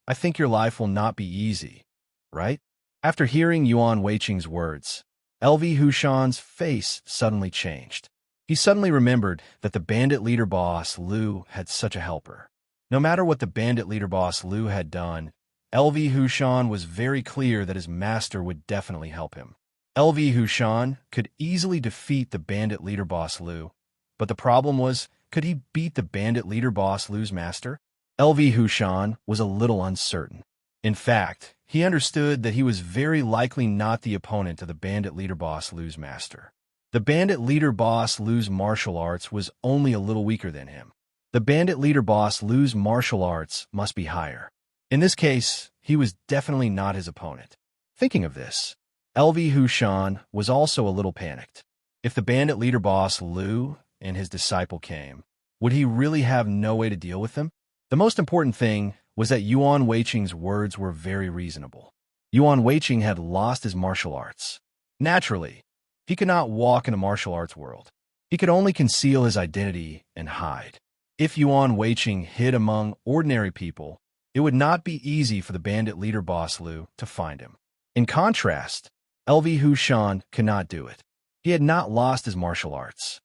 I think your life will not be easy, right? After hearing Yuan Weiqing's words, LV Hushan's face suddenly changed. He suddenly remembered that the bandit leader boss Liu had such a helper. No matter what the bandit leader boss Liu had done, LV Hushan was very clear that his master would definitely help him. LV Hushan could easily defeat the bandit leader boss Liu, but the problem was, could he beat the bandit leader boss Liu's master? LV Hushan was a little uncertain. In fact, he understood that he was very likely not the opponent of the bandit leader boss Liu's master. The bandit leader boss Liu's martial arts was only a little weaker than him. The bandit leader boss Liu's martial arts must be higher. In this case, he was definitely not his opponent. Thinking of this, LV Hushan was also a little panicked. If the bandit leader boss Liu and his disciple came, would he really have no way to deal with them? The most important thing was that Yuan Weiqing's words were very reasonable. Yuan Weiqing had lost his martial arts. Naturally, he could not walk in the martial arts world. He could only conceal his identity and hide. If Yuan Weiqing hid among ordinary people, it would not be easy for the bandit leader boss Liu to find him. In contrast, LV Hushan could not do it. He had not lost his martial arts.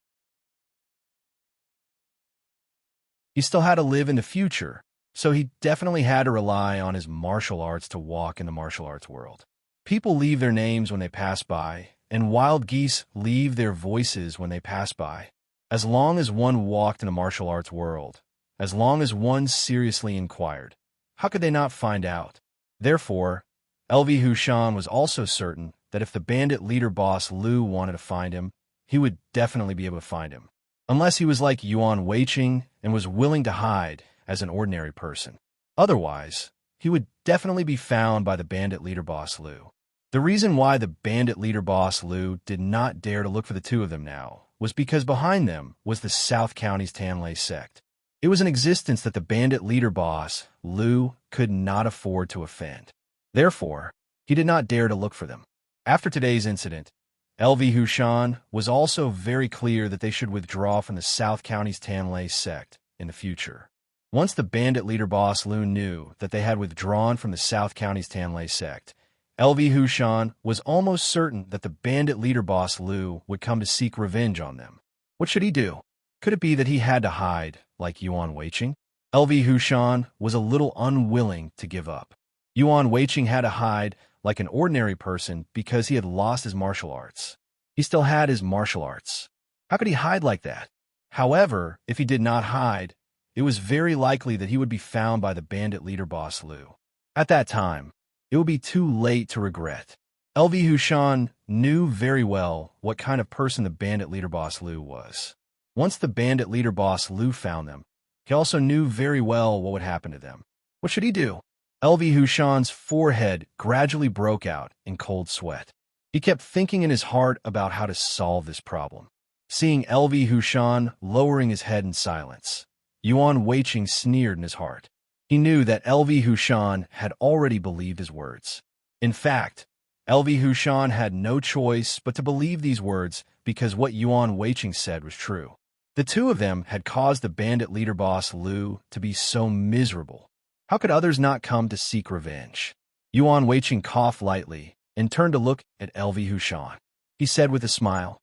He still had to live in the future, so he definitely had to rely on his martial arts to walk in the martial arts world. People leave their names when they pass by, and wild geese leave their voices when they pass by. As long as one walked in the martial arts world, as long as one seriously inquired, how could they not find out? Therefore, LV Hushan was also certain that if the bandit leader boss Liu wanted to find him, he would definitely be able to find him. Unless he was like Yuan Weiqing and was willing to hide as an ordinary person. Otherwise, he would definitely be found by the bandit leader boss Liu. The reason why the bandit leader boss Liu did not dare to look for the two of them now was because behind them was the South County's Tanlei sect. It was an existence that the bandit leader boss Liu could not afford to offend. Therefore, he did not dare to look for them. After today's incident, LV Hushan was also very clear that they should withdraw from the South County's Tanlei sect in the future. Once the bandit leader boss Liu knew that they had withdrawn from the South County's Tanlei sect, LV Hushan was almost certain that the bandit leader boss Liu would come to seek revenge on them. What should he do? Could it be that he had to hide, like Yuan Weiqing? LV Hushan was a little unwilling to give up. Yuan Weiqing had to hide like an ordinary person because he had lost his martial arts. He still had his martial arts. How could he hide like that? However, if he did not hide, it was very likely that he would be found by the bandit leader boss Liu. At that time, it would be too late to regret. LV Hushan knew very well what kind of person the bandit leader boss Liu was. Once the bandit leader boss Liu found them, he also knew very well what would happen to them. What should he do? LV Hushan's forehead gradually broke out in cold sweat. He kept thinking in his heart about how to solve this problem. Seeing LV Hushan lowering his head in silence, Yuan Weiqing sneered in his heart. He knew that LV Hushan had already believed his words. In fact, LV Hushan had no choice but to believe these words because what Yuan Weiqing said was true. The two of them had caused the bandit leader boss Liu to be so miserable. How could others not come to seek revenge? Yuan Weiqing coughed lightly and turned to look at LV Hushan. He said with a smile,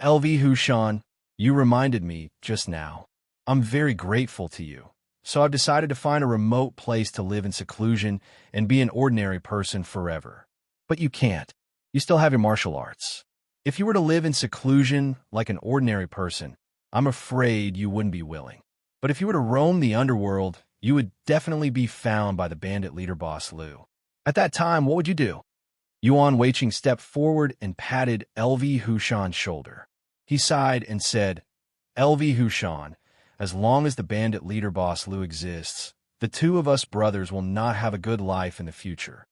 LV Hushan, you reminded me just now. I'm very grateful to you. so I've decided to find a remote place to live in seclusion and be an ordinary person forever. But you can't. You still have your martial arts. If you were to live in seclusion like an ordinary person, I'm afraid you wouldn't be willing. But if you were to roam the underworld, you would definitely be found by the bandit leader boss Lu. At that time, what would you do? Yuan Weiqing stepped forward and patted LV Hushan's shoulder. He sighed and said, LV Hushan, as long as the bandit leader boss Lu exists, the two of us brothers will not have a good life in the future.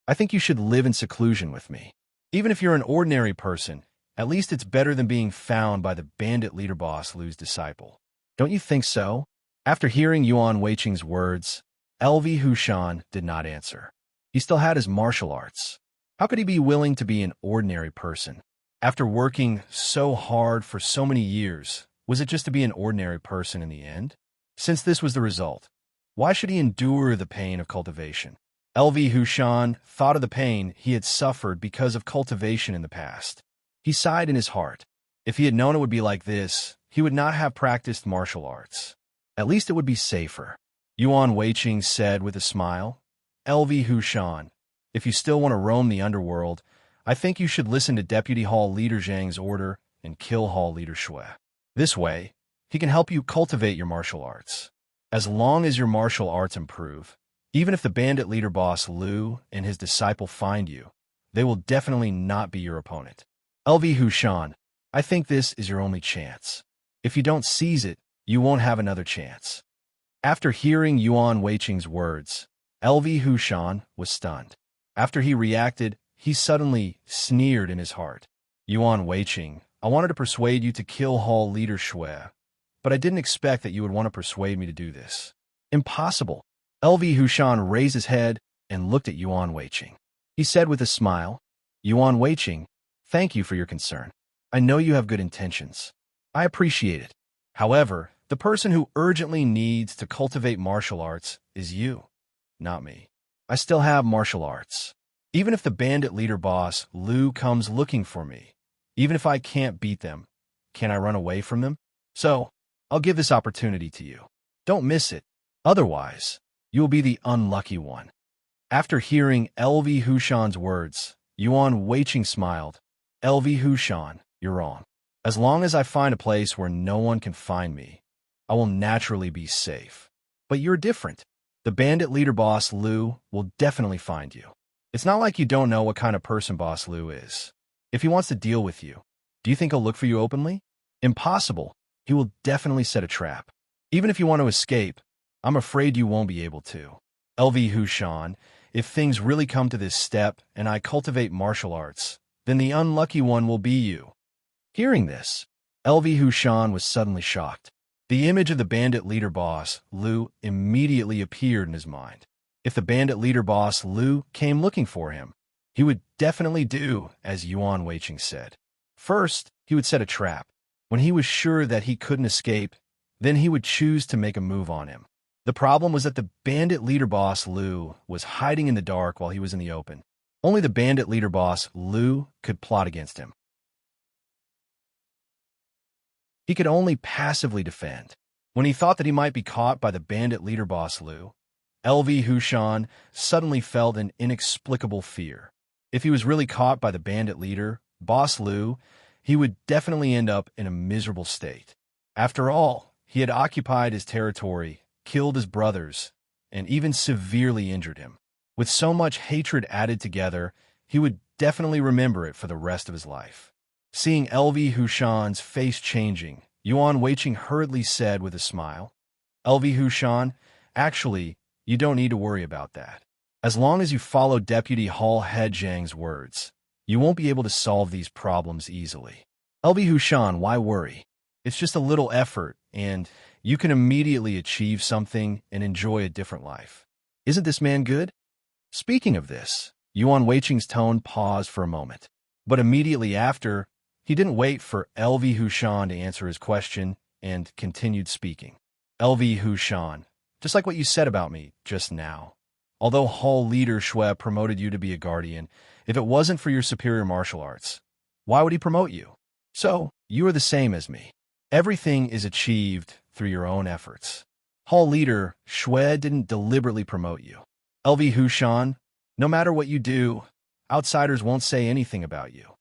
I think you should live in seclusion with me. Even if you're an ordinary person, at least it's better than being found by the bandit leader boss Lu's disciple. Don't you think so? After hearing Yuan Weiqing's words, LV Hushan did not answer. He still had his martial arts. How could he be willing to be an ordinary person? After working so hard for so many years, was it just to be an ordinary person in the end? Since this was the result, why should he endure the pain of cultivation? LV Hushan thought of the pain he had suffered because of cultivation in the past. He sighed in his heart. If he had known it would be like this, he would not have practiced martial arts. At least it would be safer. Yuan Weiqing said with a smile, LV Hushan, if you still want to roam the underworld, I think you should listen to Deputy Hall Leader Zhang's order and kill Hall Leader Shui. This way, he can help you cultivate your martial arts. As long as your martial arts improve, even if the bandit leader boss Lu and his disciple find you, they will definitely not be your opponent. LV Hushan, I think this is your only chance. If you don't seize it, you won't have another chance. After hearing Yuan Weiqing's words, LV Hushan was stunned. After he reacted, he suddenly sneered in his heart. Yuan Weiqing, I wanted to persuade you to kill Hall Leader Shui, but I didn't expect that you would want to persuade me to do this. Impossible. LV Hushan raised his head and looked at Yuan Weiqing. He said with a smile, Yuan Weiqing, thank you for your concern. I know you have good intentions. I appreciate it. However, the person who urgently needs to cultivate martial arts is you, not me. I still have martial arts. Even if the bandit leader boss Lu comes looking for me, even if I can't beat them, can I run away from them? So, I'll give this opportunity to you. Don't miss it. Otherwise, you will be the unlucky one. After hearing LV Hushan's words, Yuan Weiqing smiled. LV Hushan, you're wrong. As long as I find a place where no one can find me, I will naturally be safe. But you're different. The bandit leader boss Lu will definitely find you. It's not like you don't know what kind of person boss Lu is. If he wants to deal with you, do you think he'll look for you openly? Impossible. He will definitely set a trap. Even if you want to escape, I'm afraid you won't be able to. LV Hushan, if things really come to this step and I cultivate martial arts, then the unlucky one will be you. Hearing this, LV Hushan was suddenly shocked. The image of the bandit leader boss, Lu, immediately appeared in his mind. If the bandit leader boss, Lu, came looking for him, he would definitely do as Yuan Weiqing said. First, he would set a trap. When he was sure that he couldn't escape, then he would choose to make a move on him. The problem was that the bandit leader boss Lu was hiding in the dark while he was in the open. Only the bandit leader boss Lu could plot against him. He could only passively defend. When he thought that he might be caught by the bandit leader boss Lu, LV Hushan suddenly felt an inexplicable fear. If he was really caught by the bandit leader, boss Lu, he would definitely end up in a miserable state. After all, he had occupied his territory, killed his brothers, and even severely injured him. With so much hatred added together, he would definitely remember it for the rest of his life. Seeing LV Hushan's face changing, Yuan Weiqing hurriedly said with a smile, LV Hushan, actually, you don't need to worry about that. As long as you follow Deputy Hall Head Zhang's words, you won't be able to solve these problems easily. LV Hushan, why worry? It's just a little effort, and you can immediately achieve something and enjoy a different life. Isn't this man good? Speaking of this, Yuan Weiqing's tone paused for a moment. But immediately after, he didn't wait for LV Hushan to answer his question and continued speaking. LV Hushan, just like what you said about me just now. Although Hall Leader Shui promoted you to be a guardian, if it wasn't for your superior martial arts, why would he promote you? So, you are the same as me. Everything is achieved through your own efforts. Hall leader Shui didn't deliberately promote you. LV Hushan, no matter what you do, outsiders won't say anything about you.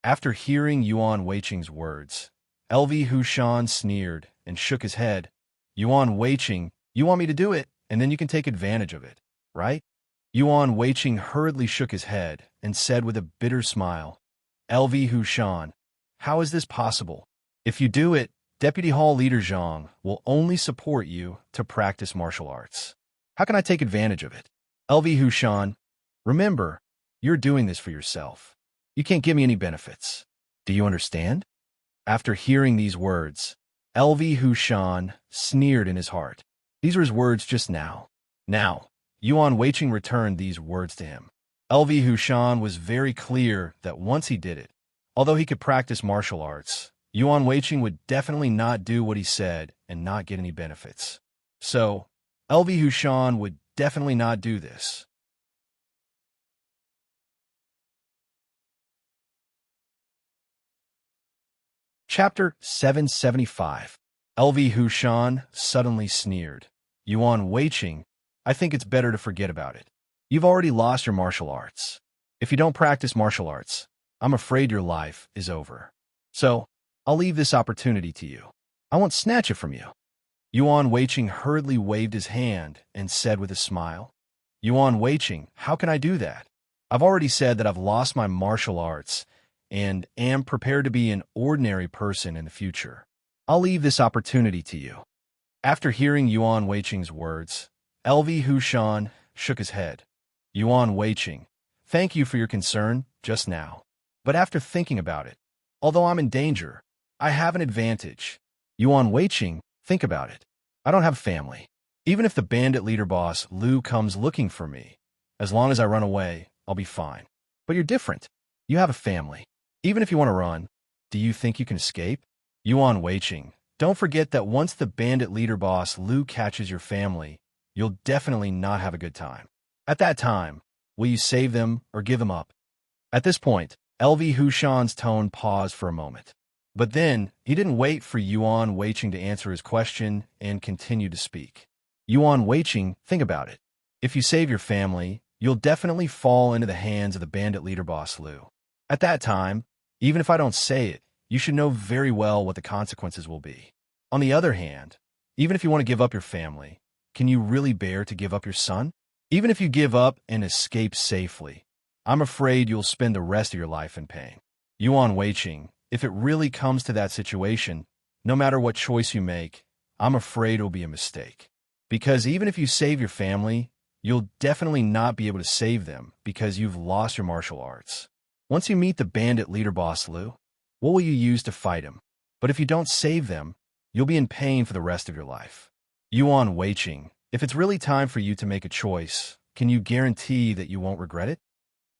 After hearing Yuan Weiqing's words, LV Hushan sneered and shook his head. Yuan Weiqing, you want me to do it, and then you can take advantage of it, right? Yuan Weiqing hurriedly shook his head and said with a bitter smile, LV Hushan, how is this possible? If you do it, Deputy Hall Leader Zhang will only support you to practice martial arts. How can I take advantage of it? LV Hushan, remember, you're doing this for yourself. You can't give me any benefits. Do you understand? After hearing these words, LV Hushan sneered in his heart. These were his words just now. Now, Yuan Weiqing returned these words to him. LV Hushan was very clear that once he did it, although he could practice martial arts, Yuan Weiqing would definitely not do what he said and not get any benefits. So, LV Hushan would definitely not do this. Chapter 775. LV Hushan suddenly sneered. Yuan Weiqing, I think it's better to forget about it. You've already lost your martial arts. If you don't practice martial arts, I'm afraid your life is over. So, I'll leave this opportunity to you. I won't snatch it from you. Yuan Weiqing hurriedly waved his hand and said with a smile, Yuan Weiqing, how can I do that? I've already said that I've lost my martial arts and am prepared to be an ordinary person in the future. I'll leave this opportunity to you. After hearing Yuan Weiqing's words, LV Hushan shook his head. Yuan Weiqing, thank you for your concern just now. But after thinking about it, although I'm in danger, I have an advantage. Yuan Weiqing, think about it. I don't have family. Even if the bandit leader boss Liu comes looking for me, as long as I run away, I'll be fine. But you're different. You have a family. Even if you want to run, do you think you can escape? Yuan Weiqing, don't forget that once the bandit leader boss Liu catches your family, you'll definitely not have a good time. At that time, will you save them or give them up? At this point, LV Hushan's tone paused for a moment. But then, he didn't wait for Yuan Weiqing to answer his question and continued to speak. Yuan Weiqing, think about it. If you save your family, you'll definitely fall into the hands of the bandit leader boss Liu. At that time, even if I don't say it, you should know very well what the consequences will be. On the other hand, even if you want to give up your family, can you really bear to give up your son? Even if you give up and escape safely, I'm afraid you'll spend the rest of your life in pain. Yuan Weiqing, if it really comes to that situation, no matter what choice you make, I'm afraid it'll be a mistake. Because even if you save your family, you'll definitely not be able to save them because you've lost your martial arts. Once you meet the bandit leader boss Liu, what will you use to fight him? But if you don't save them, you'll be in pain for the rest of your life. Yuan Weiqing, if it's really time for you to make a choice, can you guarantee that you won't regret it?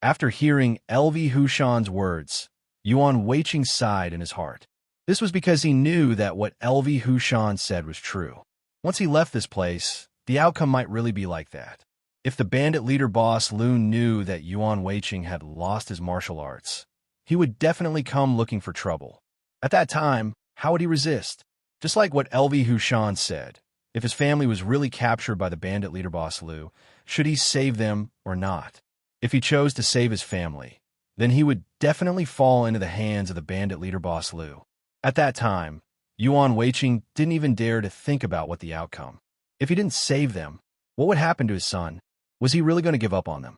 After hearing LV Hushan's words, Yuan Weiqing sighed in his heart. This was because he knew that what LV Hushan said was true. Once he left this place, the outcome might really be like that. If the bandit leader boss Liu knew that Yuan Weiqing had lost his martial arts, he would definitely come looking for trouble. At that time, how would he resist? Just like what LV Hushan said, if his family was really captured by the bandit leader boss Liu, should he save them or not? If he chose to save his family, then he would definitely fall into the hands of the bandit leader boss Liu. At that time, Yuan Weiqing didn't even dare to think about what the outcome. If he didn't save them, what would happen to his son? Was he really going to give up on them?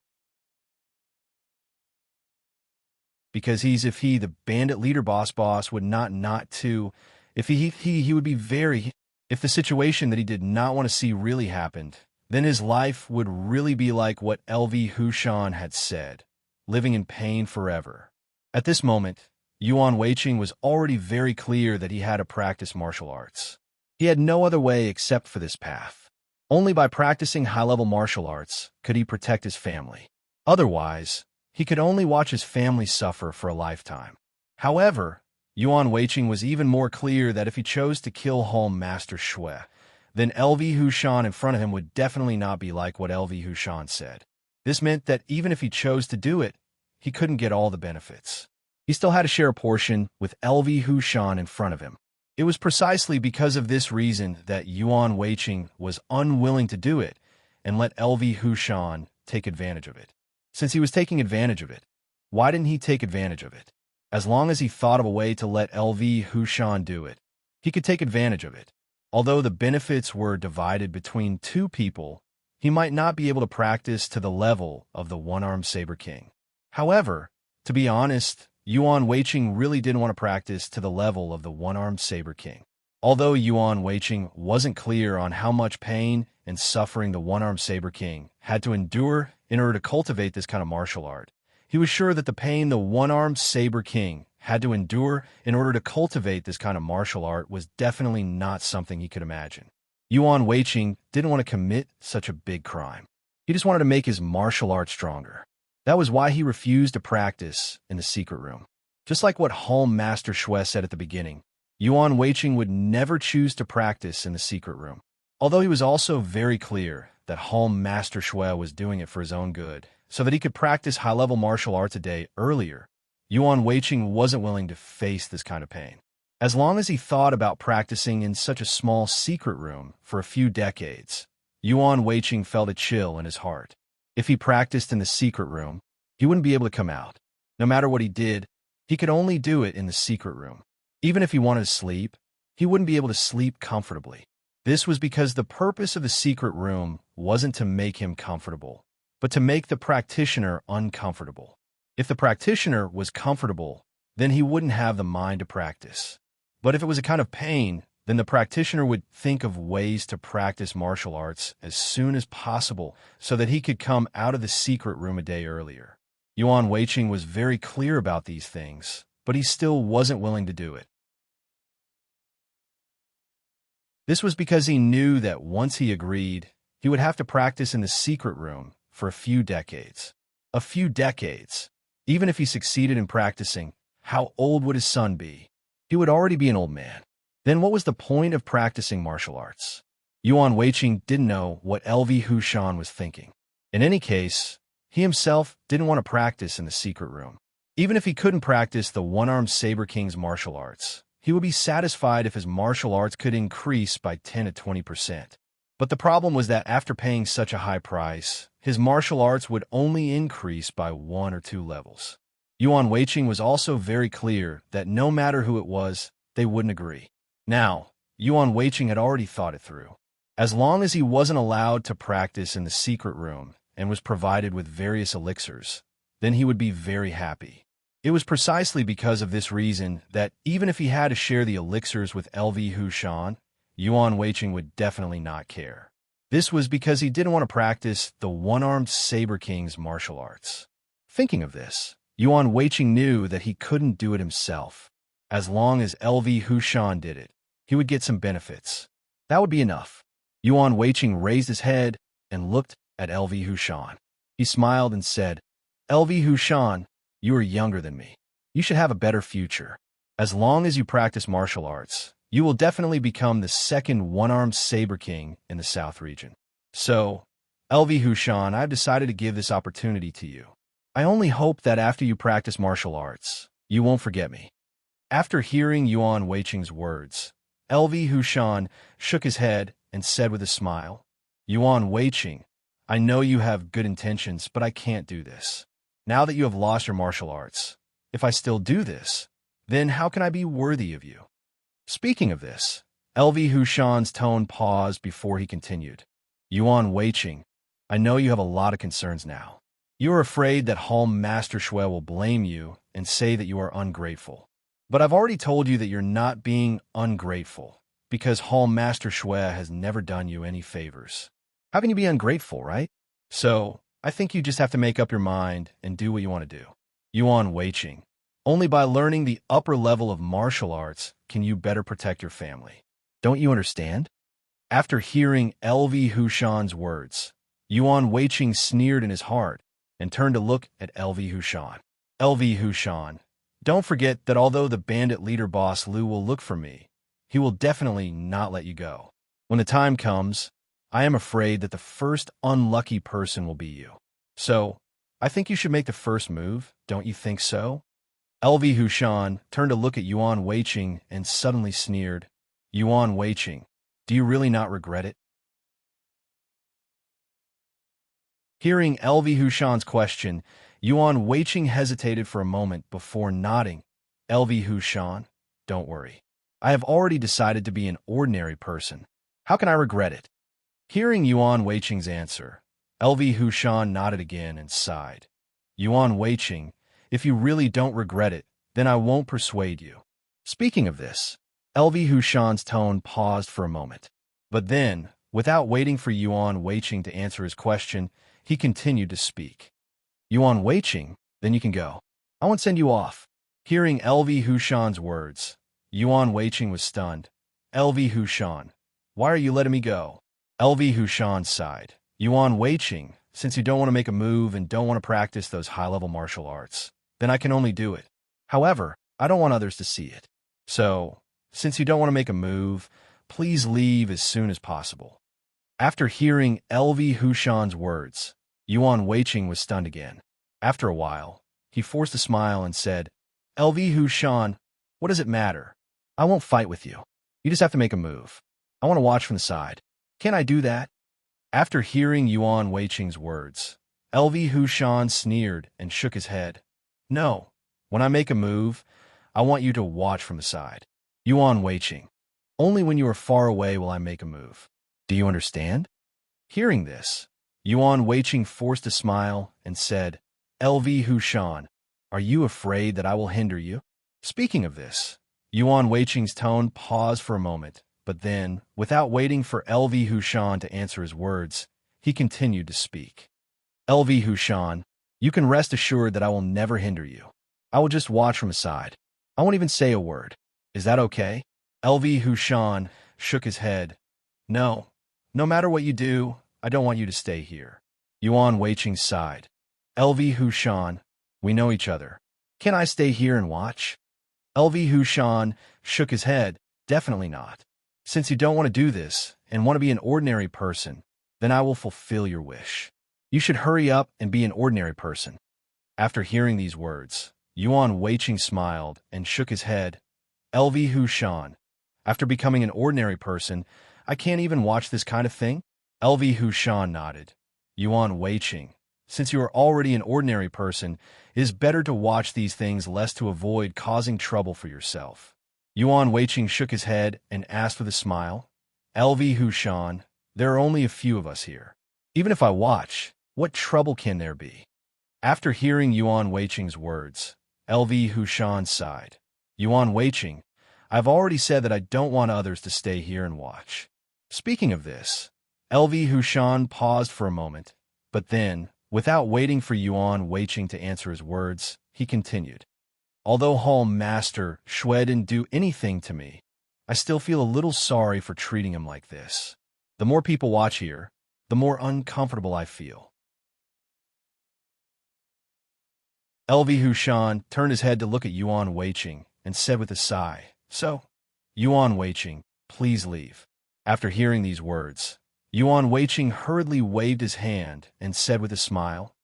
Because if the bandit leader boss would not to, if he would be very, if the situation that he did not want to see really happened, then his life would really be like what LV Hushan had said, living in pain forever. At this moment, Yuan Weiqing was already very clear that he had to practice martial arts. He had no other way except for this path. Only by practicing high-level martial arts could he protect his family. Otherwise, he could only watch his family suffer for a lifetime. However, Yuan Weiqing was even more clear that if he chose to kill Home Master Shui, then LV Hushan in front of him would definitely not be like what LV Hushan said. This meant that even if he chose to do it, he couldn't get all the benefits. He still had to share a portion with LV Hushan in front of him. It was precisely because of this reason that Yuan Weiqing was unwilling to do it and let LV Hushan take advantage of it. Since he was taking advantage of it, why didn't he take advantage of it? As long as he thought of a way to let LV Hushan do it, he could take advantage of it. Although the benefits were divided between two people, he might not be able to practice to the level of the one-armed saber king. However, to be honest, Yuan Weiqing really didn't want to practice to the level of the one-armed saber king. Although Yuan Weiqing wasn't clear on how much pain and suffering the one-armed saber king had to endure in order to cultivate this kind of martial art, he was sure that the pain the one-armed saber king had to endure in order to cultivate this kind of martial art was definitely not something he could imagine. Yuan Weiqing didn't want to commit such a big crime. He just wanted to make his martial art stronger. That was why he refused to practice in the secret room. Just like what Home Master Shui said at the beginning, Yuan Weiqing would never choose to practice in the secret room. Although he was also very clear that Home Master Shui was doing it for his own good, so that he could practice high-level martial arts a day earlier, Yuan Weiqing wasn't willing to face this kind of pain. As long as he thought about practicing in such a small secret room for a few decades, Yuan Weiqing felt a chill in his heart. If he practiced in the secret room, he wouldn't be able to come out. No matter what he did, he could only do it in the secret room. Even if he wanted to sleep, he wouldn't be able to sleep comfortably. This was because the purpose of the secret room wasn't to make him comfortable, but to make the practitioner uncomfortable. If the practitioner was comfortable, then he wouldn't have the mind to practice. But if it was a kind of pain, then the practitioner would think of ways to practice martial arts as soon as possible so that he could come out of the secret room a day earlier. Yuan Weiqing was very clear about these things, but he still wasn't willing to do it. This was because he knew that once he agreed, he would have to practice in the secret room for a few decades. A few decades. Even if he succeeded in practicing, how old would his son be? He would already be an old man. Then what was the point of practicing martial arts? Yuan Weiqing didn't know what LV Hushan was thinking. In any case, he himself didn't want to practice in the secret room. Even if he couldn't practice the one-armed saber king's martial arts, he would be satisfied if his martial arts could increase by 10 to 20%. But the problem was that after paying such a high price, his martial arts would only increase by 1 or 2 levels. Yuan Weiqing was also very clear that no matter who it was, they wouldn't agree. Now, Yuan Weiqing had already thought it through. As long as he wasn't allowed to practice in the secret room and was provided with various elixirs, then he would be very happy. It was precisely because of this reason that even if he had to share the elixirs with LV Hushan, Yuan Weiqing would definitely not care. This was because he didn't want to practice the one-armed saber king's martial arts. Thinking of this, Yuan Weiqing knew that he couldn't do it himself. As long as LV Hushan did it, he would get some benefits. That would be enough. Yuan Weiqing raised his head and looked at LV Hushan. He smiled and said, "LV Hushan, you are younger than me. You should have a better future. As long as you practice martial arts, you will definitely become the second one-armed saber king in the South region. So, LV Hushan, I have decided to give this opportunity to you. I only hope that after you practice martial arts, you won't forget me." After hearing Yuan Weiqing's words, LV Hushan shook his head and said with a smile, "Yuan Weiqing, I know you have good intentions, but I can't do this. Now that you have lost your martial arts, if I still do this, then how can I be worthy of you?" Speaking of this, LV Hushan's tone paused before he continued. "Yuan Weiqing, I know you have a lot of concerns now. You are afraid that Home Master Shui will blame you and say that you are ungrateful. But I've already told you that you're not being ungrateful, because Home Master Shui has never done you any favors. How can you be ungrateful, right? So, I think you just have to make up your mind and do what you want to do. Yuan Weiqing, only by learning the upper level of martial arts can you better protect your family. Don't you understand?" After hearing LV Hushan's words, Yuan Weiqing sneered in his heart and turned to look at LV Hushan. "LV Hushan, don't forget that although the bandit leader boss Liu will look for me, he will definitely not let you go. When the time comes, I am afraid that the first unlucky person will be you. So, I think you should make the first move, don't you think so?" LV Hushan turned to look at Yuan Weiqing and suddenly sneered. Yuan Weiqing, do you really not regret it? Hearing LV Hushan's question, Yuan Weiqing hesitated for a moment before nodding. LV Hushan, don't worry. I have already decided to be an ordinary person. How can I regret it? Hearing Yuan Weiqing's answer, LV Hushan nodded again and sighed. Yuan Weiqing, if you really don't regret it, then I won't persuade you. Speaking of this, LV Hushan's tone paused for a moment. But then, without waiting for Yuan Weiqing to answer his question, he continued to speak. Yuan Weiqing, then you can go. I won't send you off. Hearing LV Hushan's words, Yuan Weiqing was stunned. LV Hushan, why are you letting me go? LV Hushan sighed. Yuan Weiqing, since you don't want to make a move and don't want to practice those high-level martial arts, then I can only do it. However, I don't want others to see it. So, since you don't want to make a move, please leave as soon as possible. After hearing LV Hushan's words, Yuan Weiqing was stunned again. After a while, he forced a smile and said, LV Hushan, what does it matter? I won't fight with you. You just have to make a move. I want to watch from the side. Can I do that? After hearing Yuan Weiqing's words, LV Hushan sneered and shook his head. No, when I make a move, I want you to watch from the side. Yuan Weiqing, only when you are far away will I make a move. Do you understand? Hearing this, Yuan Weiqing forced a smile and said, LV Hushan, are you afraid that I will hinder you? Speaking of this, Yuan Weiqing's tone paused for a moment, but then, without waiting for LV Hushan to answer his words, he continued to speak. LV Hushan, you can rest assured that I will never hinder you. I will just watch from aside. I won't even say a word. Is that okay? LV Hushan shook his head. No. No matter what you do, I don't want you to stay here. Yuan Weiqing sighed. LV Hushan, we know each other. Can I stay here and watch? LV Hushan shook his head. Definitely not. Since you don't want to do this and want to be an ordinary person, then I will fulfill your wish. You should hurry up and be an ordinary person. After hearing these words, Yuan Weiqing smiled and shook his head. LV Hushan, after becoming an ordinary person, I can't even watch this kind of thing? LV Hushan nodded. Yuan Weiqing, since you are already an ordinary person, it is better to watch these things less to avoid causing trouble for yourself. Yuan Weiqing shook his head and asked with a smile, LV Hushan, there are only a few of us here. Even if I watch, what trouble can there be? After hearing Yuan Weiqing's words, LV Hushan sighed. Yuan Weiqing, I've already said that I don't want others to stay here and watch. Speaking of this, LV Hushan paused for a moment, but then, without waiting for Yuan Weiqing to answer his words, he continued. Although Hall Master Shui didn't do anything to me, I still feel a little sorry for treating him like this. The more people watch here, the more uncomfortable I feel. LV Hushan turned his head to look at Yuan Weiqing and said with a sigh, So, Yuan Weiqing, please leave. After hearing these words, Yuan Weiqing hurriedly waved his hand and said with a smile,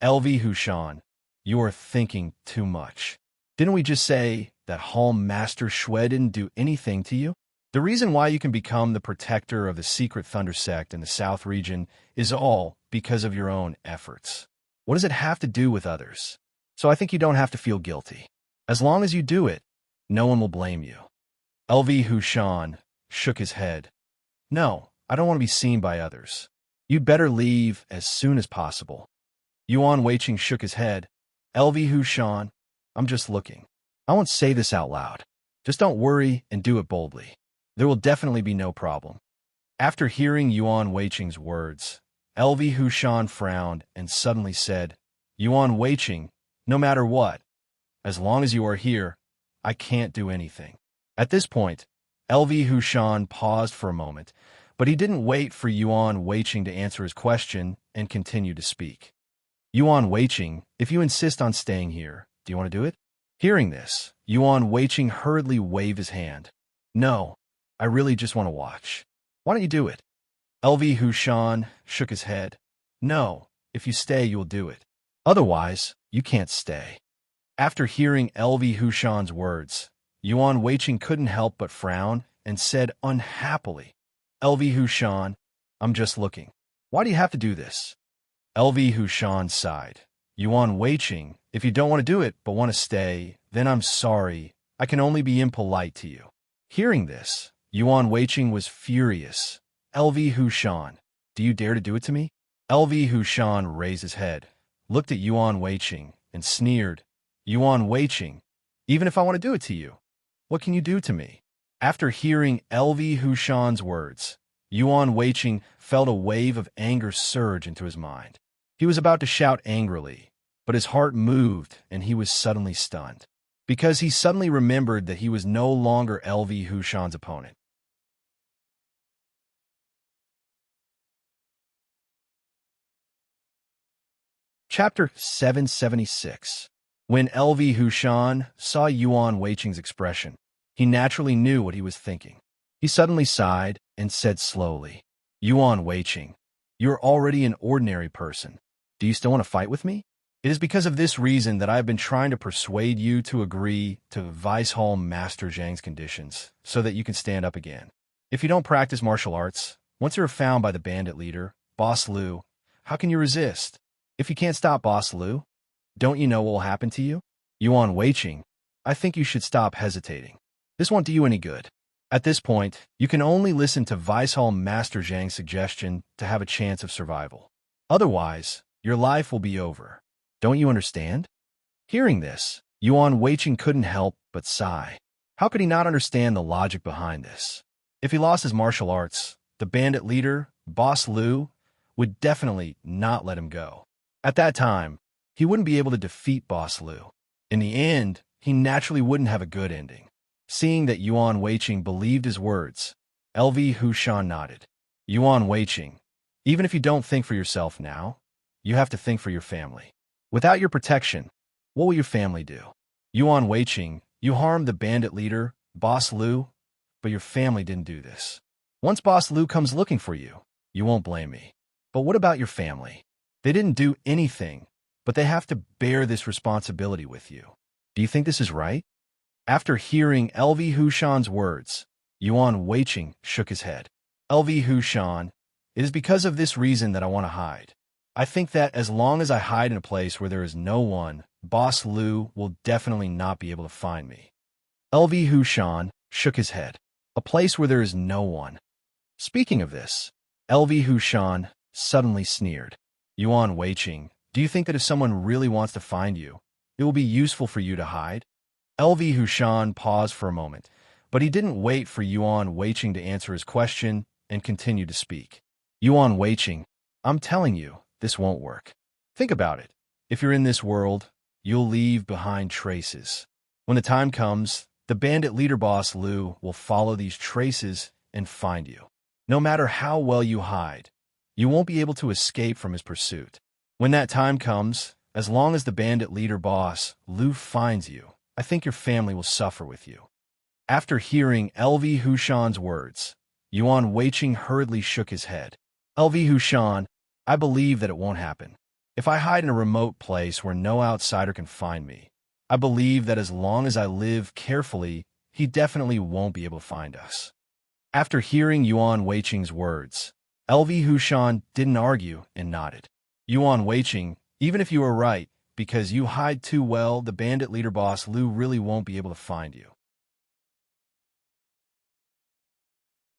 LV Hushan, you are thinking too much. Didn't we just say that Hall Master Shui didn't do anything to you? The reason why you can become the protector of the secret Thunder Sect in the South region is all because of your own efforts. What does it have to do with others? So I think you don't have to feel guilty. As long as you do it, no one will blame you. LV Hushan shook his head. No, I don't want to be seen by others. You'd better leave as soon as possible. Yuan Weiqing shook his head. LV Hushan, I'm just looking. I won't say this out loud. Just don't worry and do it boldly. There will definitely be no problem. After hearing Yuan Weiqing's words, LV Hushan frowned and suddenly said, Yuan Weiqing, no matter what, as long as you are here, I can't do anything. At this point, LV Hushan paused for a moment, but he didn't wait for Yuan Weiqing to answer his question and continued to speak. Yuan Weiqing, if you insist on staying here, do you want to do it? Hearing this, Yuan Weiqing hurriedly waved his hand. No, I really just want to watch. Why don't you do it? LV Hushan shook his head. No, if you stay, you'll do it. Otherwise, you can't stay. After hearing LV Hushan's words, Yuan Weiqing couldn't help but frown and said unhappily, LV Hushan, I'm just looking. Why do you have to do this? LV Hushan sighed. Yuan Weiqing, if you don't want to do it but want to stay, then I'm sorry. I can only be impolite to you. Hearing this, Yuan Weiqing was furious. LV Hushan, do you dare to do it to me? LV Hushan raised his head, looked at Yuan Weiqing, and sneered. Yuan Weiqing, even if I want to do it to you, what can you do to me? After hearing LV Hushan's words, Yuan Weiqing felt a wave of anger surge into his mind. He was about to shout angrily, but his heart moved and he was suddenly stunned, because he suddenly remembered that he was no longer LV Hushan's opponent. Chapter 776. When LV Hushan saw Yuan Weiqing's expression, he naturally knew what he was thinking. He suddenly sighed and said slowly, Yuan Weiqing, you're already an ordinary person. Do you still want to fight with me? It is because of this reason that I have been trying to persuade you to agree to Vice Hall Master Zhang's conditions, so that you can stand up again. If you don't practice martial arts, once you are found by the bandit leader, Boss Liu, how can you resist? If you can't stop Boss Liu, don't you know what will happen to you? Yuan Weiqing, I think you should stop hesitating. This won't do you any good. At this point, you can only listen to Vice Hall Master Zhang's suggestion to have a chance of survival. Otherwise, your life will be over. Don't you understand? Hearing this, Yuan Weiqing couldn't help but sigh. How could he not understand the logic behind this? If he lost his martial arts, the bandit leader, Boss Liu, would definitely not let him go. At that time, he wouldn't be able to defeat Boss Liu. In the end, he naturally wouldn't have a good ending. Seeing that Yuan Weiqing believed his words, LV Hushan nodded. Yuan Weiqing, even if you don't think for yourself now, you have to think for your family. Without your protection, what will your family do? Yuan Weiqing, you harmed the bandit leader, Boss Liu, but your family didn't do this. Once Boss Liu comes looking for you, you won't blame me. But what about your family? They didn't do anything, but they have to bear this responsibility with you. Do you think this is right? After hearing LV Hushan's words, Yuan Weiqing shook his head. LV Hushan, it is because of this reason that I want to hide. I think that as long as I hide in a place where there is no one, Boss Liu will definitely not be able to find me. LV Hushan shook his head. A place where there is no one. Speaking of this, LV Hushan suddenly sneered. Yuan Weiqing, do you think that if someone really wants to find you, it will be useful for you to hide? LV Hushan paused for a moment, but he didn't wait for Yuan Weiqing to answer his question and continued to speak. Yuan Weiqing, I'm telling you, this won't work. Think about it. If you're in this world, you'll leave behind traces. When the time comes, the bandit leader Boss Liu will follow these traces and find you. No matter how well you hide, you won't be able to escape from his pursuit. When that time comes, as long as the bandit leader Boss Liu finds you, I think your family will suffer with you. After hearing LV Hushan's words, Yuan Weiqing hurriedly shook his head. LV Hushan, I believe that it won't happen. If I hide in a remote place where no outsider can find me, I believe that as long as I live carefully, he definitely won't be able to find us. After hearing Yuan Weiqing's words, LV Hushan didn't argue and nodded. Yuan Weiqing, even if you are right, because you hide too well, the bandit leader Boss Liu really won't be able to find you.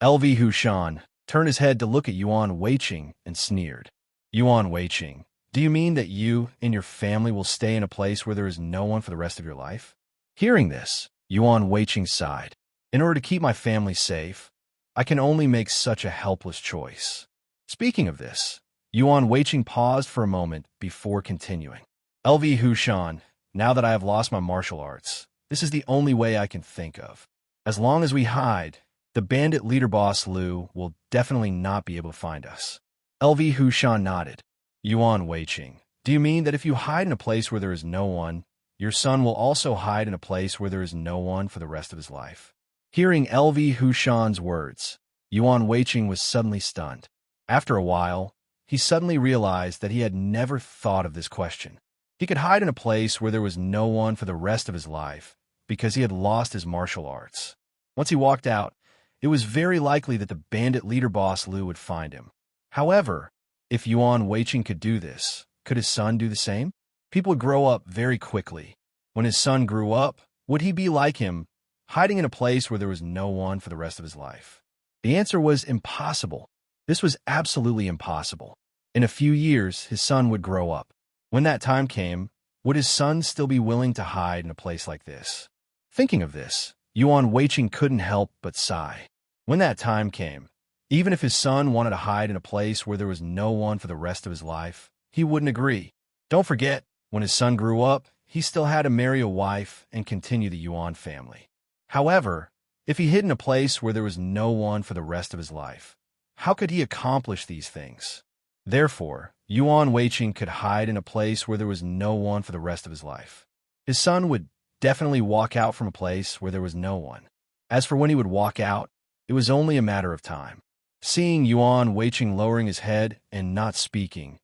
LV Hushan turned his head to look at Yuan Weiqing and sneered. Yuan Weiqing, do you mean that you and your family will stay in a place where there is no one for the rest of your life? Hearing this, Yuan Weiqing sighed. In order to keep my family safe, I can only make such a helpless choice. Speaking of this, Yuan Weiqing paused for a moment before continuing. LV Hushan, now that I have lost my martial arts, this is the only way I can think of. As long as we hide, the bandit leader Boss Liu will definitely not be able to find us. LV Hushan nodded. Yuan Weiqing, do you mean that if you hide in a place where there is no one, your son will also hide in a place where there is no one for the rest of his life? Hearing LV Hushan's words, Yuan Weiqing was suddenly stunned. After a while, he suddenly realized that he had never thought of this question. He could hide in a place where there was no one for the rest of his life because he had lost his martial arts. Once he walked out, it was very likely that the bandit leader boss Lu would find him. However, if Yuan Weiqing could do this, could his son do the same? People would grow up very quickly. When his son grew up, would he be like him, hiding in a place where there was no one for the rest of his life? The answer was impossible. This was absolutely impossible. In a few years, his son would grow up. When that time came, would his son still be willing to hide in a place like this? Thinking of this, Yuan Weiqing couldn't help but sigh. When that time came, even if his son wanted to hide in a place where there was no one for the rest of his life, he wouldn't agree. Don't forget, when his son grew up, he still had to marry a wife and continue the Yuan family. However, if he hid in a place where there was no one for the rest of his life, how could he accomplish these things? Therefore, Yuan Weiqing could hide in a place where there was no one for the rest of his life. His son would definitely walk out from a place where there was no one. As for when he would walk out, it was only a matter of time. Seeing Yuan Weiqing lowering his head and not speaking,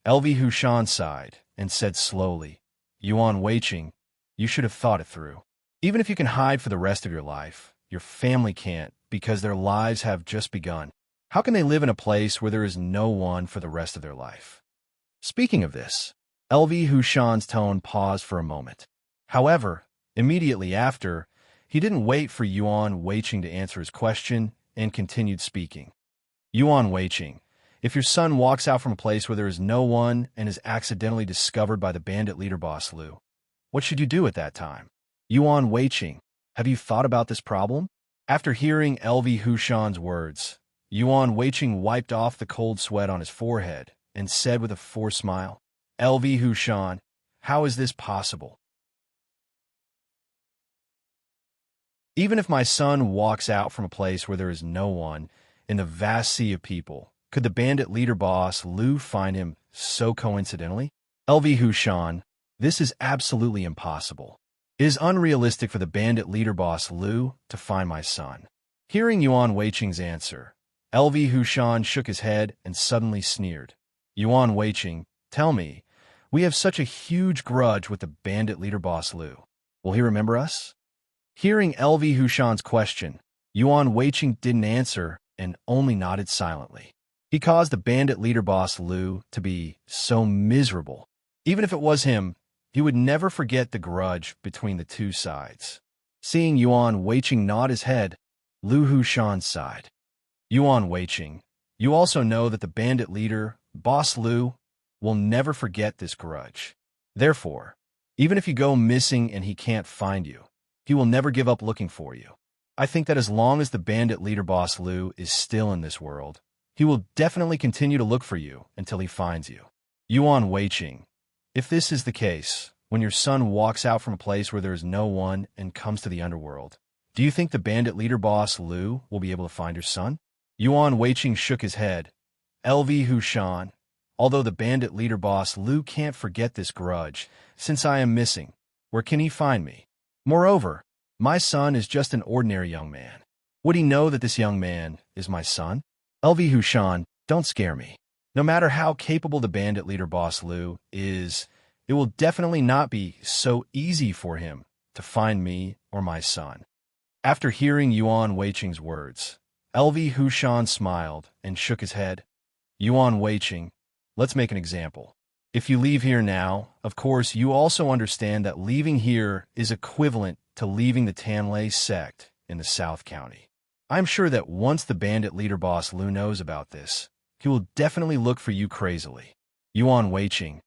LV Hushan sighed and said slowly, Yuan Weiqing, you should have thought it through. Even if you can hide for the rest of your life, your family can't because their lives have just begun. How can they live in a place where there is no one for the rest of their life? Speaking of this, LV Hushan's tone paused for a moment. However, immediately after, he didn't wait for Yuan Weiqing to answer his question and continued speaking. Yuan Weiqing, if your son walks out from a place where there is no one and is accidentally discovered by the bandit leader boss Lu, what should you do at that time? Yuan Weiqing, have you thought about this problem? After hearing LV Hushan's words, Yuan Weiqing wiped off the cold sweat on his forehead and said with a forced smile, LV Hushan, how is this possible? Even if my son walks out from a place where there is no one in the vast sea of people, could the bandit leader boss Lu find him so coincidentally? LV Hushan, this is absolutely impossible. It is unrealistic for the bandit leader boss Lu to find my son. Hearing Yuan Weiqing's answer, LV Hushan shook his head and suddenly sneered. Yuan Weiqing, tell me, we have such a huge grudge with the bandit leader boss Lu. Will he remember us? Hearing LV Hushan's question, Yuan Weiqing didn't answer and only nodded silently. He caused the bandit leader boss Lu to be so miserable. Even if it was him, he would never forget the grudge between the two sides. Seeing Yuan Weiqing nod his head, Lu Hushan sighed. Yuan Weiqing, you also know that the bandit leader, boss Lu, will never forget this grudge. Therefore, even if you go missing and he can't find you, he will never give up looking for you. I think that as long as the bandit leader boss Lu is still in this world, he will definitely continue to look for you until he finds you. Yuan Weiqing, if this is the case, when your son walks out from a place where there is no one and comes to the underworld, do you think the bandit leader boss Lu will be able to find your son? Yuan Weiqing shook his head. LV Hushan, although the bandit leader boss Lu can't forget this grudge, since I am missing, where can he find me? Moreover, my son is just an ordinary young man. Would he know that this young man is my son? LV Hushan, don't scare me. No matter how capable the bandit leader boss Lu is, it will definitely not be so easy for him to find me or my son. After hearing Yuan Weiqing's words, LV Hushan smiled and shook his head. Yuan Weiqing, let's make an example. If you leave here now, of course, you also understand that leaving here is equivalent to leaving the Tanlei sect in the South County. I'm sure that once the bandit leader boss Lu knows about this, he will definitely look for you crazily. Yuan Weiqing,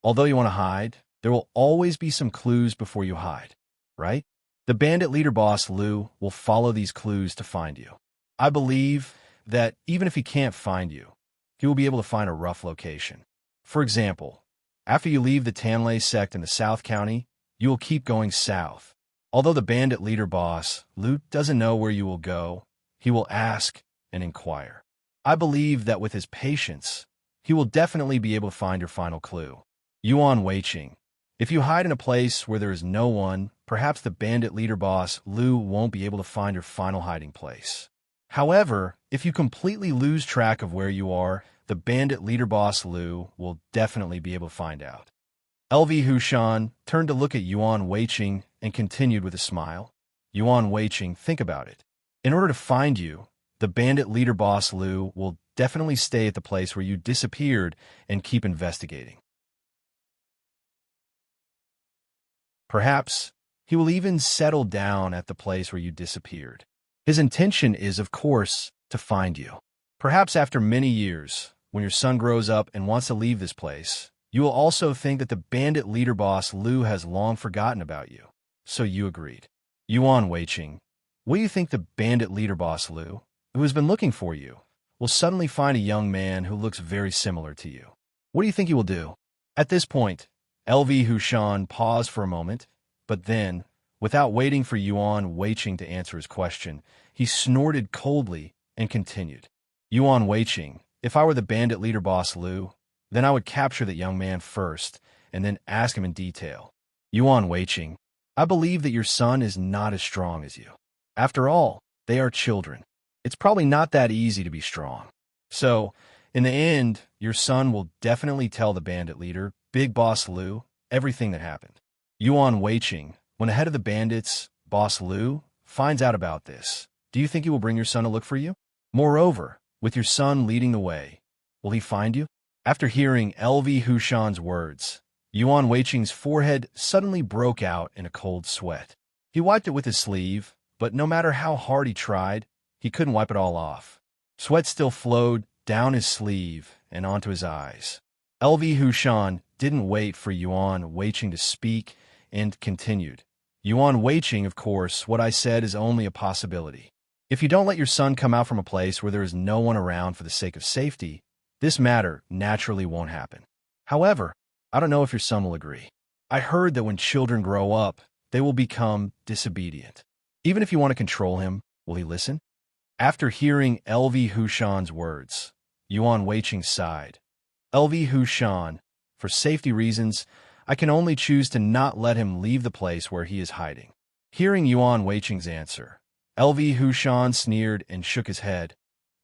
although you want to hide, there will always be some clues before you hide, right? The bandit leader boss Lu will follow these clues to find you. I believe that even if he can't find you, he will be able to find a rough location. For example, after you leave the Tanlei sect in the South County, you will keep going south. Although the bandit leader boss Lu doesn't know where you will go, he will ask and inquire. I believe that with his patience, he will definitely be able to find your final clue. Yuan Weiqing, if you hide in a place where there is no one, perhaps the bandit leader boss Lu won't be able to find your final hiding place. However, if you completely lose track of where you are, the bandit leader boss Lu will definitely be able to find out. LV Hushan turned to look at Yuan Weiqing and continued with a smile. Yuan Weiqing, think about it. In order to find you, the bandit leader boss Liu will definitely stay at the place where you disappeared and keep investigating. Perhaps he will even settle down at the place where you disappeared. His intention is, of course, to find you. Perhaps after many years, when your son grows up and wants to leave this place, you will also think that the bandit leader boss Liu has long forgotten about you. So you agreed. Yuan Weiqing, what do you think the bandit leader boss Liu, who has been looking for you, will suddenly find a young man who looks very similar to you? What do you think he will do? At this point, LV Hushan paused for a moment, but then, without waiting for Yuan Weiqing to answer his question, he snorted coldly and continued. Yuan Weiqing, if I were the bandit leader boss Liu, then I would capture that young man first and then ask him in detail. Yuan Weiqing, I believe that your son is not as strong as you. After all, they are children. It's probably not that easy to be strong. So, in the end, your son will definitely tell the bandit leader, Big Boss Liu, everything that happened. Yuan Weiqing, when the head of the bandits, Boss Liu, finds out about this, do you think he will bring your son to look for you? Moreover, with your son leading the way, will he find you? After hearing LV Hushan's words, Yuan Weiqing's forehead suddenly broke out in a cold sweat. He wiped it with his sleeve, but no matter how hard he tried, he couldn't wipe it all off. Sweat still flowed down his sleeve and onto his eyes. LV Hushan didn't wait for Yuan Weiqing to speak and continued. Yuan Weiqing, of course, what I said is only a possibility. If you don't let your son come out from a place where there is no one around for the sake of safety, this matter naturally won't happen. However, I don't know if your son will agree. I heard that when children grow up, they will become disobedient. Even if you want to control him, will he listen? After hearing LV Hushan's words, Yuan Weiqing sighed. LV Hushan, for safety reasons, I can only choose to not let him leave the place where he is hiding. Hearing Yuan Weiqing's answer, LV Hushan sneered and shook his head.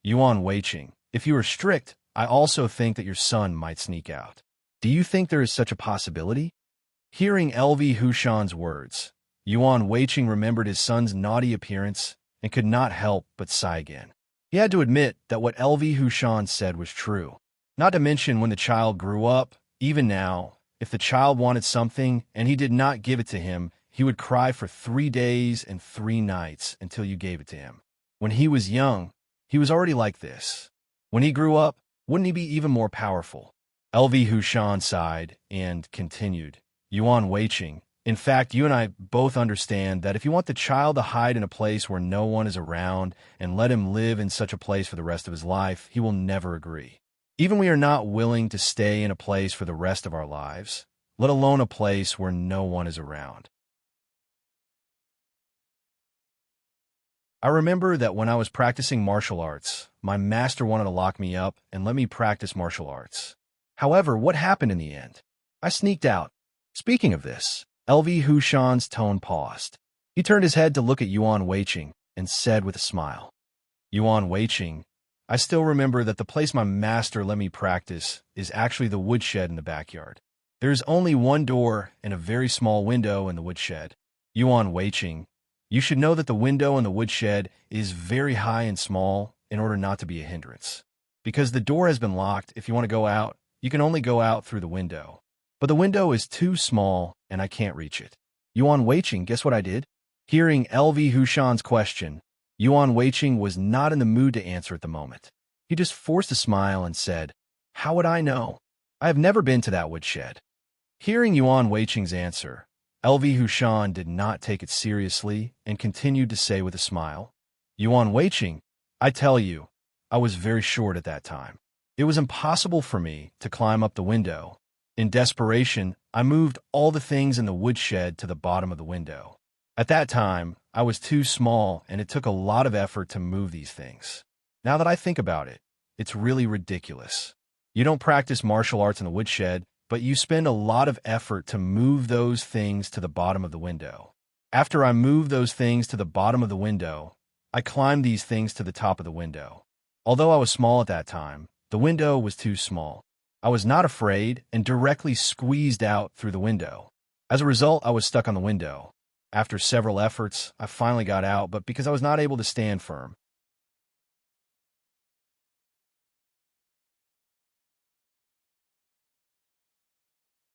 Yuan Weiqing, if you are strict, I also think that your son might sneak out. Do you think there is such a possibility? Hearing LV Hushan's words, Yuan Weiqing remembered his son's naughty appearance and could not help but sigh again. He had to admit that what LV Hushan said was true. Not to mention when the child grew up, even now, if the child wanted something and he did not give it to him, he would cry for 3 days and 3 nights until you gave it to him. When he was young, he was already like this. When he grew up, wouldn't he be even more powerful? LV Hushan sighed and continued. Yuan Weiqing, in fact, you and I both understand that if you want the child to hide in a place where no one is around and let him live in such a place for the rest of his life, he will never agree. Even we are not willing to stay in a place for the rest of our lives, let alone a place where no one is around. I remember that when I was practicing martial arts, my master wanted to lock me up and let me practice martial arts. However, what happened in the end? I sneaked out. Speaking of this, LV Hushan's tone paused. He turned his head to look at Yuan Weiqing and said with a smile, Yuan Weiqing, I still remember that the place my master let me practice is actually the woodshed in the backyard. There is only one door and a very small window in the woodshed. Yuan Weiqing, you should know that the window in the woodshed is very high and small in order not to be a hindrance. Because the door has been locked, if you want to go out, you can only go out through the window. But the window is too small and I can't reach it. Yuan Weiqing, guess what I did? Hearing LV Hushan's question, Yuan Weiqing was not in the mood to answer at the moment. He just forced a smile and said, How would I know? I have never been to that woodshed. Hearing Yuan Weiqing's answer, LV Hushan did not take it seriously and continued to say with a smile, Yuan Weiqing, I tell you, I was very short at that time. It was impossible for me to climb up the window. In desperation, I moved all the things in the woodshed to the bottom of the window. At that time, I was too small and it took a lot of effort to move these things. Now that I think about it, it's really ridiculous. You don't practice martial arts in the woodshed, but you spend a lot of effort to move those things to the bottom of the window. After I moved those things to the bottom of the window, I climbed these things to the top of the window. Although I was small at that time, the window was too small. I was not afraid and directly squeezed out through the window. As a result, I was stuck on the window. After several efforts, I finally got out, but because I was not able to stand firm.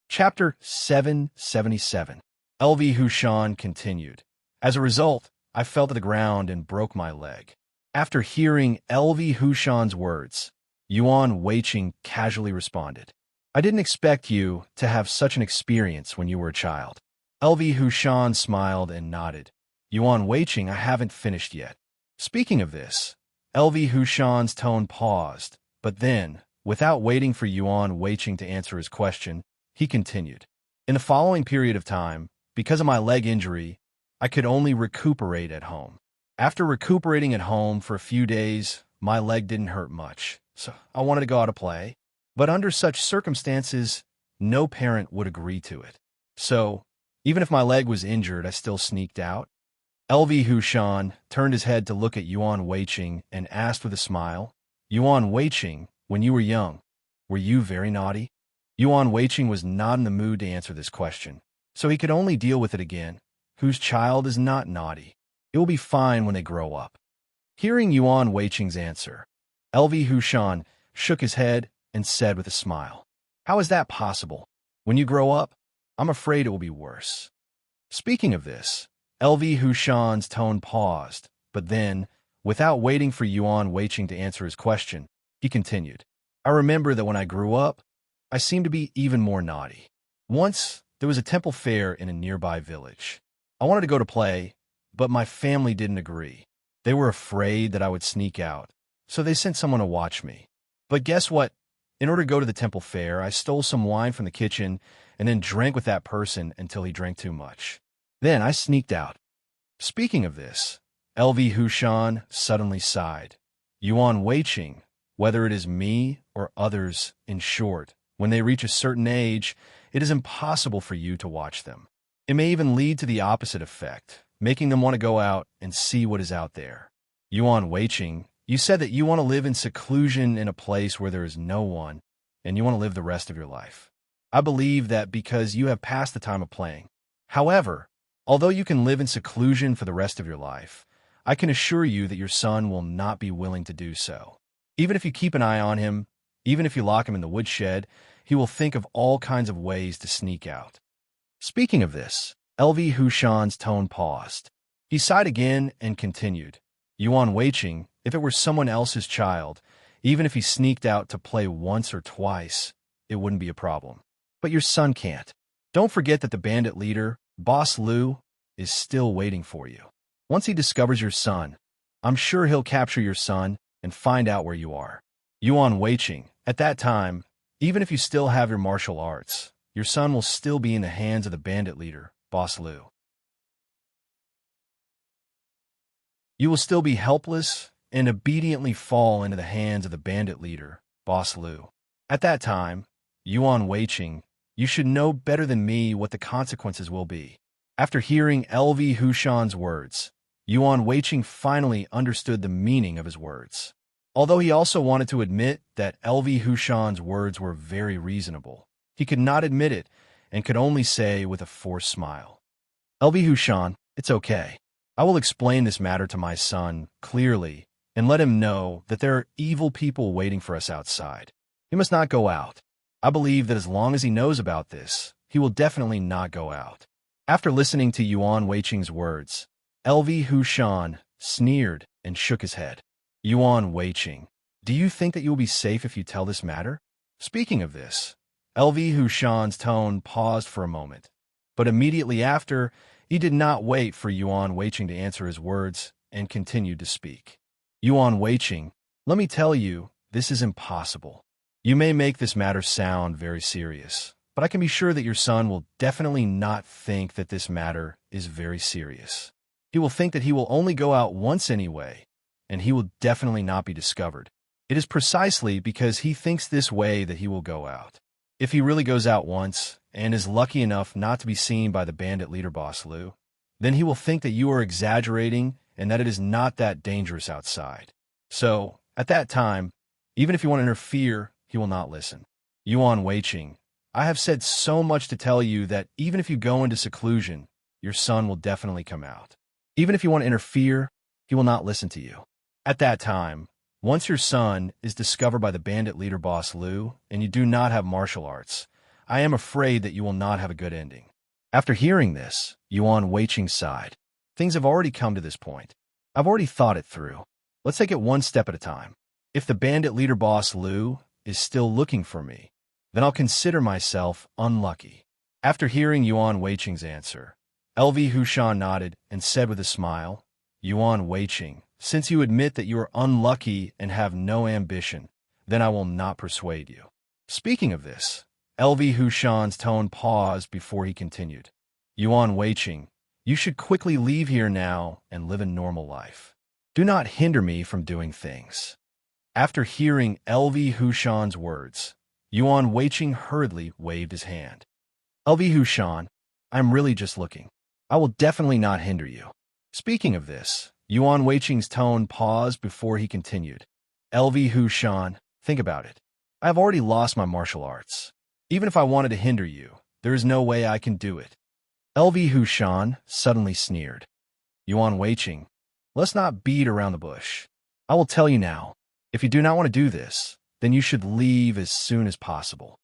Chapter 777. LV Hushan continued. As a result, I fell to the ground and broke my leg. After hearing LV Hushan's words, Yuan Weiqing casually responded, I didn't expect you to have such an experience when you were a child. LV Hushan smiled and nodded. Yuan Weiqing, I haven't finished yet. Speaking of this, LV Hushan's tone paused, but then, without waiting for Yuan Weiqing to answer his question, he continued. In the following period of time, because of my leg injury, I could only recuperate at home. After recuperating at home for a few days, my leg didn't hurt much, so I wanted to go out to play. But under such circumstances, no parent would agree to it. So, even if my leg was injured, I still sneaked out. LV Hushan turned his head to look at Yuan Weiqing and asked with a smile, Yuan Weiqing, when you were young, were you very naughty? Yuan Weiqing was not in the mood to answer this question, so he could only deal with it again. Whose child is not naughty? It will be fine when they grow up. Hearing Yuan Weiqing's answer, LV Hushan shook his head and said with a smile, How is that possible? When you grow up, I'm afraid it will be worse. Speaking of this, LV Hushan's tone paused, but then, without waiting for Yuan Weiqing to answer his question, he continued, I remember that when I grew up, I seemed to be even more naughty. Once, there was a temple fair in a nearby village. I wanted to go to play, but my family didn't agree. They were afraid that I would sneak out, so they sent someone to watch me. But guess what? In order to go to the temple fair, I stole some wine from the kitchen and then drank with that person until he drank too much. Then I sneaked out. Speaking of this, LV Hushan suddenly sighed. Yuan Weiqing, whether it is me or others, in short, when they reach a certain age, it is impossible for you to watch them. It may even lead to the opposite effect, making them want to go out and see what is out there. Yuan Weiqing, you said that you want to live in seclusion in a place where there is no one, and you want to live the rest of your life. I believe that because you have passed the time of playing. However, although you can live in seclusion for the rest of your life, I can assure you that your son will not be willing to do so. Even if you keep an eye on him, even if you lock him in the woodshed, he will think of all kinds of ways to sneak out. Speaking of this, LV Hushan's tone paused. He sighed again and continued. Yuan Weiqing, if it were someone else's child, even if he sneaked out to play once or twice, it wouldn't be a problem. But your son can't. Don't forget that the bandit leader, Boss Liu, is still waiting for you. Once he discovers your son, I'm sure he'll capture your son and find out where you are. Yuan Weiqing, at that time, even if you still have your martial arts, your son will still be in the hands of the bandit leader, Boss Liu. You will still be helpless and obediently fall into the hands of the bandit leader, Boss Liu. At that time, Yuan Weiqing, you should know better than me what the consequences will be. After hearing LV Hushan's words, Yuan Weiqing finally understood the meaning of his words. Although he also wanted to admit that LV Hushan's words were very reasonable, he could not admit it and could only say with a forced smile, LV Hushan, it's okay. I will explain this matter to my son clearly and let him know that there are evil people waiting for us outside. He must not go out. I believe that as long as he knows about this, he will definitely not go out. After listening to Yuan Weiqing's words, LV Hushan sneered and shook his head. Yuan Weiqing, do you think that you will be safe if you tell this matter? Speaking of this, LV Hushan's tone paused for a moment, but immediately after, he did not wait for Yuan Weiqing to answer his words and continued to speak. Yuan Weiqing, let me tell you, this is impossible. You may make this matter sound very serious, but I can be sure that your son will definitely not think that this matter is very serious. He will think that he will only go out once anyway, and he will definitely not be discovered. It is precisely because he thinks this way that he will go out. If he really goes out once, and is lucky enough not to be seen by the bandit leader Boss Liu, then he will think that you are exaggerating and that it is not that dangerous outside. So, at that time, even if you want to interfere, he will not listen. Yuan Weiqing, I have said so much to tell you that even if you go into seclusion, your son will definitely come out. Even if you want to interfere, he will not listen to you. At that time, once your son is discovered by the bandit leader boss Liu and you do not have martial arts, I am afraid that you will not have a good ending. After hearing this, Yuan Weiqing sighed. Things have already come to this point. I've already thought it through. Let's take it one step at a time. If the bandit leader boss Liu is still looking for me, then I'll consider myself unlucky. After hearing Yuan Weiqing's answer, LV Hushan nodded and said with a smile, Yuan Weiqing, since you admit that you are unlucky and have no ambition, then I will not persuade you. Speaking of this, LV Hushan's tone paused before he continued. Yuan Weiqing, you should quickly leave here now and live a normal life. Do not hinder me from doing things. After hearing LV Hushan's words, Yuan Weiqing hurriedly waved his hand. LV Hushan, I'm really just looking. I will definitely not hinder you. Speaking of this, Yuan Weiqing's tone paused before he continued. LV Hushan, think about it. I have already lost my martial arts. Even if I wanted to hinder you, there is no way I can do it. LV Hushan suddenly sneered. Yuan Weiqing, let's not beat around the bush. I will tell you now, if you do not want to do this, then you should leave as soon as possible.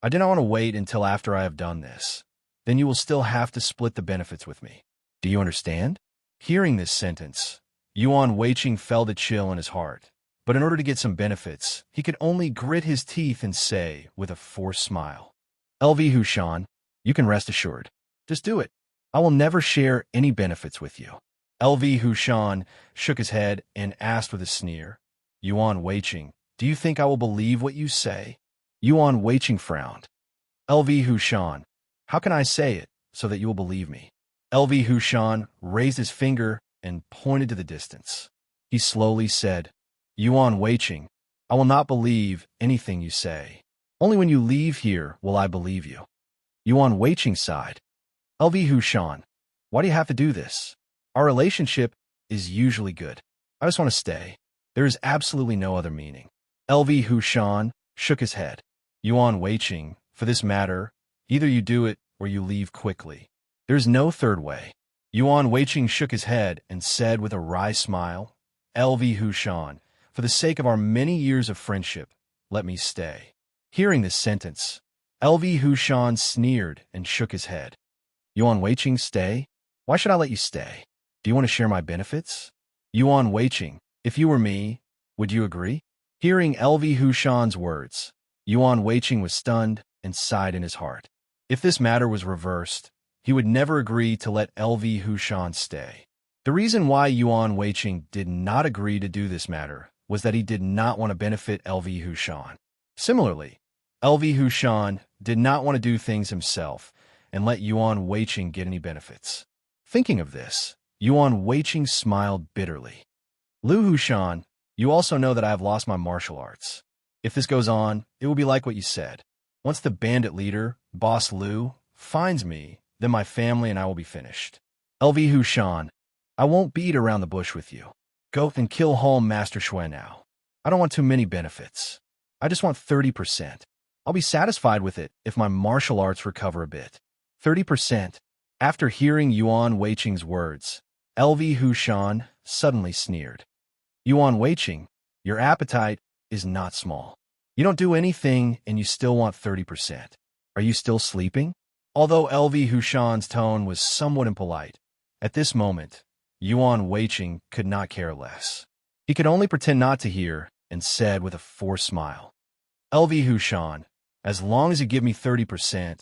I do not want to wait until after I have done this. Then you will still have to split the benefits with me. Do you understand? Hearing this sentence, Yuan Weiqing felt a chill in his heart. But in order to get some benefits, he could only grit his teeth and say, with a forced smile, LV Hushan, you can rest assured. Just do it. I will never share any benefits with you. LV Hushan shook his head and asked with a sneer, Yuan Weiqing, do you think I will believe what you say? Yuan Weiqing frowned. LV Hushan, how can I say it so that you will believe me? LV Hushan raised his finger and pointed to the distance. He slowly said, Yuan Weiqing, I will not believe anything you say. Only when you leave here will I believe you. Yuan Weiqing sighed. LV Hushan, why do you have to do this? Our relationship is usually good. I just want to stay. There is absolutely no other meaning. LV Hushan shook his head. Yuan Weiqing, for this matter, either you do it or you leave quickly. There's no third way. Yuan Weiqing shook his head and said with a wry smile, LV Hushan, for the sake of our many years of friendship, let me stay. Hearing this sentence, LV Hushan sneered and shook his head. Yuan Weiqing, stay? Why should I let you stay? Do you want to share my benefits? Yuan Weiqing, if you were me, would you agree? Hearing LV Hushan's words, Yuan Weiqing was stunned and sighed in his heart. If this matter was reversed, he would never agree to let LV Hushan stay. The reason why Yuan Weiqing did not agree to do this matter was that he did not want to benefit LV Hushan. Similarly, LV Hushan did not want to do things himself and let Yuan Weiqing get any benefits. Thinking of this, Yuan Weiqing smiled bitterly. Liu Hushan, you also know that I have lost my martial arts. If this goes on, it will be like what you said. Once the bandit leader, Boss Liu, finds me, then my family and I will be finished. LV Hushan, I won't beat around the bush with you. Go and kill home Master Xue now. I don't want too many benefits. I just want 30%. I'll be satisfied with it if my martial arts recover a bit. 30%. After hearing Yuan Weiqing's words, LV Hushan suddenly sneered. Yuan Weiqing, your appetite is not small. You don't do anything and you still want 30%. Are you still sleeping? Although LV Hushan's tone was somewhat impolite, at this moment, Yuan Weiqing could not care less. He could only pretend not to hear and said with a forced smile, LV Hushan, as long as you give me 30%,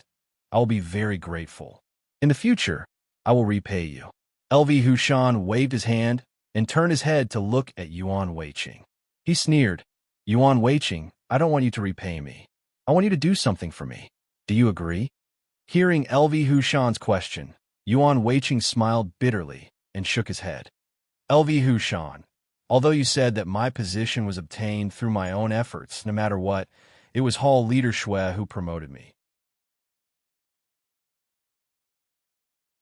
I will be very grateful. In the future, I will repay you. LV Hushan waved his hand and turned his head to look at Yuan Weiqing. He sneered, Yuan Weiqing, I don't want you to repay me. I want you to do something for me. Do you agree? Hearing LV Hushan's question, Yuan Weiqing smiled bitterly and shook his head. LV Hushan, although you said that my position was obtained through my own efforts, no matter what, it was Hall Leader Xue who promoted me.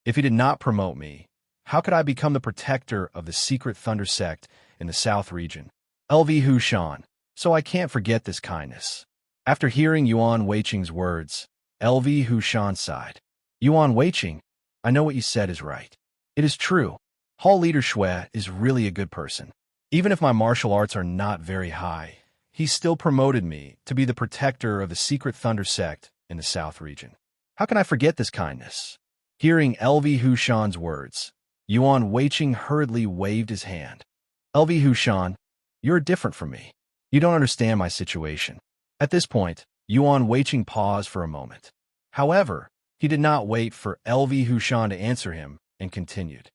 If he did not promote me, how could I become the protector of the secret Thunder sect in the South region? LV Hushan, so I can't forget this kindness. After hearing Yuan Weiqing's words, LV Hushan sighed. Yuan Weiqing, I know what you said is right. It is true. Hall Leader Shui is really a good person. Even if my martial arts are not very high, he still promoted me to be the protector of the secret Thunder sect in the South region. How can I forget this kindness? Hearing LV Hushan's words, Yuan Weiqing hurriedly waved his hand. LV Hushan, you're different from me. You don't understand my situation. At this point, Yuan Weiqing paused for a moment. However, he did not wait for LV Hushan to answer him and continued.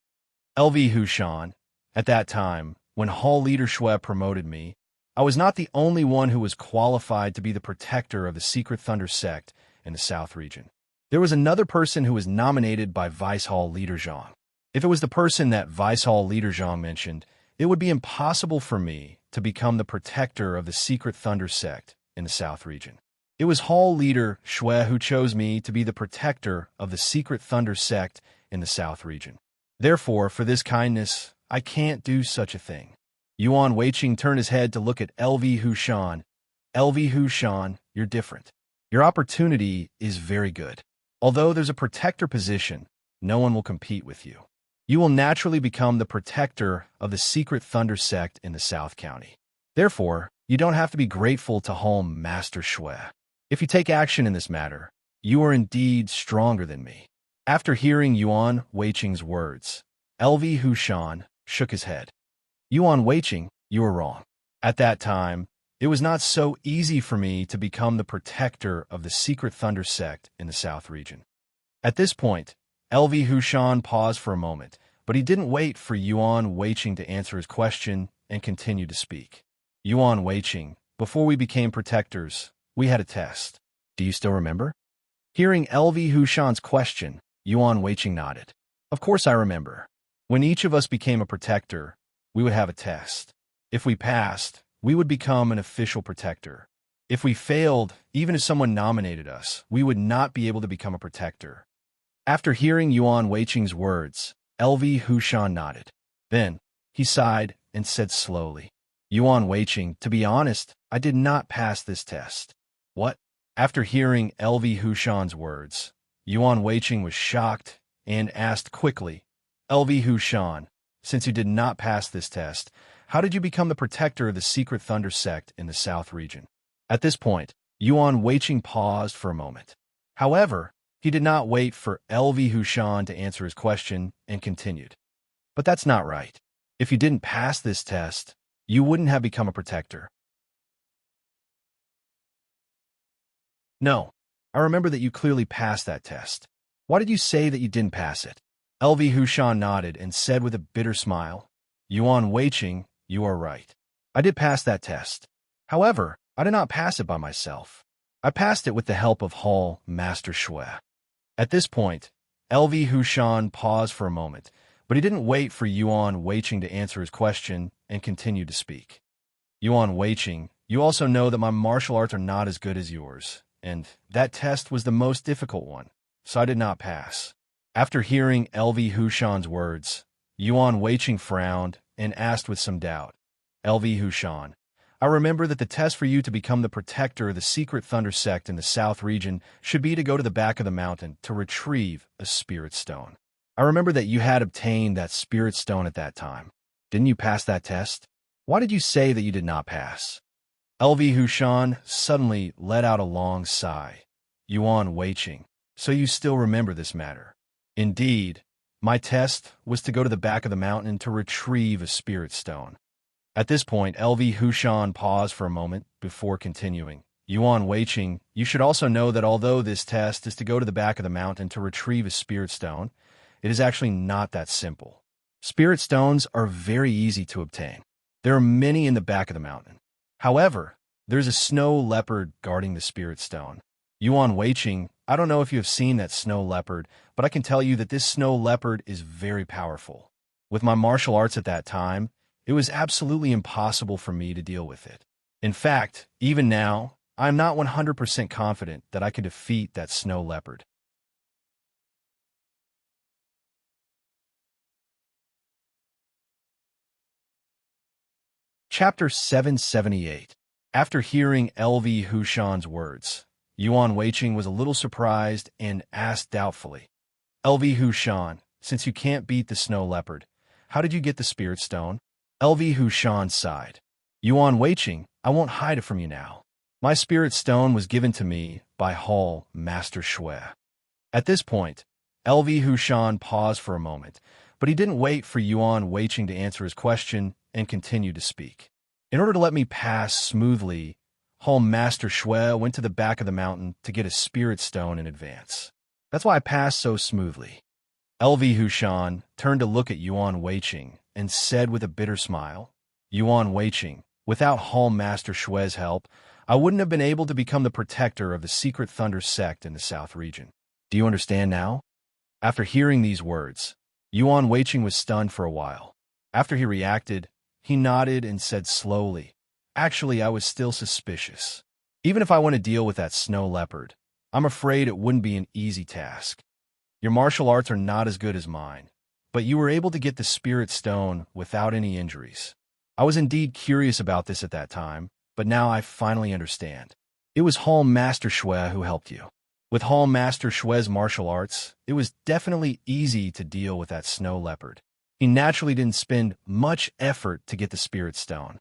LV Hushan, at that time, when Hall Leader Shui promoted me, I was not the only one who was qualified to be the protector of the secret Thunder sect in the South region. There was another person who was nominated by Vice Hall Leader Zhang. If it was the person that Vice Hall Leader Zhang mentioned, it would be impossible for me to become the protector of the secret Thunder sect in the South region. It was Hall Leader Shui who chose me to be the protector of the secret Thunder sect in the South region. Therefore, for this kindness, I can't do such a thing. Yuan Weiqing turned his head to look at LV Hushan. LV Hushan, you're different. Your opportunity is very good. Although there's a protector position, no one will compete with you. You will naturally become the protector of the secret Thunder sect in the South County. Therefore, you don't have to be grateful to Home Master Shui. If you take action in this matter, you are indeed stronger than me. After hearing Yuan Weiqing's words, LV Hushan shook his head. Yuan Weiqing, you were wrong. At that time, it was not so easy for me to become the protector of the secret Thunder sect in the South region. At this point, LV Hushan paused for a moment, but he didn't wait for Yuan Weiqing to answer his question and continued to speak. Yuan Weiqing, before we became protectors, we had a test. Do you still remember? Hearing LV Hushan's question, Yuan Weiqing nodded. Of course I remember. When each of us became a protector, we would have a test. If we passed, we would become an official protector. If we failed, even if someone nominated us, we would not be able to become a protector. After hearing Yuan Weiqing's words, LV Hushan nodded. Then, he sighed and said slowly, Yuan Weiqing, to be honest, I did not pass this test. What? After hearing LV Hushan's words, Yuan Weiqing was shocked and asked quickly, LV Hushan, since you did not pass this test, how did you become the protector of the secret Thunder sect in the South region? At this point, Yuan Weiqing paused for a moment. However, he did not wait for LV Hushan to answer his question and continued. But that's not right. If you didn't pass this test, you wouldn't have become a protector. No, I remember that you clearly passed that test. Why did you say that you didn't pass it? LV Hushan nodded and said with a bitter smile, Yuan Weiqing, you are right. I did pass that test. However, I did not pass it by myself. I passed it with the help of Hall Master Shui. At this point, LV Hushan paused for a moment, but he didn't wait for Yuan Weiqing to answer his question and continued to speak. Yuan Weiqing, you also know that my martial arts are not as good as yours, and that test was the most difficult one, so I did not pass. After hearing LV Hushan's words, Yuan Weiqing frowned and asked with some doubt, LV Hushan, I remember that the test for you to become the protector of the secret Thunder sect in the South region should be to go to the back of the mountain to retrieve a spirit stone. I remember that you had obtained that spirit stone at that time. Didn't you pass that test? Why did you say that you did not pass? LV Hushan suddenly let out a long sigh. Yuan Weiqing, so you still remember this matter. Indeed, my test was to go to the back of the mountain to retrieve a spirit stone. At this point, LV Hushan paused for a moment before continuing. Yuan Weiqing, you should also know that although this test is to go to the back of the mountain to retrieve a spirit stone, it is actually not that simple. Spirit stones are very easy to obtain. There are many in the back of the mountain. However, there's a snow leopard guarding the spirit stone. Yuan Weiqing, I don't know if you have seen that snow leopard, but I can tell you that this snow leopard is very powerful. With my martial arts at that time, it was absolutely impossible for me to deal with it. In fact, even now, I am not 100% confident that I can defeat that snow leopard. Chapter 778. After hearing LV Hushan's words, Yuan Weiqing was a little surprised and asked doubtfully, LV Hushan, since you can't beat the snow leopard, how did you get the spirit stone? LV Hushan sighed. Yuan Weiqing, I won't hide it from you now. My spirit stone was given to me by Hall Master Shui. At this point, LV Hushan paused for a moment, but he didn't wait for Yuan Weiqing to answer his question and continued to speak. In order to let me pass smoothly, Hall Master Shui went to the back of the mountain to get a spirit stone in advance. That's why I passed so smoothly. LV Hushan turned to look at Yuan Weiqing and said with a bitter smile, Yuan Weiqing, without Hall Master Shui's help, I wouldn't have been able to become the protector of the secret thunder sect in the south region. Do you understand now? After hearing these words, Yuan Weiqing was stunned for a while. After he reacted, he nodded and said slowly, Actually, I was still suspicious. Even if I want to deal with that snow leopard, I'm afraid it wouldn't be an easy task. Your martial arts are not as good as mine, but you were able to get the spirit stone without any injuries. I was indeed curious about this at that time, but now I finally understand. It was Hall Master Shui who helped you. With Hall Master Shui's martial arts, it was definitely easy to deal with that snow leopard. He naturally didn't spend much effort to get the spirit stone.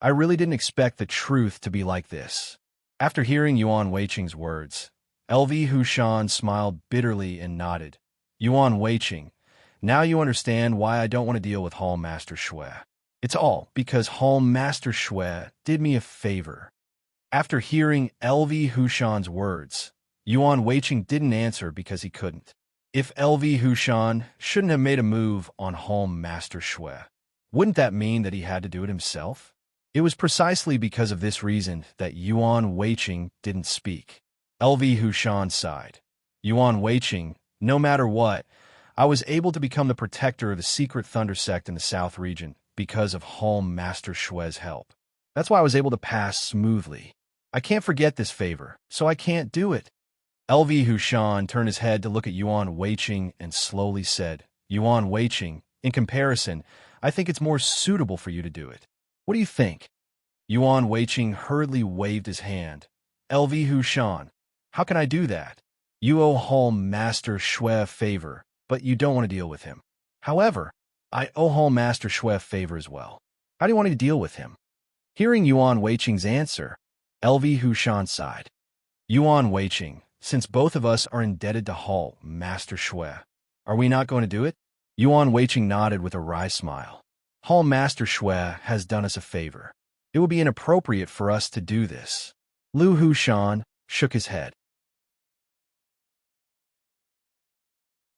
I really didn't expect the truth to be like this. After hearing Yuan Weiqing's words, LV Hushan smiled bitterly and nodded. Yuan Weiqing, now you understand why I don't want to deal with Hall Master Shui. It's all because Hall Master Shui did me a favor. After hearing LV Hushan's words, Yuan Weiqing didn't answer because he couldn't. If LV Hushan shouldn't have made a move on Hall Master Shui, wouldn't that mean that he had to do it himself? It was precisely because of this reason that Yuan Weiqing didn't speak. LV Hushan sighed. Yuan Weiqing, no matter what, I was able to become the protector of the secret thunder sect in the south region because of Hall Master Shui's help. That's why I was able to pass smoothly. I can't forget this favor, so I can't do it. LV Hushan turned his head to look at Yuan Weiqing and slowly said, Yuan Weiqing, in comparison, I think it's more suitable for you to do it. What do you think? Yuan Weiqing hurriedly waved his hand. LV Hushan, how can I do that? You owe Hall Master Shui a favor, but you don't want to deal with him. However, I owe Hall Master Shui a favor as well. How do you want me to deal with him? Hearing Yuan Weiqing's answer, LV Hushan sighed. Yuan Weiqing, since both of us are indebted to Hall Master Shui, are we not going to do it? Yuan Weiqing nodded with a wry smile. Hall Master Shui has done us a favor. It would be inappropriate for us to do this. Lu Hushan shook his head.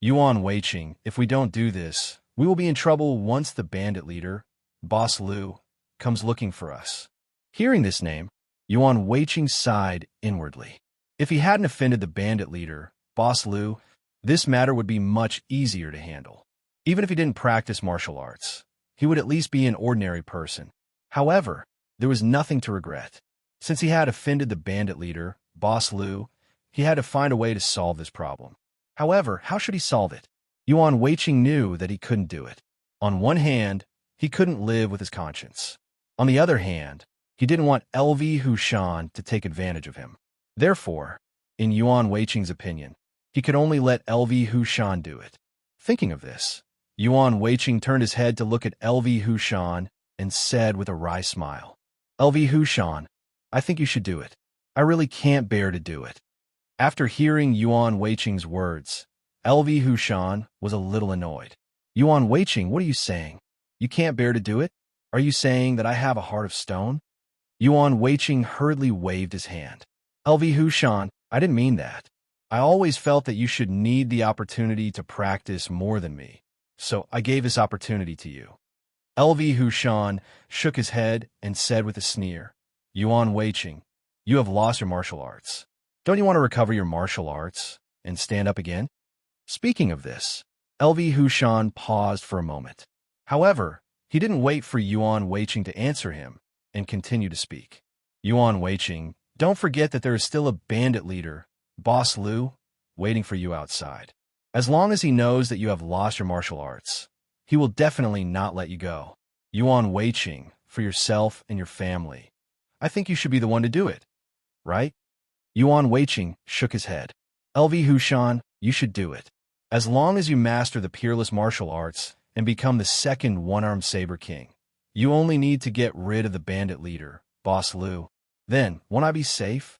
Yuan Weiqing, if we don't do this, we will be in trouble once the bandit leader, Boss Lu, comes looking for us. Hearing this name, Yuan Weiqing sighed inwardly. If he hadn't offended the bandit leader, Boss Lu, this matter would be much easier to handle. Even if he didn't practice martial arts, he would at least be an ordinary person. However, there was nothing to regret. Since he had offended the bandit leader, Boss Lu, he had to find a way to solve this problem. However, how should he solve it? Yuan Weiqing knew that he couldn't do it. On one hand, he couldn't live with his conscience. On the other hand, he didn't want LV Hushan to take advantage of him. Therefore, in Yuan Weiqing's opinion, he could only let LV Hushan do it. Thinking of this, Yuan Weiqing turned his head to look at LV Hushan and said with a wry smile, LV Hushan, I think you should do it. I really can't bear to do it. After hearing Yuan Weiqing's words, LV Hushan was a little annoyed. Yuan Weiqing, what are you saying? You can't bear to do it? Are you saying that I have a heart of stone? Yuan Weiqing hurriedly waved his hand. LV Hushan, I didn't mean that. I always felt that you should need the opportunity to practice more than me, so I gave this opportunity to you. LV Hushan shook his head and said with a sneer, Yuan Weiqing, you have lost your martial arts. Don't you want to recover your martial arts and stand up again? Speaking of this, LV Hushan paused for a moment. However, he didn't wait for Yuan Weiqing to answer him and continued to speak. Yuan Weiqing, don't forget that there is still a bandit leader, Boss Lu, waiting for you outside. As long as he knows that you have lost your martial arts, he will definitely not let you go. Yuan Weiqing, for yourself and your family, I think you should be the one to do it, right? Yuan Weiqing shook his head. LV Hushan, you should do it. As long as you master the peerless martial arts and become the second one-armed saber king, you only need to get rid of the bandit leader, Boss Liu. Then, won't I be safe?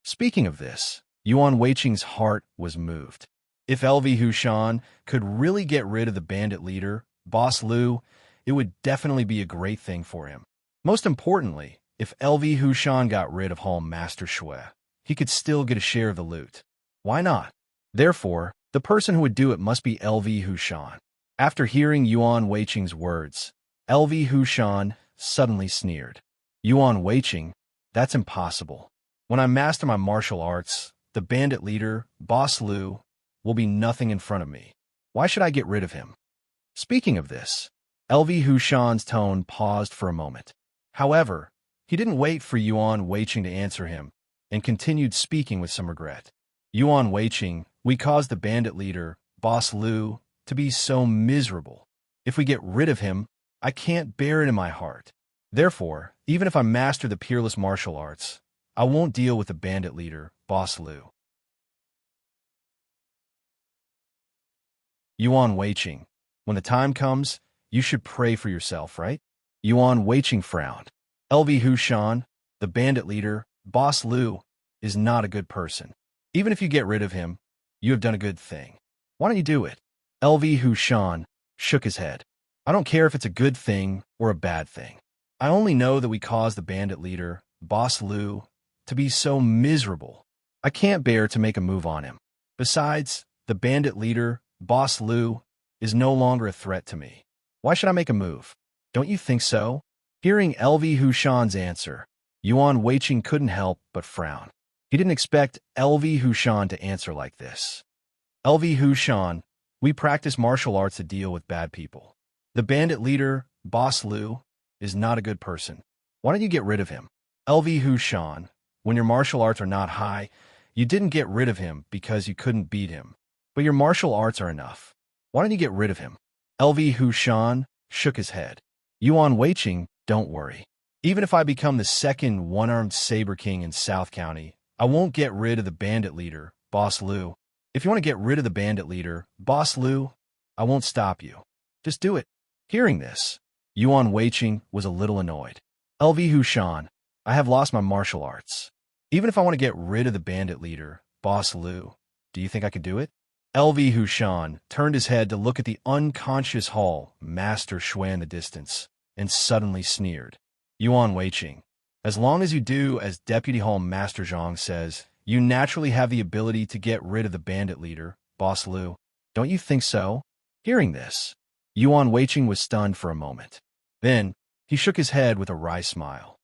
Speaking of this, Yuan Weiqing's heart was moved. If LV Hushan could really get rid of the bandit leader, Boss Liu, it would definitely be a great thing for him. Most importantly, if LV Hushan got rid of Hall Master Shui, he could still get a share of the loot. Why not? Therefore, the person who would do it must be LV Hushan. After hearing Yuan Weiqing's words, LV Hushan suddenly sneered. Yuan Weiqing, that's impossible. When I master my martial arts, the bandit leader, Boss Liu, will be nothing in front of me. Why should I get rid of him? Speaking of this, LV Hushan's tone paused for a moment. However, he didn't wait for Yuan Weiqing to answer him, and continued speaking with some regret. Yuan Weiqing, we caused the bandit leader, Boss Liu, to be so miserable. If we get rid of him, I can't bear it in my heart. Therefore, even if I master the peerless martial arts, I won't deal with the bandit leader, Boss Liu. Yuan Weiqing, when the time comes, you should pray for yourself, right? Yuan Weiqing frowned. LV Hushan, the bandit leader, Boss Liu, is not a good person. Even if you get rid of him, you have done a good thing. Why don't you do it? LV Hushan shook his head. I don't care if it's a good thing or a bad thing. I only know that we caused the bandit leader, Boss Liu, to be so miserable. I can't bear to make a move on him. Besides, the bandit leader, Boss Liu, is no longer a threat to me. Why should I make a move? Don't you think so? Hearing LV Hushan's answer, Yuan Weiqing couldn't help but frown. He didn't expect LV Hushan to answer like this. LV Hushan, we practice martial arts to deal with bad people. The bandit leader, Boss Liu, is not a good person. Why don't you get rid of him? LV Hushan, when your martial arts are not high, you didn't get rid of him because you couldn't beat him. But your martial arts are enough. Why don't you get rid of him? LV Hushan shook his head. Yuan Weiqing, don't worry. Even if I become the second one-armed saber king in South County, I won't get rid of the bandit leader, Boss Liu. If you want to get rid of the bandit leader, Boss Liu, I won't stop you. Just do it. Hearing this, Yuan Weiqing was a little annoyed. LV Hushan, I have lost my martial arts. Even if I want to get rid of the bandit leader, Boss Liu, do you think I could do it? LV Hushan turned his head to look at the unconscious Hall Master Shui in the distance, and suddenly sneered. Yuan Weiqing, as long as you do as Deputy Hall Master Zhang says, you naturally have the ability to get rid of the bandit leader, Boss Liu. Don't you think so? Hearing this, Yuan Weiqing was stunned for a moment. Then, he shook his head with a wry smile.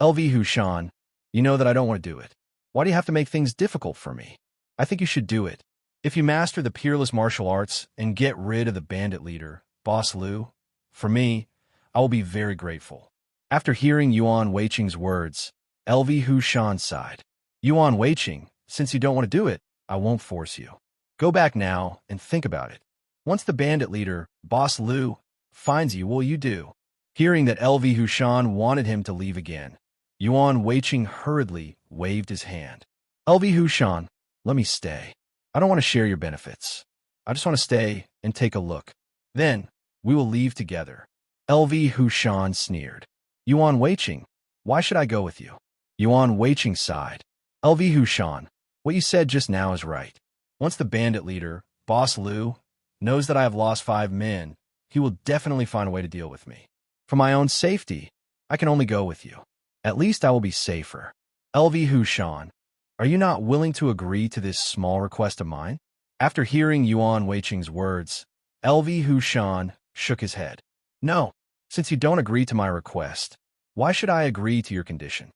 LV Hushan, you know that I don't want to do it. Why do you have to make things difficult for me? I think you should do it. If you master the peerless martial arts and get rid of the bandit leader, Boss Liu, for me, I will be very grateful. After hearing Yuan Weiqing's words, LV Hushan sighed. Yuan Weiqing, since you don't want to do it, I won't force you. Go back now and think about it. Once the bandit leader, Boss Liu, finds you, will you do? Hearing that LV Hushan wanted him to leave again, Yuan Weiqing hurriedly waved his hand. LV Hushan, let me stay. I don't want to share your benefits. I just want to stay and take a look. Then, we will leave together. LV Hushan sneered. Yuan Weiqing, why should I go with you? Yuan Weiqing sighed. LV Hushan, what you said just now is right. Once the bandit leader, Boss Liu, knows that I have lost 5 men, he will definitely find a way to deal with me. For my own safety, I can only go with you. At least I will be safer. LV Hushan, are you not willing to agree to this small request of mine? After hearing Yuan Weiqing's words, LV Hushan shook his head. No, since you don't agree to my request, why should I agree to your condition?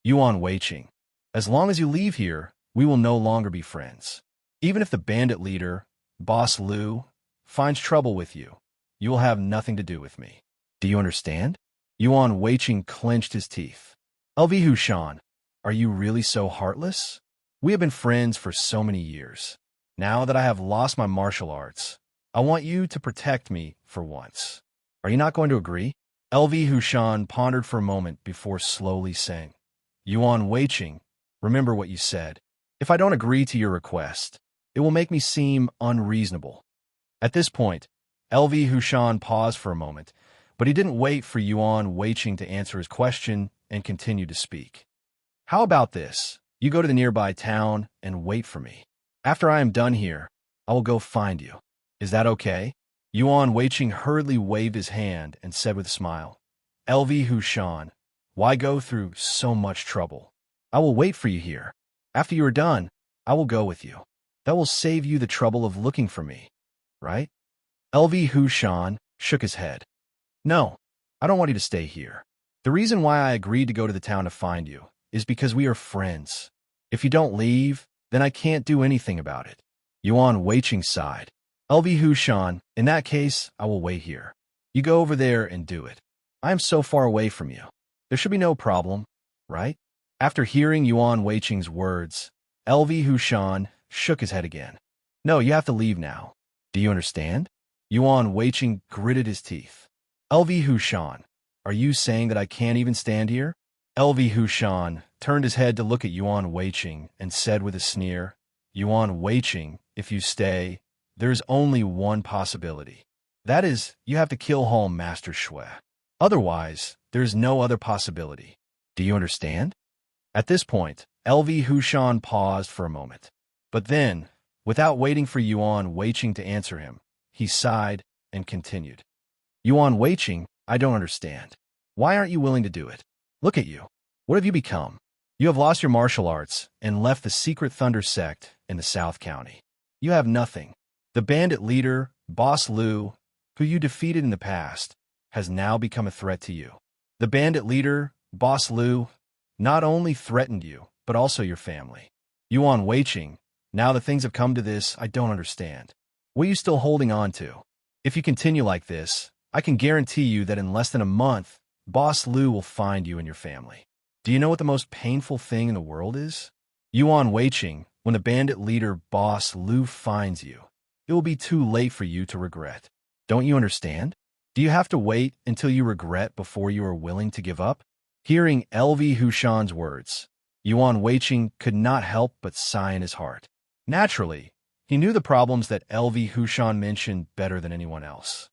Yuan Weiqing, as long as you leave here, we will no longer be friends. Even if the bandit leader, Boss Liu, finds trouble with you, you will have nothing to do with me. Do you understand? Yuan Weiqing clenched his teeth. LV Hushan, are you really so heartless? We have been friends for so many years. Now that I have lost my martial arts, I want you to protect me for once. Are you not going to agree? LV Hushan pondered for a moment before slowly saying, Yuan Weiqing, remember what you said. If I don't agree to your request, it will make me seem unreasonable. At this point, LV Hushan paused for a moment, but he didn't wait for Yuan Weiqing to answer his question and continued to speak. How about this? You go to the nearby town and wait for me. After I am done here, I will go find you. Is that okay? Yuan Weiqing hurriedly waved his hand and said with a smile, LV Hushan, why go through so much trouble? I will wait for you here. After you are done, I will go with you. That will save you the trouble of looking for me, right? LV Hushan shook his head. No, I don't want you to stay here. The reason why I agreed to go to the town to find you is because we are friends. If you don't leave, then I can't do anything about it. Yuan Weiqing sighed. LV Hushan, in that case, I will wait here. You go over there and do it. I am so far away from you. There should be no problem, right? After hearing Yuan Weiqing's words, LV Hushan shook his head again. No, you have to leave now. Do you understand? Yuan Weiqing gritted his teeth. LV Hushan, are you saying that I can't even stand here? LV Hushan turned his head to look at Yuan Weiqing and said with a sneer, Yuan Weiqing, if you stay, there's only one possibility. That is, you have to kill home Master Shui. Otherwise, there's no other possibility. Do you understand? At this point, LV Hushan paused for a moment. But then, without waiting for Yuan Weiqing to answer him, he sighed and continued. Yuan Weiqing, I don't understand. Why aren't you willing to do it? Look at you. What have you become? You have lost your martial arts and left the secret Thunder sect in the South County. You have nothing. The bandit leader, Boss Liu, who you defeated in the past, has now become a threat to you. The bandit leader, Boss Liu, not only threatened you, but also your family. Yuan Weiqing, now that things have come to this, I don't understand. What are you still holding on to? If you continue like this, I can guarantee you that in less than a month, Boss Liu will find you and your family. Do you know what the most painful thing in the world is? Yuan Weiqing, when the bandit leader Boss Liu finds you, it will be too late for you to regret. Don't you understand? Do you have to wait until you regret before you are willing to give up? Hearing LV Hushan's words, Yuan Weiqing could not help but sigh in his heart. Naturally, he knew the problems that LV Hushan mentioned better than anyone else.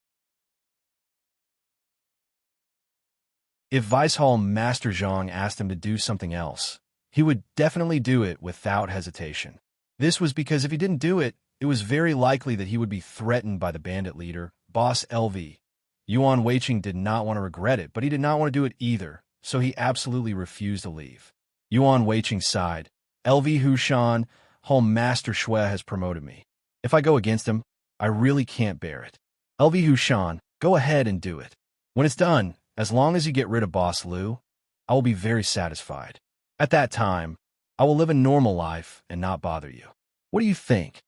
If Vicehall Master Zhang asked him to do something else, he would definitely do it without hesitation. This was because if he didn't do it, it was very likely that he would be threatened by the bandit leader, Boss LV. Yuan Weiqing did not want to regret it, but he did not want to do it either, so he absolutely refused to leave. Yuan Weiqing sighed. LV Hushan, Home Master Shui has promoted me. If I go against him, I really can't bear it. LV Hushan, go ahead and do it. When it's done, as long as you get rid of Boss Liu, I will be very satisfied. At that time, I will live a normal life and not bother you. What do you think?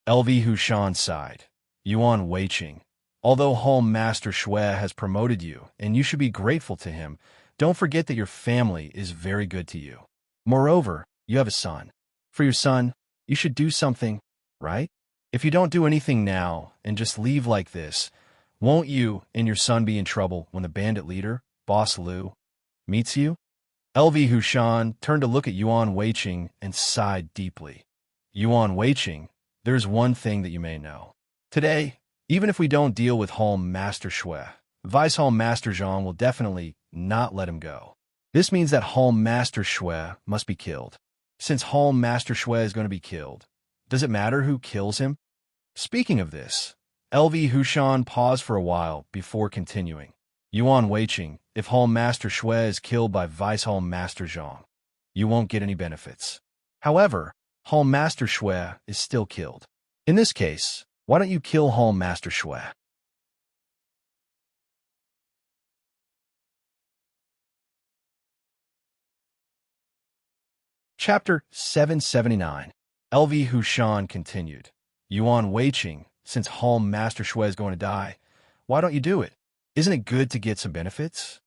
LV Hushan sighed. Yuan Weiqing, although Home Master Shui has promoted you and you should be grateful to him, don't forget that your family is very good to you. Moreover, you have a son. For your son, you should do something, right? If you don't do anything now and just leave like this, won't you and your son be in trouble when the bandit leader, Boss Liu, meets you? LV Hushan turned to look at Yuan Weiqing and sighed deeply. Yuan Weiqing, there's one thing that you may know. Today, even if we don't deal with Home Master Shui, Vicehall Master Zhang will definitely not let him go. This means that Home Master Shui must be killed. Since Home Master Shui is going to be killed, does it matter who kills him? Speaking of this, LV Hushan paused for a while before continuing. Yuan Weiqing, if Home Master Shui is killed by Vicehall Master Zhang, you won't get any benefits. However, Home Master Shui is still killed. In this case, why don't you kill Home Master Shui? Chapter 779. LV Hushan continued. Yuan Weiqing, since Home Master Shui is going to die, why don't you do it? Isn't it good to get some benefits?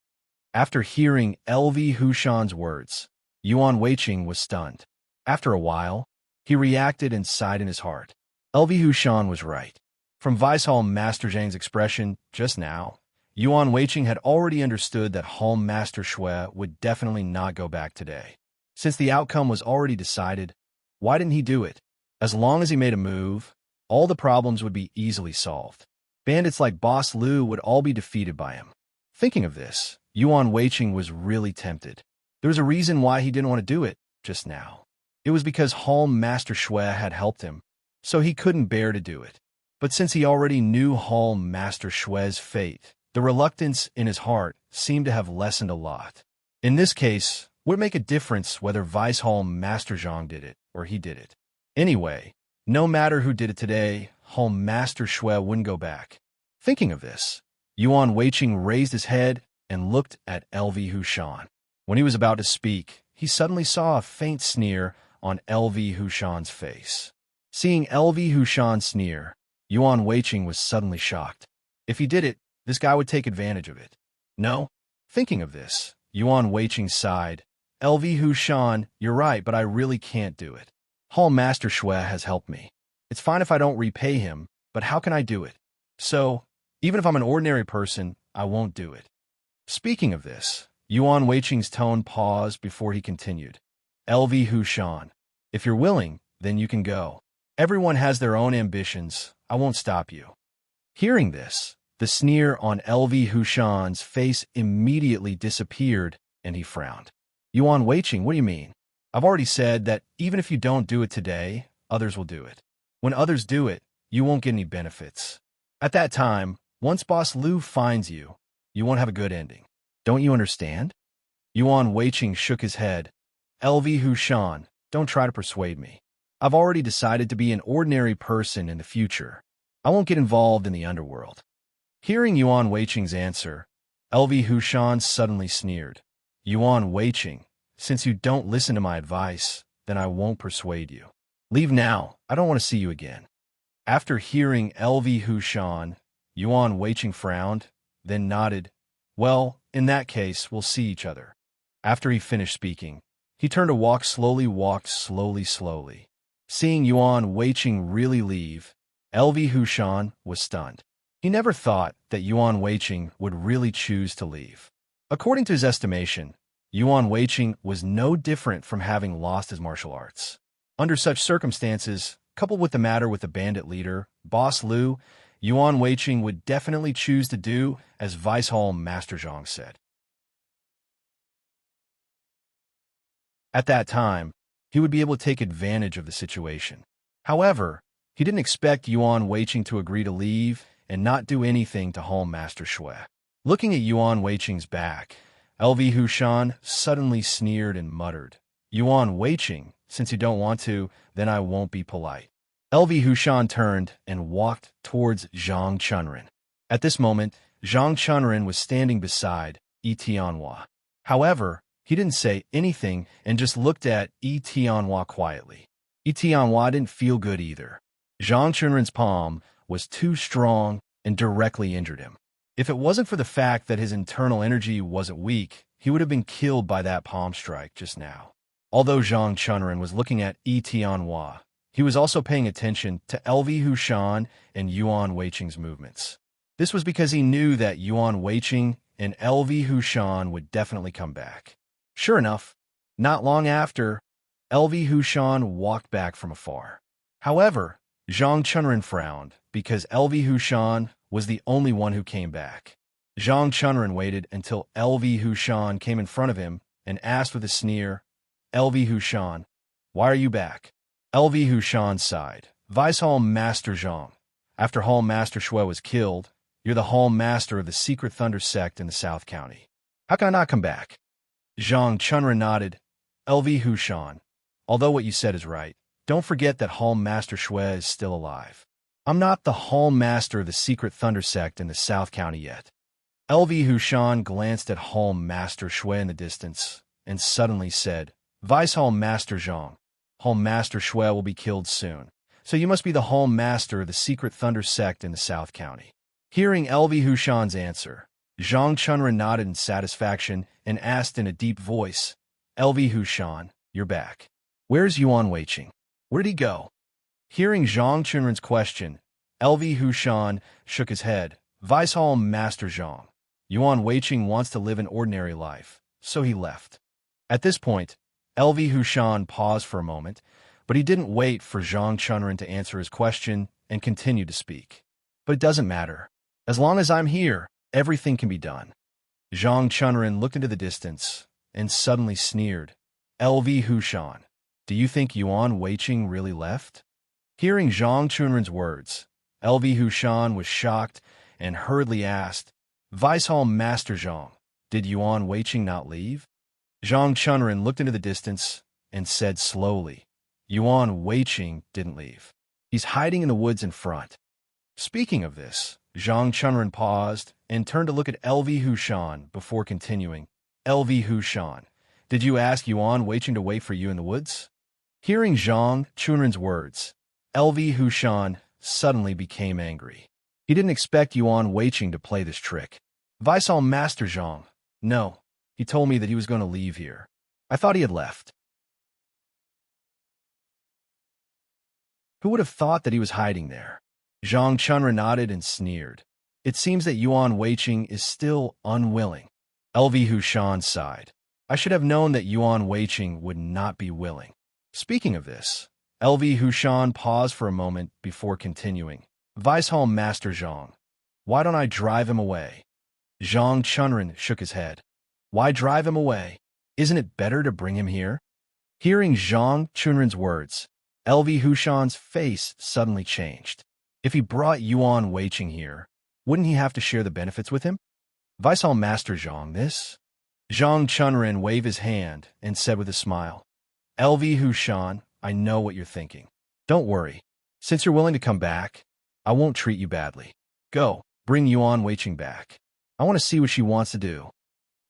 After hearing LV Hushan's words, Yuan Weiqing was stunned. After a while, he reacted and sighed in his heart. LV Hushan was right. From Vicehall Master Zhang's expression just now, Yuan Weiqing had already understood that Home Master Shui would definitely not go back today. Since the outcome was already decided, why didn't he do it? As long as he made a move, all the problems would be easily solved. Bandits like Boss Lu would all be defeated by him. Thinking of this, Yuan Weiqing was really tempted. There was a reason why he didn't want to do it just now. It was because Home Master Shui had helped him, so he couldn't bear to do it. But since he already knew Home Master Shui's fate, the reluctance in his heart seemed to have lessened a lot. In this case, would it make a difference whether Vice Home Master Zhang did it or he did it? Anyway, no matter who did it today, Home Master Shui wouldn't go back. Thinking of this, Yuan Weiqing raised his head and looked at LV Hushan. When he was about to speak, he suddenly saw a faint sneer on LV Hushan's face. Seeing LV Hushan sneer, Yuan Weiqing was suddenly shocked. If he did it, this guy would take advantage of it. No? Thinking of this, Yuan Weiqing sighed. LV Hushan, you're right, but I really can't do it. Hall Master Shui has helped me. It's fine if I don't repay him, but how can I do it? So, even if I'm an ordinary person, I won't do it. Speaking of this, Yuan Weiqing's tone paused before he continued. LV Hushan, if you're willing, then you can go. Everyone has their own ambitions. I won't stop you. Hearing this, the sneer on LV Hushan's face immediately disappeared, and he frowned. Yuan Weiqing, what do you mean? I've already said that even if you don't do it today, others will do it. When others do it, you won't get any benefits. At that time, once Boss Lu finds you, you won't have a good ending. Don't you understand? Yuan Weiqing shook his head. LV Hushan, don't try to persuade me. I've already decided to be an ordinary person in the future. I won't get involved in the underworld. Hearing Yuan Weiqing's answer, LV Hushan suddenly sneered. Yuan Weiqing, since you don't listen to my advice, then I won't persuade you. Leave now. I don't want to see you again. After hearing LV Hushan, Yuan Weiqing frowned, then nodded. Well, in that case, we'll see each other. After he finished speaking, he turned to walked slowly. Seeing Yuan Weiqing really leave, LV Hushan was stunned. He never thought that Yuan Weiqing would really choose to leave. According to his estimation, Yuan Weiqing was no different from having lost his martial arts. Under such circumstances, coupled with the matter with the bandit leader, Boss Lu, Yuan Weiqing would definitely choose to do as Vice Hall Master Zhang said. At that time, he would be able to take advantage of the situation. However, he didn't expect Yuan Weiqing to agree to leave and not do anything to Hall Master Shui. Looking at Yuan Weiqing's back, LV Hushan suddenly sneered and muttered, Yuan Weiqing, since you don't want to, then I won't be polite. LV Hushan turned and walked towards Zhang Chunren. At this moment, Zhang Chunren was standing beside Yi Tianhua. However, he didn't say anything and just looked at Yi Tianhua quietly. Yi Tianhua didn't feel good either. Zhang Chunren's palm was too strong and directly injured him. If it wasn't for the fact that his internal energy wasn't weak, he would have been killed by that palm strike just now. Although Zhang Chunren was looking at Yi Tianhua, he was also paying attention to LV Hushan and Yuan Weiqing's movements. This was because he knew that Yuan Weiqing and LV Hushan would definitely come back. Sure enough, not long after, LV Hushan walked back from afar. However, Zhang Chunren frowned because LV Hushan was the only one who came back. Zhang Chunren waited until LV Hushan came in front of him and asked with a sneer, LV Hushan, why are you back? LV Hushan sighed. Vice Hall Master Zhang, after Hall Master Shui was killed, you're the Hall Master of the Secret Thunder Sect in the South County. How can I not come back? Zhang Chunren nodded. LV Hushan, although what you said is right, don't forget that Hall Master Shui is still alive. I'm not the Hall Master of the Secret Thunder Sect in the South County yet. LV Hushan glanced at Hall Master Shui in the distance and suddenly said, Vice Hall Master Zhang, Hall Master Shui will be killed soon, so you must be the Hall Master of the Secret Thunder Sect in the South County. Hearing LV Hushan's answer, Zhang Chunren nodded in satisfaction and asked in a deep voice, LV Hushan, you're back. Where's Yuan Weiqing? Where did he go? Hearing Zhang Chunren's question, LV Hushan shook his head. Vice Hall Master Zhang, Yuan Weiqing wants to live an ordinary life, so he left. At this point, LV Hushan paused for a moment, but he didn't wait for Zhang Chunren to answer his question and continued to speak. But it doesn't matter. As long as I'm here, everything can be done. Zhang Chunren looked into the distance and suddenly sneered. LV Hushan, do you think Yuan Weiqing really left? Hearing Zhang Chunren's words, LV Hushan was shocked and hurriedly asked, Vice Hall Master Zhang, did Yuan Weiqing not leave? Zhang Chunren looked into the distance and said slowly, Yuan Weiqing didn't leave. He's hiding in the woods in front. Speaking of this, Zhang Chunren paused and turned to look at LV Hushan before continuing. LV Hushan, did you ask Yuan Weiqing to wait for you in the woods? Hearing Zhang Chunren's words, LV Hushan suddenly became angry. He didn't expect Yuan Weiqing to play this trick. Vice Hall Master Zhang, no, he told me that he was going to leave here. I thought he had left. Who would have thought that he was hiding there? Zhang Chunren nodded and sneered. It seems that Yuan Weiqing is still unwilling. LV Hushan sighed. I should have known that Yuan Weiqing would not be willing. Speaking of this, LV Hushan paused for a moment before continuing. Vice Hall Master Zhang, why don't I drive him away? Zhang Chunren shook his head. Why drive him away? Isn't it better to bring him here? Hearing Zhang Chunren's words, LV Hushan's face suddenly changed. If he brought Yuan Weiqing here, wouldn't he have to share the benefits with him? Vice Hall Master Zhang, this? Zhang Chunren waved his hand and said with a smile, LV Hushan, I know what you're thinking. Don't worry. Since you're willing to come back, I won't treat you badly. Go, bring Yuan Weiqing back. I want to see what she wants to do.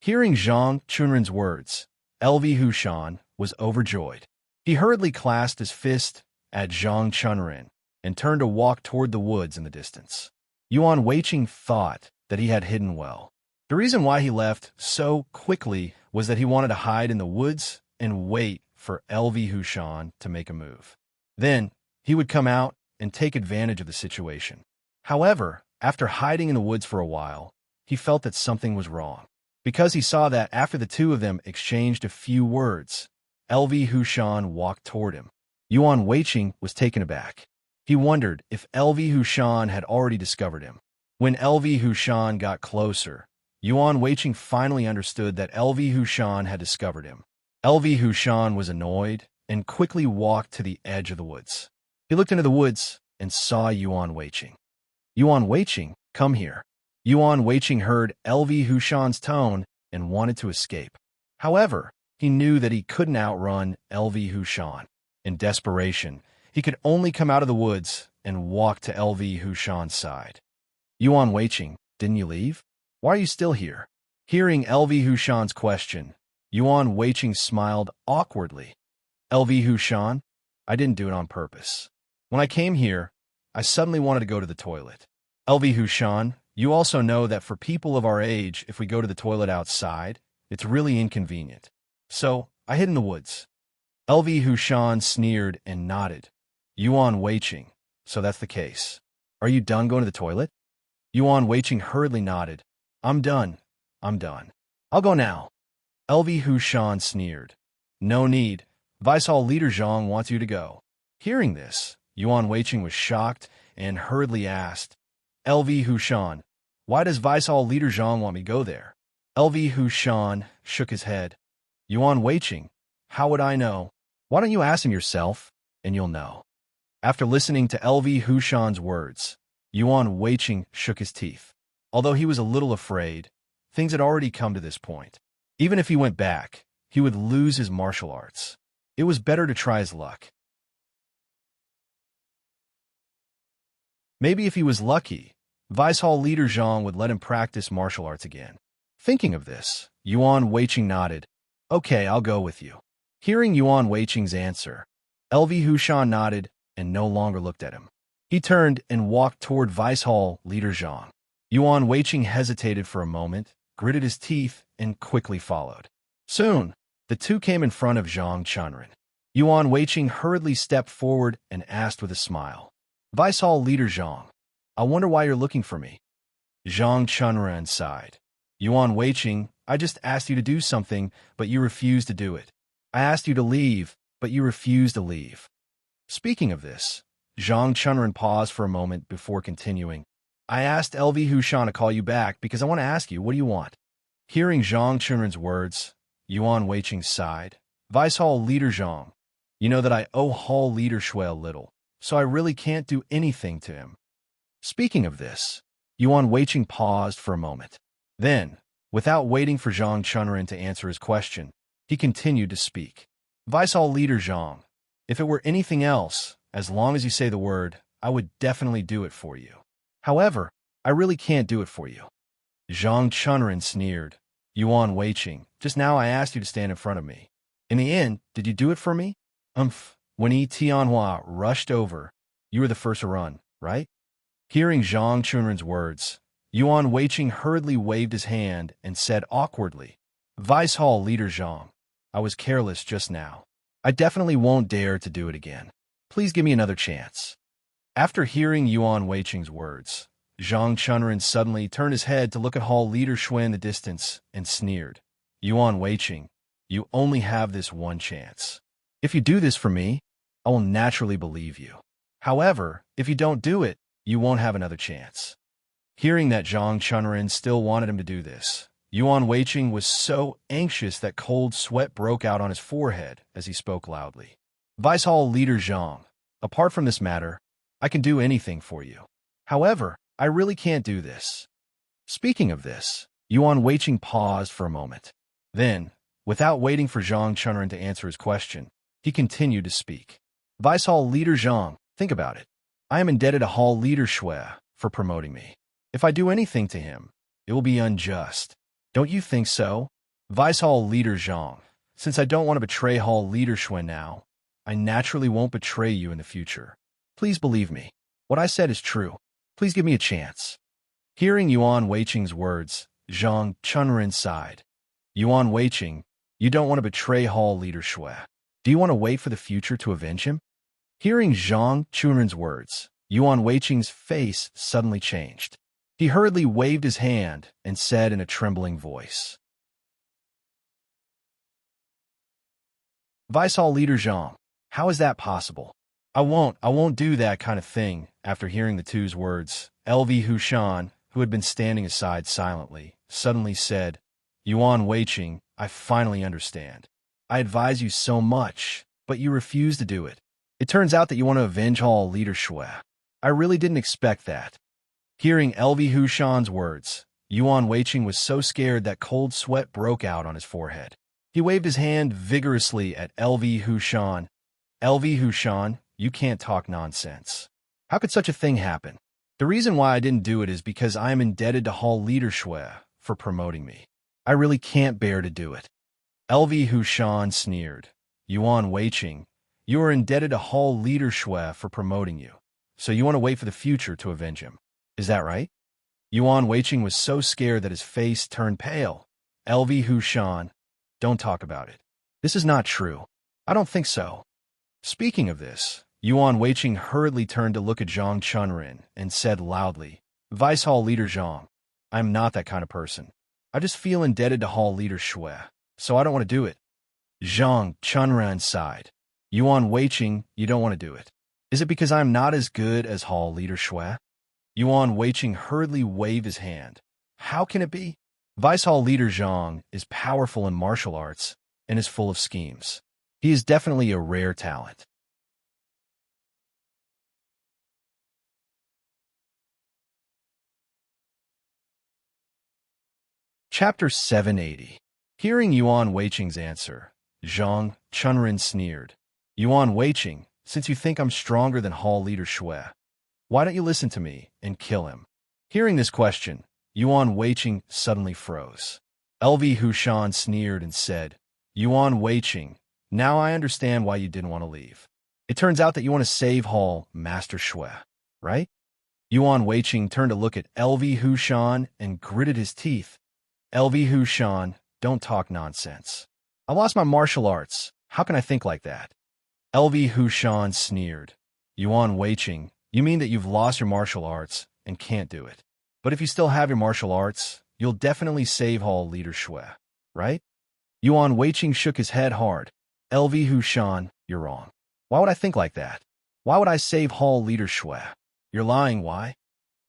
Hearing Zhang Chunren's words, LV Hushan was overjoyed. He hurriedly clasped his fist at Zhang Chunren and turned to walk toward the woods in the distance. Yuan Weiqing thought that he had hidden well. The reason why he left so quickly was that he wanted to hide in the woods and wait for LV Hushan to make a move. Then, he would come out and take advantage of the situation. However, after hiding in the woods for a while, he felt that something was wrong. Because he saw that after the two of them exchanged a few words, LV Hushan walked toward him. Yuan Weiqing was taken aback. He wondered if LV Hushan had already discovered him. When LV Hushan got closer, Yuan Weiqing finally understood that LV Hushan had discovered him. LV Hushan was annoyed and quickly walked to the edge of the woods. He looked into the woods and saw Yuan Weiqing. Yuan Weiqing, come here. Yuan Weiqing heard LV Hushan's tone and wanted to escape. However, he knew that he couldn't outrun LV Hushan. In desperation, he could only come out of the woods and walk to LV Hushan's side. Yuan Weiqing, didn't you leave? Why are you still here? Hearing LV Hushan's question, Yuan Weiqing smiled awkwardly. LV Hushan, I didn't do it on purpose. When I came here, I suddenly wanted to go to the toilet. LV Hushan, you also know that for people of our age, if we go to the toilet outside, it's really inconvenient. So, I hid in the woods. LV Hushan sneered and nodded. Yuan Weiqing, so that's the case. Are you done going to the toilet? Yuan Weiqing hurriedly nodded. I'm done. I'll go now. LV Hushan sneered. No need. Vice Hall Leader Zhang wants you to go. Hearing this, Yuan Weiqing was shocked and hurriedly asked, LV Hushan, why does Vice Hall Leader Zhang want me to go there? LV Hushan shook his head. Yuan Weiqing, how would I know? Why don't you ask him yourself, and you'll know. After listening to LV Hushan's words, Yuan Weiqing shook his teeth. Although he was a little afraid, things had already come to this point. Even if he went back, he would lose his martial arts. It was better to try his luck. Maybe if he was lucky, Vice Hall Leader Zhang would let him practice martial arts again. Thinking of this, Yuan Weiqing nodded. Okay, I'll go with you. Hearing Yuan Weiqing's answer, LV Hushan nodded and no longer looked at him. He turned and walked toward Vice Hall Leader Zhang. Yuan Weiqing hesitated for a moment, gritted his teeth, and quickly followed. Soon, the two came in front of Zhang Chunren. Yuan Weiqing hurriedly stepped forward and asked with a smile. Vice Hall Leader Zhang, I wonder why you're looking for me. Zhang Chunren sighed. Yuan Weiqing, I just asked you to do something, but you refused to do it. I asked you to leave, but you refused to leave. Speaking of this, Zhang Chunren paused for a moment before continuing. I asked LV Hushan to call you back because I want to ask you, what do you want? Hearing Zhang Chunren's words, Yuan Weiqing sighed. Vice Hall Leader Zhang, you know that I owe Hall Leader Shui a little, so I really can't do anything to him. Speaking of this, Yuan Weiqing paused for a moment. Then, without waiting for Zhang Chunren to answer his question, he continued to speak. Vice Hall Leader Zhang, if it were anything else, as long as you say the word, I would definitely do it for you. However, I really can't do it for you. Zhang Chunren sneered. Yuan Weiqing, just now I asked you to stand in front of me. In the end, did you do it for me? When Yi Tianhua rushed over, you were the first to run, right? Hearing Zhang Chunren's words, Yuan Weiqing hurriedly waved his hand and said awkwardly, Vice Hall Leader Zhang, I was careless just now. I definitely won't dare to do it again. Please give me another chance. After hearing Yuan Weiqing's words, Zhang Chunren suddenly turned his head to look at Hall Leader Shui in the distance and sneered. Yuan Weiqing, you only have this one chance. If you do this for me, I will naturally believe you. However, if you don't do it, you won't have another chance. Hearing that Zhang Chunren still wanted him to do this, Yuan Weiqing was so anxious that cold sweat broke out on his forehead as he spoke loudly. Vice Hall Leader Zhang, apart from this matter, I can do anything for you. However, I really can't do this. Speaking of this, Yuan Weiqing paused for a moment. Then, without waiting for Zhang Chunren to answer his question, he continued to speak. Vice Hall Leader Zhang, think about it. I am indebted to Hall Leader Shui for promoting me. If I do anything to him, it will be unjust. Don't you think so? Vice Hall Leader Zhang, since I don't want to betray Hall Leader Shui now, I naturally won't betray you in the future. Please believe me. What I said is true. Please give me a chance. Hearing Yuan Weiqing's words, Zhang Chunren sighed. Yuan Weiqing, you don't want to betray Hall Leader Shui. Do you want to wait for the future to avenge him? Hearing Zhang Chunren's words, Yuan Weiqing's face suddenly changed. He hurriedly waved his hand and said in a trembling voice, Vice Hall Leader Zhang, how is that possible? I won't do that kind of thing. After hearing the two's words, LV Hushan, who had been standing aside silently, suddenly said, Yuan Weiqing, I finally understand. I advise you so much, but you refuse to do it. It turns out that you want to avenge Hall Leader Shui. I really didn't expect that. Hearing LV Hushan's words, Yuan Weiqing was so scared that cold sweat broke out on his forehead. He waved his hand vigorously at LV Hushan. LV Hushan, you can't talk nonsense. How could such a thing happen? The reason why I didn't do it is because I am indebted to Hall Leader Shui for promoting me. I really can't bear to do it. LV Hushan sneered. Yuan Weiqing, you are indebted to Hall Leader Shui for promoting you, so you want to wait for the future to avenge him. Is that right? Yuan Weiqing was so scared that his face turned pale. LV Hushan, don't talk about it. This is not true. I don't think so. Speaking of this, Yuan Weiqing hurriedly turned to look at Zhang Chunren and said loudly, Vice Hall Leader Zhang, I am not that kind of person. I just feel indebted to Hall Leader Shui, so I don't want to do it. Zhang Chunren sighed. Yuan Weiqing, you don't want to do it. Is it because I'm not as good as Hall Leader Shui? Yuan Weiqing hurriedly waved his hand. How can it be? Vice Hall Leader Zhang is powerful in martial arts and is full of schemes. He is definitely a rare talent. Chapter 780. Hearing Yuan Weiqing's answer, Zhang Chunren sneered. Yuan Weiqing, since you think I'm stronger than Hall Leader Shui, why don't you listen to me and kill him? Hearing this question, Yuan Weiqing suddenly froze. LV Hushan sneered and said, Yuan Weiqing, now I understand why you didn't want to leave. It turns out that you want to save Hall Master Shui, right? Yuan Weiqing turned to look at LV Hushan and gritted his teeth. LV Hushan, don't talk nonsense. I lost my martial arts. How can I think like that? LV Hushan sneered. Yuan Weiqing, you mean that you've lost your martial arts and can't do it. But if you still have your martial arts, you'll definitely save Hall Leader Shui, right? Yuan Weiqing shook his head hard. LV Hushan, you're wrong. Why would I think like that? Why would I save Hall Leader Shui? You're lying, why?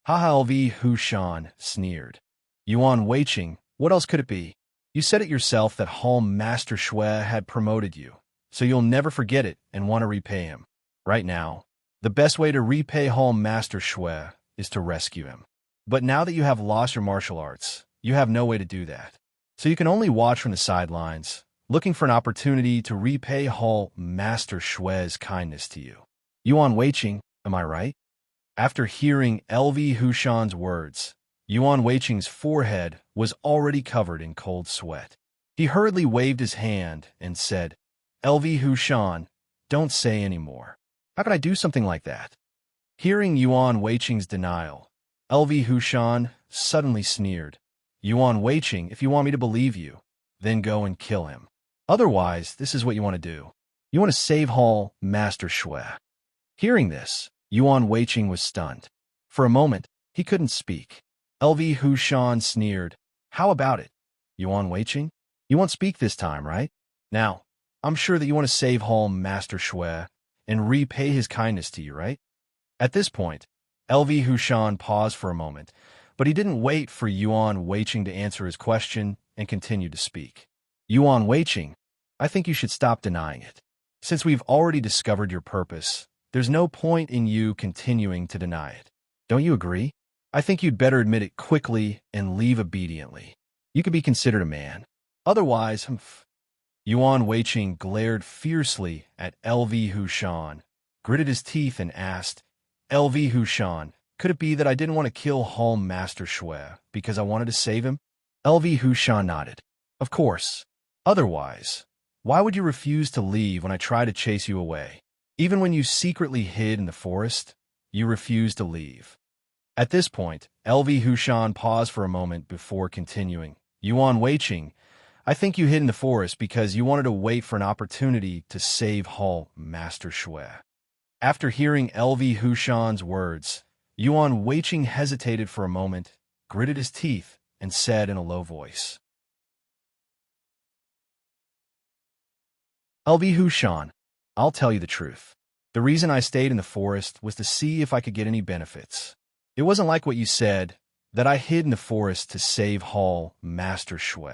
Haha, LV Hushan sneered. Yuan Weiqing, what else could it be? You said it yourself that Hall Master Shui had promoted you, so you'll never forget it and want to repay him. Right now, the best way to repay Hall Master Shui is to rescue him. But now that you have lost your martial arts, you have no way to do that. So you can only watch from the sidelines, looking for an opportunity to repay Hall Master Shui's kindness to you. Yuan Weiqing, am I right? After hearing LV Hushan's words, Yuan Weiqing's forehead was already covered in cold sweat. He hurriedly waved his hand and said, LV Hushan, don't say any more. How could I do something like that? Hearing Yuan Weiqing's denial, LV Hushan suddenly sneered. Yuan Weiqing, if you want me to believe you, then go and kill him. Otherwise, this is what you want to do. You want to save Hall Master Shui. Hearing this, Yuan Weiqing was stunned. For a moment, he couldn't speak. LV Hushan sneered. How about it? Yuan Weiqing? You won't speak this time, right? Now, I'm sure that you want to save Hall Master Shui and repay his kindness to you, right? At this point, LV Hushan paused for a moment, but he didn't wait for Yuan Weiqing to answer his question and continued to speak. Yuan Weiqing, I think you should stop denying it. Since we've already discovered your purpose, there's no point in you continuing to deny it. Don't you agree? I think you'd better admit it quickly and leave obediently. You could be considered a man. Otherwise, Yuan Weiqing glared fiercely at LV Hushan, gritted his teeth and asked, LV Hushan, could it be that I didn't want to kill Hall Master Shui because I wanted to save him? LV Hushan nodded. Of course. Otherwise, why would you refuse to leave when I try to chase you away? Even when you secretly hid in the forest, you refused to leave. At this point, LV Hushan paused for a moment before continuing. Yuan Weiqing, I think you hid in the forest because you wanted to wait for an opportunity to save Hall Master Shui. After hearing LV Hushan's words, Yuan Weiqing hesitated for a moment, gritted his teeth, and said in a low voice, LV Hushan, I'll tell you the truth. The reason I stayed in the forest was to see if I could get any benefits. It wasn't like what you said, that I hid in the forest to save Hall Master Shui.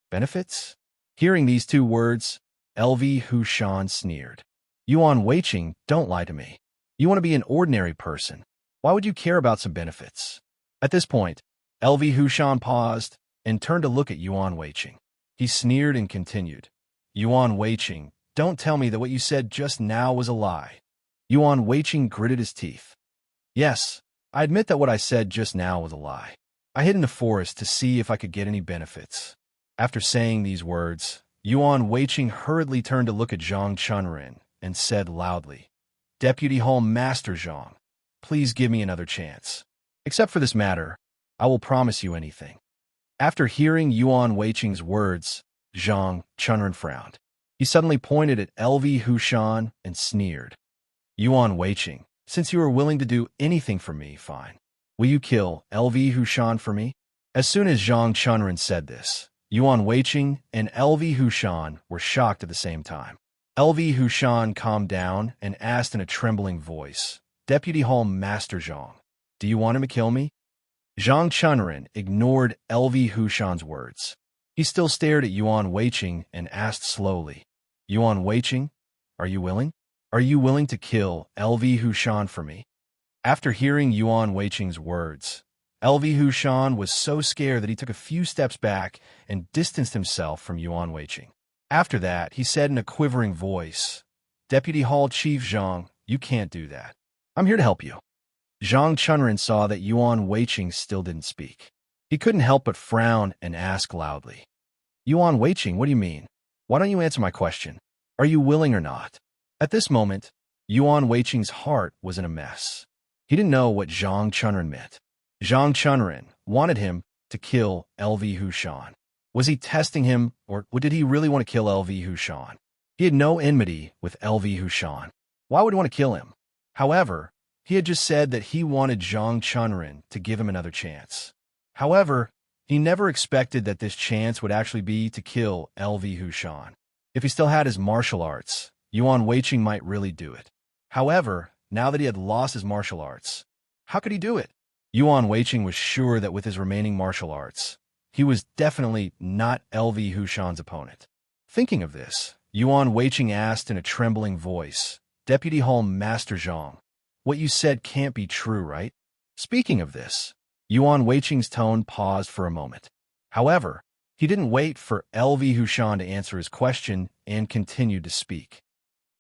Benefits? Hearing these two words, LV Hushan sneered. Yuan Weiqing, don't lie to me. You want to be an ordinary person. Why would you care about some benefits? At this point, LV Hushan paused and turned to look at Yuan Weiqing. He sneered and continued. Yuan Weiqing, don't tell me that what you said just now was a lie. Yuan Weiqing gritted his teeth. Yes, I admit that what I said just now was a lie. I hid in the forest to see if I could get any benefits. After saying these words, Yuan Weiqing hurriedly turned to look at Zhang Chunrin and said loudly, Deputy Hall Master Zhang, please give me another chance. Except for this matter, I will promise you anything. After hearing Yuan Weiqing's words, Zhang Chunrin frowned. He suddenly pointed at LV Hushan and sneered. Yuan Weiqing, since you are willing to do anything for me, fine. Will you kill LV Hushan for me? As soon as Zhang Chunrin said this, Yuan Weiqing and LV Hushan were shocked at the same time. LV Hushan calmed down and asked in a trembling voice, Deputy Hall Master Zhang, do you want him to kill me? Zhang Chunrin ignored LV Hushan's words. He still stared at Yuan Weiqing and asked slowly, Yuan Weiqing, are you willing? Are you willing to kill LV Hushan for me? After hearing Yuan Weiqing's words, LV Hushan was so scared that he took a few steps back and distanced himself from Yuan Weiqing. After that, he said in a quivering voice, Deputy Hall Chief Zhang, you can't do that. I'm here to help you. Zhang Chunrin saw that Yuan Weiqing still didn't speak. He couldn't help but frown and ask loudly, Yuan Weiqing, what do you mean? Why don't you answer my question? Are you willing or not? At this moment, Yuan Weiqing's heart was in a mess. He didn't know what Zhang Chunrin meant. Zhang Chunrin wanted him to kill LV Hushan. Was he testing him, or did he really want to kill LV Hushan? He had no enmity with LV Hushan. Why would he want to kill him? However, he had just said that he wanted Zhang Chunrin to give him another chance. However, He never expected that this chance would actually be to kill LV Hushan. If he still had his martial arts, Yuan Weiqing might really do it. However, now that he had lost his martial arts, how could he do it? Yuan Weiqing was sure that with his remaining martial arts, he was definitely not LV Hushan's opponent. Thinking of this, Yuan Weiqing asked in a trembling voice, "Deputy Home Master Zhang, what you said can't be true, right?" Speaking of this, Yuan Weiqing's tone paused for a moment. However, he didn't wait for LV Hushan to answer his question and continued to speak.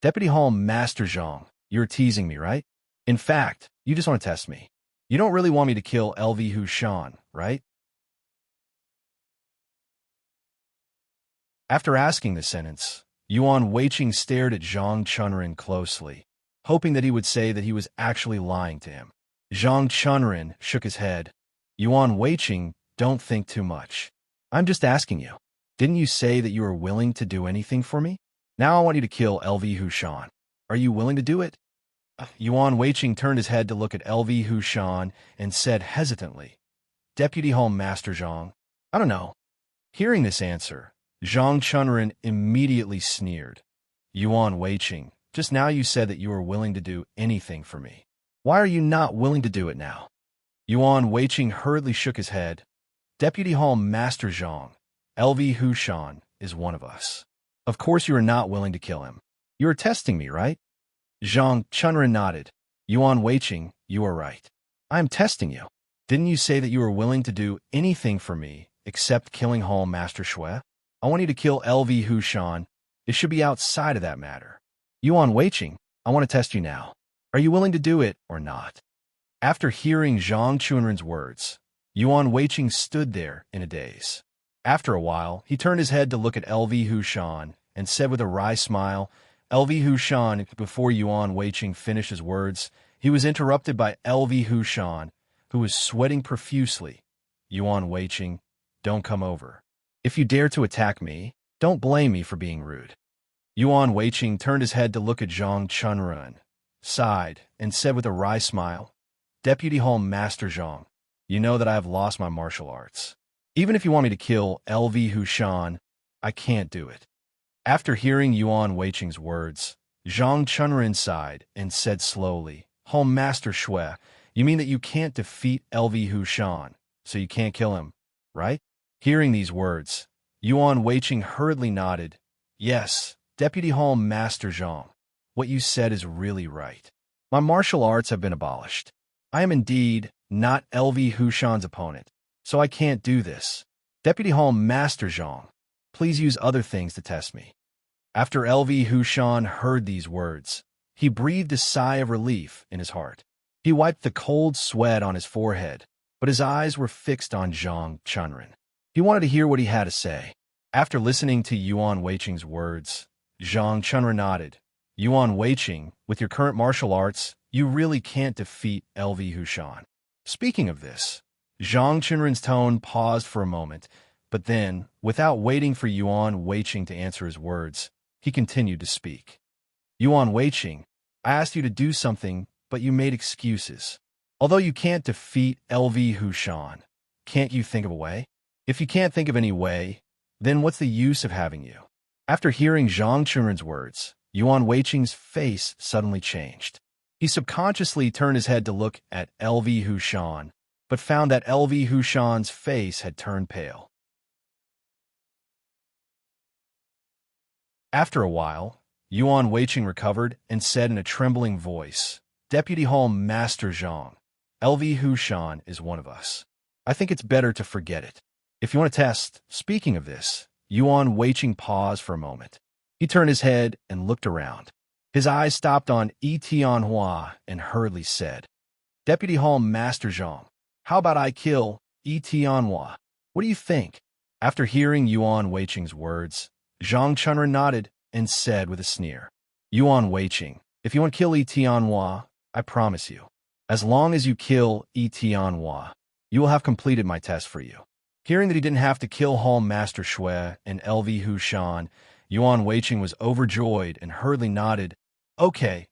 "Deputy Home Master Zhang, you're teasing me, right? In fact, you just want to test me. You don't really want me to kill LV Hushan, right?" After asking this sentence, Yuan Weiqing stared at Zhang Chunrin closely, hoping that he would say that he was actually lying to him. Zhang Chunrin shook his head. "Yuan Weiqing, don't think too much. I'm just asking you. Didn't you say that you were willing to do anything for me? Now I want you to kill LV Hushan. Are you willing to do it?" Yuan Weiqing turned his head to look at LV Hushan and said hesitantly, "Deputy Home Master Zhang, I don't know." Hearing this answer, Zhang Chunrin immediately sneered. "Yuan Weiqing, just now you said that you were willing to do anything for me. Why are you not willing to do it now?" Yuan Weiqing hurriedly shook his head. "Deputy Home Master Zhang, LV Hushan is one of us. Of course you are not willing to kill him. You are testing me, right?" Zhang Chunrin nodded. "Yuan Weiqing, you are right. I am testing you. Didn't you say that you were willing to do anything for me except killing Home Master Shui? I want you to kill LV Hushan. It should be outside of that matter. Yuan Weiqing, I want to test you now. Are you willing to do it or not?" After hearing Zhang Chunrin's words, Yuan Weiqing stood there in a daze. After a while, he turned his head to look at LV Hushan and said with a wry smile, "LV Hushan." Before Yuan Weiqing finished his words, he was interrupted by LV Hushan, who was sweating profusely. "Yuan Weiqing, don't come over. If you dare to attack me, don't blame me for being rude." Yuan Weiqing turned his head to look at Zhang Chunrin, sighed, and said with a wry smile, "Deputy Home Master Zhang, you know that I have lost my martial arts. Even if you want me to kill LV Hushan, I can't do it." After hearing Yuan Weiqing's words, Zhang Chunrin sighed and said slowly, "Home Master Shui, you mean that you can't defeat LV Hushan, so you can't kill him, right?" Hearing these words, Yuan Weiqing hurriedly nodded. "Yes, Deputy Home Master Zhang, what you said is really right. My martial arts have been abolished. I am indeed not LV Hushan's opponent, so I can't do this. Deputy Home Master Zhang, please use other things to test me." After LV Hushan heard these words, he breathed a sigh of relief in his heart. He wiped the cold sweat on his forehead, but his eyes were fixed on Zhang Chunrin. He wanted to hear what he had to say. After listening to Yuan Weiqing's words, Zhang Chunrin nodded. "Yuan Weiqing, with your current martial arts, you really can't defeat LV Hushan." Speaking of this, Zhang Chunrin's tone paused for a moment, but then, without waiting for Yuan Weiqing to answer his words, he continued to speak. "Yuan Weiqing, I asked you to do something, but you made excuses. Although you can't defeat LV Hushan, can't you think of a way? If you can't think of any way, then what's the use of having you?" After hearing Zhang Chunrin's words, Yuan Weiqing's face suddenly changed. He subconsciously turned his head to look at LV Hushan, but found that LV Hushan's face had turned pale. After a while, Yuan Weiqing recovered and said in a trembling voice, "Deputy Home Master Zhang, LV Hushan is one of us. I think it's better to forget it. If you want to test," speaking of this, Yuan Weiqing paused for a moment. He turned his head and looked around. His eyes stopped on Tianhua and hurriedly said, "Deputy Home Master Zhang, how about I kill Tianhua? What do you think?" After hearing Yuan Weiqing's words, Zhang Chunrin nodded and said with a sneer, "Yuan Weiqing, if you want to kill Tianhua, I promise you, as long as you kill Tianhua, you will have completed my test for you." Hearing that he didn't have to kill Home Master Shui and LV Hushan, Yuan Weiqing was overjoyed and hurriedly nodded. "Okay,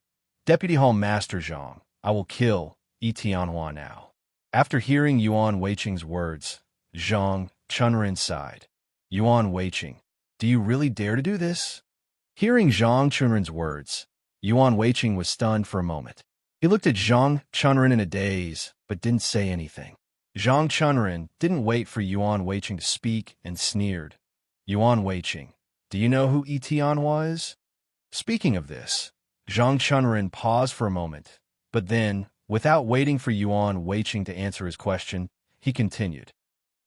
Deputy Home Master Zhang, I will kill Tianhua now." After hearing Yuan Weiqing's words, Zhang Chunren sighed. Yuan Weiqing, do you really dare to do this? Hearing Zhang Chunren's words, Yuan Weiqing was stunned for a moment. He looked at Zhang Chunren in a daze, but didn't say anything. Zhang Chunren didn't wait for Yuan Weiqing to speak and sneered. Yuan Weiqing, do you know who Etian was? Speaking of this, Zhang Chunren paused for a moment, but then, without waiting for Yuan Weiqing to answer his question, he continued.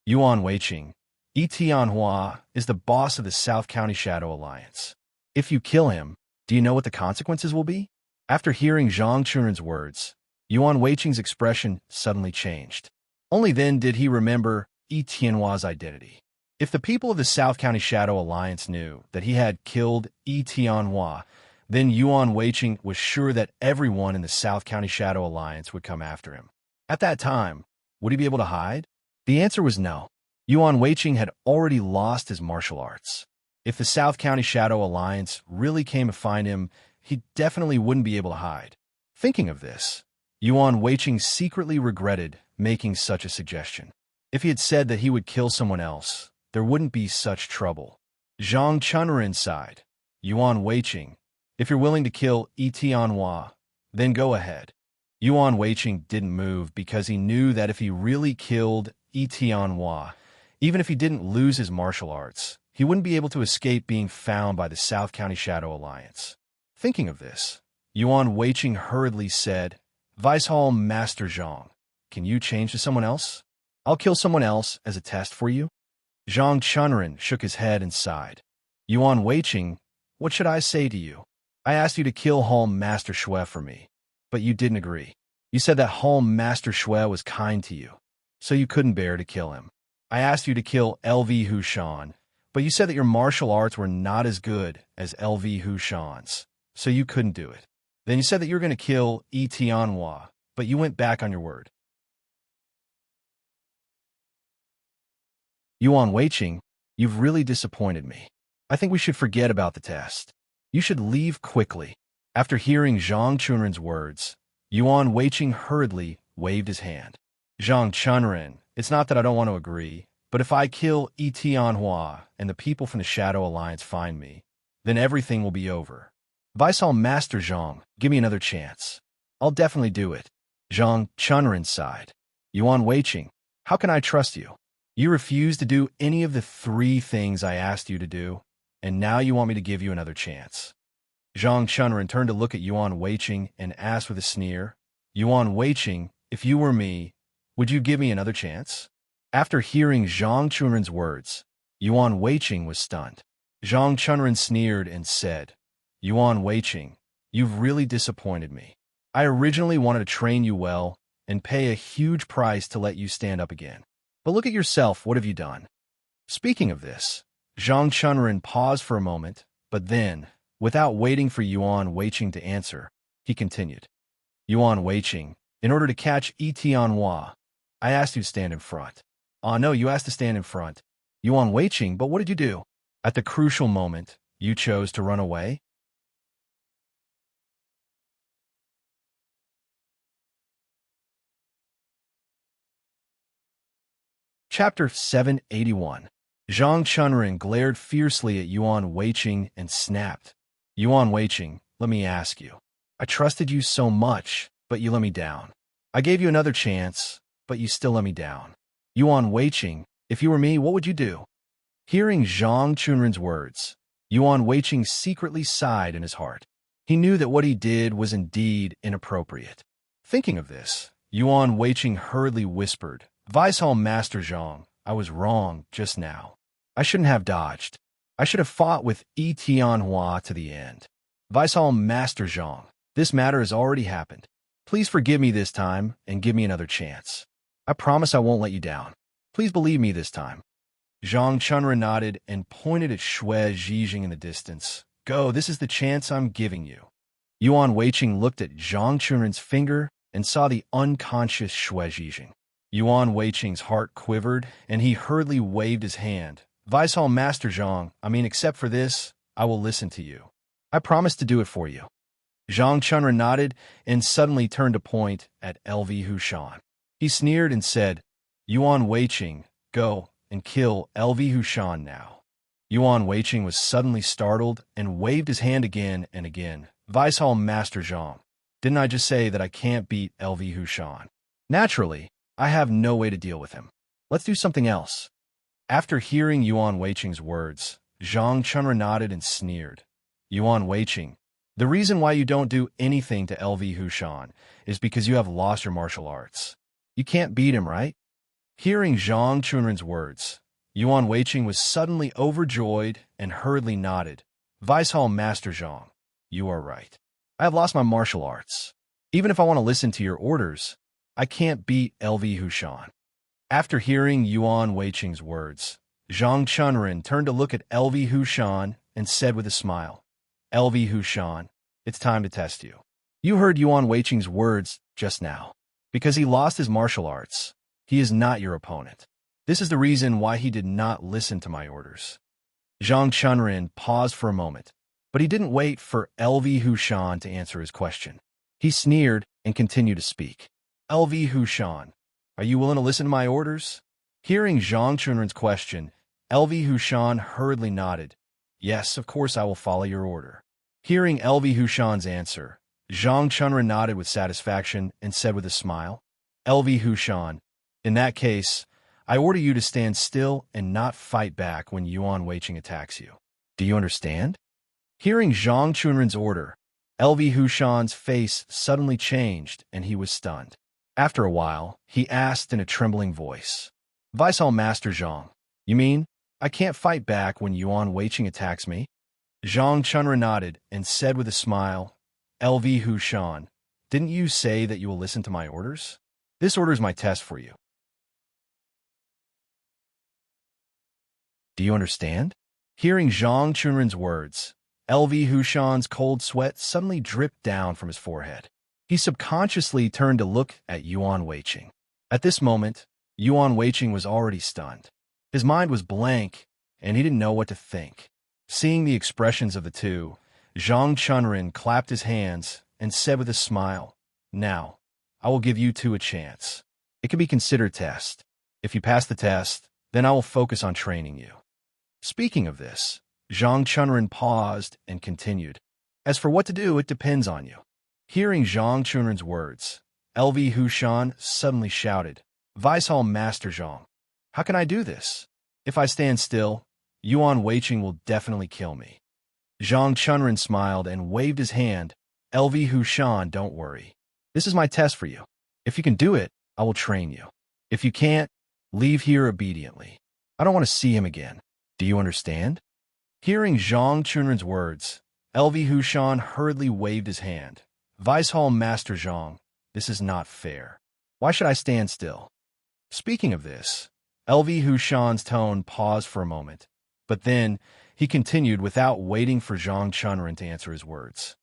Yuan Weiqing, Etian Hua is the boss of the South County Shadow Alliance. If you kill him, do you know what the consequences will be? After hearing Zhang Chunren's words, Yuan Weiqing's expression suddenly changed. Only then did he remember Etian Hua's identity. If the people of the South County Shadow Alliance knew that he had killed Etian Hua, then Yuan Weiqing was sure that everyone in the South County Shadow Alliance would come after him. At that time, would he be able to hide? The answer was no. Yuan Weiqing had already lost his martial arts. If the South County Shadow Alliance really came to find him, he definitely wouldn't be able to hide. Thinking of this, Yuan Weiqing secretly regretted making such a suggestion. If he had said that he would kill someone else, there wouldn't be such trouble. Zhang Chunren sighed. Yuan Weiqing, if you're willing to kill Etian Hua, then go ahead. Yuan Weiqing didn't move because he knew that if he really killed Etian Hua, even if he didn't lose his martial arts, he wouldn't be able to escape being found by the South County Shadow Alliance. Thinking of this, Yuan Weiqing hurriedly said, Vice Hall Master Zhang, can you change to someone else? I'll kill someone else as a test for you. Zhang Chunren shook his head and sighed. Yuan Weiqing, what should I say to you? I asked you to kill Hall Master Shui for me, but you didn't agree. You said that Hall Master Shui was kind to you, so you couldn't bear to kill him. I asked you to kill LV Hushan, but you said that your martial arts were not as good as LV Hushan's, so you couldn't do it. Then you said that you were going to kill Etian Hua, but you went back on your word. Yuan Weiqing, you've really disappointed me. I think we should forget about the test. You should leave quickly. After hearing Zhang Chunren's words, Yuan Weiqing hurriedly waved his hand. Zhang Chunren, it's not that I don't want to agree, but if I kill Etian Hua and the people from the Shadow Alliance find me, then everything will be over. Vice Hall Master Zhang, give me another chance. I'll definitely do it. Zhang Chunren sighed. Yuan Weiqing, how can I trust you? You refused to do any of the 3 things I asked you to do, and now you want me to give you another chance. Zhang Chunren turned to look at Yuan Weiqing and asked with a sneer, Yuan Weiqing, if you were me, would you give me another chance? After hearing Zhang Chunren's words, Yuan Weiqing was stunned. Zhang Chunren sneered and said, Yuan Weiqing, you've really disappointed me. I originally wanted to train you well and pay a huge price to let you stand up again. But look at yourself, what have you done? Speaking of this, Zhang Chunren paused for a moment, but then, without waiting for Yuan Weiqing to answer, he continued. Yuan Weiqing, in order to catch Etian Hua, I asked you to stand in front. No, you asked to stand in front. Yuan Weiqing, but what did you do? At the crucial moment, you chose to run away? Chapter 781. Zhang Chunren glared fiercely at Yuan Weiqing and snapped. Yuan Weiqing, let me ask you. I trusted you so much, but you let me down. I gave you another chance, but you still let me down. Yuan Weiqing, if you were me, what would you do? Hearing Zhang Chunren's words, Yuan Weiqing secretly sighed in his heart. He knew that what he did was indeed inappropriate. Thinking of this, Yuan Weiqing hurriedly whispered, Vice Hall Master Zhang, I was wrong just now. I shouldn't have dodged. I should have fought with Etian Hua to the end. Vice Hall Master Zhang, this matter has already happened. Please forgive me this time and give me another chance. I promise I won't let you down. Please believe me this time. Zhang Chunren nodded and pointed at Shui Zhijing in the distance. Go, this is the chance I'm giving you. Yuan Weiqing looked at Zhang Chunren's finger and saw the unconscious Shui Zhijing. Yuan Weiqing's heart quivered, and he hurriedly waved his hand. Vice Hall Master Zhang, except for this, I will listen to you. I promise to do it for you. Zhang Chunren nodded and suddenly turned to point at LV Hushan. He sneered and said, Yuan Weiqing, Go and kill LV Hushan now. Yuan Weiqing was suddenly startled and waved his hand again and again. Vice Hall Master Zhang, didn't I just say that I can't beat LV Hushan? Naturally, I have no way to deal with him. Let's do something else. After hearing Yuan Weiqing's words, Zhang Chunra nodded and sneered. Yuan Weiqing, the reason why you don't do anything to LV Hushan is because you have lost your martial arts. You can't beat him, right? Hearing Zhang Chunren's words, Yuan Weiqing was suddenly overjoyed and hurriedly nodded. Vice Hall Master Zhang, you are right. I have lost my martial arts. Even if I want to listen to your orders, I can't beat LV Hushan. After hearing Yuan Weiqing's words, Zhang Chunren turned to look at LV Hushan and said with a smile, LV Hushan, it's time to test you. You heard Yuan Weiqing's words just now. Because he lost his martial arts, he is not your opponent. This is the reason why he did not listen to my orders. Zhang Chunren paused for a moment, but he didn't wait for LV Hushan to answer his question. He sneered and continued to speak. LV Hushan, are you willing to listen to my orders? Hearing Zhang Chunren's question, LV Hushan hurriedly nodded. Yes, of course I will follow your order. Hearing LV Hushan's answer, Zhang Chunren nodded with satisfaction and said with a smile, LV Hushan, in that case, I order you to stand still and not fight back when Yuan Weiqing attacks you. Do you understand? Hearing Zhang Chunren's order, LV Hushan's face suddenly changed and he was stunned. After a while, he asked in a trembling voice, Vice Hall Master Zhang, you mean I can't fight back when Yuan Weiqing attacks me? Zhang Chunren nodded and said with a smile, LV Hushan, didn't you say that you will listen to my orders? This order is my test for you. Do you understand? Hearing Zhang Chunren's words, LV Hushan's cold sweat suddenly dripped down from his forehead. He subconsciously turned to look at Yuan Weiqing. At this moment, Yuan Weiqing was already stunned. His mind was blank, and he didn't know what to think. Seeing the expressions of the two, Zhang Chunren clapped his hands and said with a smile, Now, I will give you two a chance. It can be considered test. If you pass the test, then I will focus on training you. Speaking of this, Zhang Chunren paused and continued. As for what to do, it depends on you. Hearing Zhang Chunren's words, LV Hushan suddenly shouted, Vice Hall Master Zhang, how can I do this? If I stand still, Yuan Weiqing will definitely kill me. Zhang Chunren smiled and waved his hand. LV Hushan, don't worry. This is my test for you. If you can do it, I will train you. If you can't, leave here obediently. I don't want to see him again. Do you understand? Hearing Zhang Chunren's words, LV Hushan hurriedly waved his hand. Vice Hall Master Zhang, this is not fair. Why should I stand still? Speaking of this, LV Hushan's tone paused for a moment, but then he continued without waiting for Zhang Chunren to answer his words.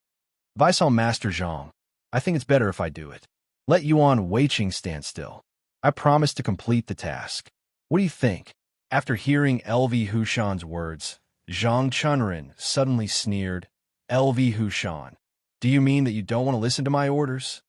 Vice Hall Master Zhang, I think it's better if I do it. Let Yuan Weiqing stand still. I promise to complete the task. What do you think? After hearing LV Hushan's words, Zhang Chunren suddenly sneered, LV Hushan, do you mean that you don't want to listen to my orders?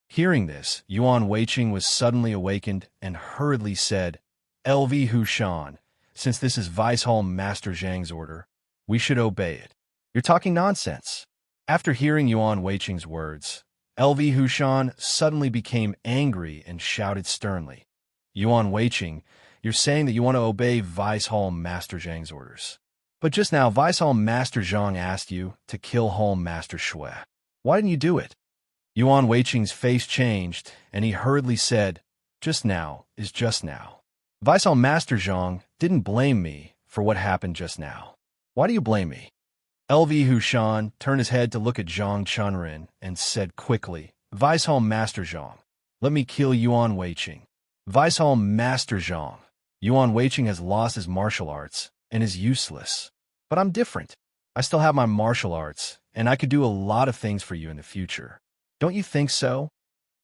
Hearing this, Yuan Weiqing was suddenly awakened and hurriedly said, LV Hushan, since this is Vice Hall Master Zhang's order, we should obey it. You're talking nonsense. After hearing Yuan Weiqing's words, LV Hushan suddenly became angry and shouted sternly, Yuan Weiqing, you're saying that you want to obey Vice Hall Master Zhang's orders. But just now, Vice Hall Master Zhang asked you to kill Hall Master Shui. Why didn't you do it? Yuan Weiqing's face changed, and he hurriedly said, just now is just now. Vice Hall Master Zhang didn't blame me for what happened just now. Why do you blame me? LV Hushan turned his head to look at Zhang Chunren and said quickly, Vice Hall Master Zhang, let me kill Yuan Weiqing. Vice Hall Master Zhang, Yuan Weiqing has lost his martial arts and is useless. But I'm different. I still have my martial arts, and I could do a lot of things for you in the future. Don't you think so?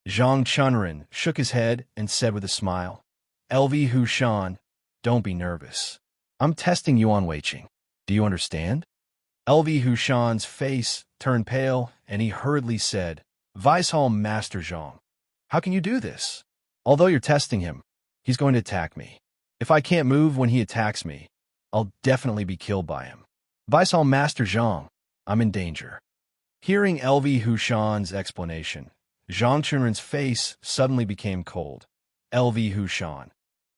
Zhang Chunren shook his head and said with a smile, LV Hushan, don't be nervous. I'm testing Yuan Weiqing. Do you understand? LV Hushan's face turned pale, and he hurriedly said, Vice Hall Master Zhang, how can you do this? Although you're testing him, he's going to attack me. If I can't move when he attacks me, I'll definitely be killed by him. Vice Master Zhang, I'm in danger. Hearing LV Hushan's explanation, Zhang Chunren's face suddenly became cold. LV Hushan,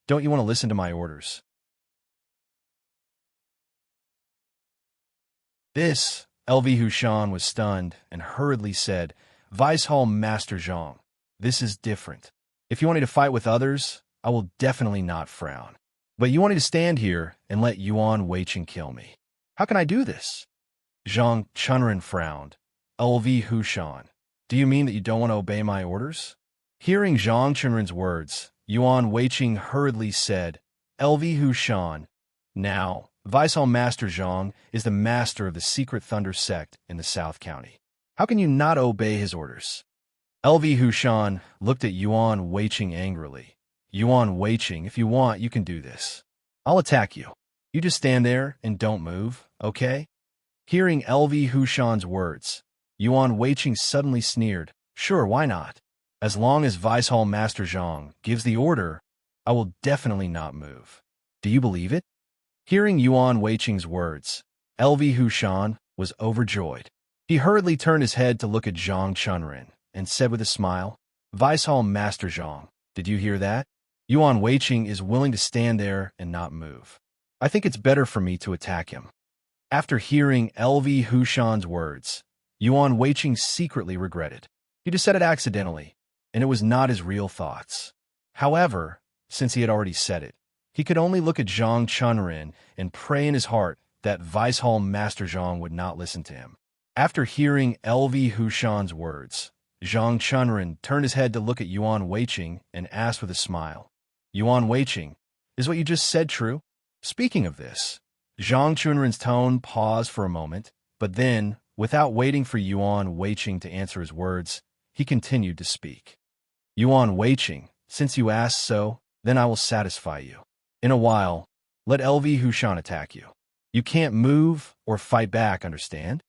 don't you want to listen to my orders? This, LV Hushan was stunned and hurriedly said, Vice Hall Master Zhang, this is different. If you want me to fight with others, I will definitely not frown. But you want me to stand here and let Yuan Weiqing kill me. How can I do this? Zhang Chunren frowned. LV Hushan, do you mean that you don't want to obey my orders? Hearing Zhang Chunren's words, Yuan Weiqing hurriedly said, LV Hushan, now, Vice Hall Master Zhang is the master of the Secret Thunder sect in the South County. How can you not obey his orders? LV Hushan looked at Yuan Weiqing angrily. Yuan Weiqing, if you want, you can do this. I'll attack you. You just stand there and don't move, okay? Hearing LV Hushan's words, Yuan Weiqing suddenly sneered. Sure, why not? As long as Vice Hall Master Zhang gives the order, I will definitely not move. Do you believe it? Hearing Yuan Weiqing's words, LV Hushan was overjoyed. He hurriedly turned his head to look at Zhang Chunren and said with a smile, Vice Hall Master Zhang, did you hear that? Yuan Weiqing is willing to stand there and not move. I think it's better for me to attack him. After hearing LV Hushan's words, Yuan Weiqing secretly regretted. He just said it accidentally, and it was not his real thoughts. However, since he had already said it, he could only look at Zhang Chunren and pray in his heart that Vice Hall Master Zhang would not listen to him. After hearing LV Hushan's words, Zhang Chunren turned his head to look at Yuan Weiqing and asked with a smile, Yuan Weiqing, is what you just said true? Speaking of this, Zhang Chunren's tone paused for a moment, but then, without waiting for Yuan Weiqing to answer his words, he continued to speak. Yuan Weiqing, since you asked so, then I will satisfy you. In a while, let LV Hushan attack you. You can't move or fight back, understand?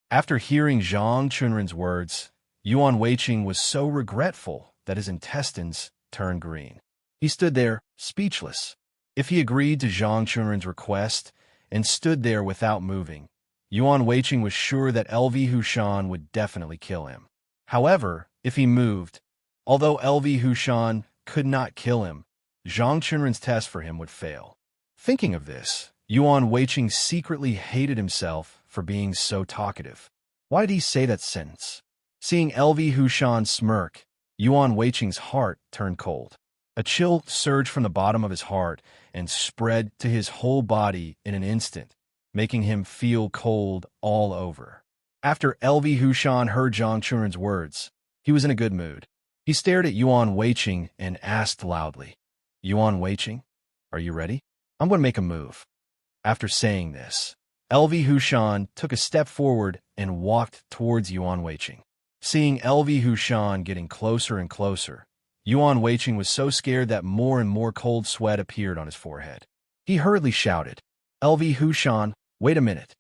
After hearing Zhang Chunren's words, Yuan Weiqing was so regretful that his intestines turned green. He stood there, speechless. If he agreed to Zhang Chunren's request and stood there without moving, Yuan Weiqing was sure that LV Hushan would definitely kill him. However, if he moved, although LV Hushan could not kill him, Zhang Chunren's test for him would fail. Thinking of this, Yuan Weiqing secretly hated himself for being so talkative. Why did he say that sentence? Seeing LV Hushan smirk, Yuan Weiqing's heart turned cold. A chill surged from the bottom of his heart and spread to his whole body in an instant, making him feel cold all over. After LV Hushan heard Zhang Chunren's words, he was in a good mood. He stared at Yuan Weiqing and asked loudly, Yuan Weiqing, are you ready? I'm going to make a move. After saying this, LV Hushan took a step forward and walked towards Yuan Weiqing. Seeing LV Hushan getting closer and closer, Yuan Weiqing was so scared that more and more cold sweat appeared on his forehead. He hurriedly shouted, LV Hushan, wait a minute.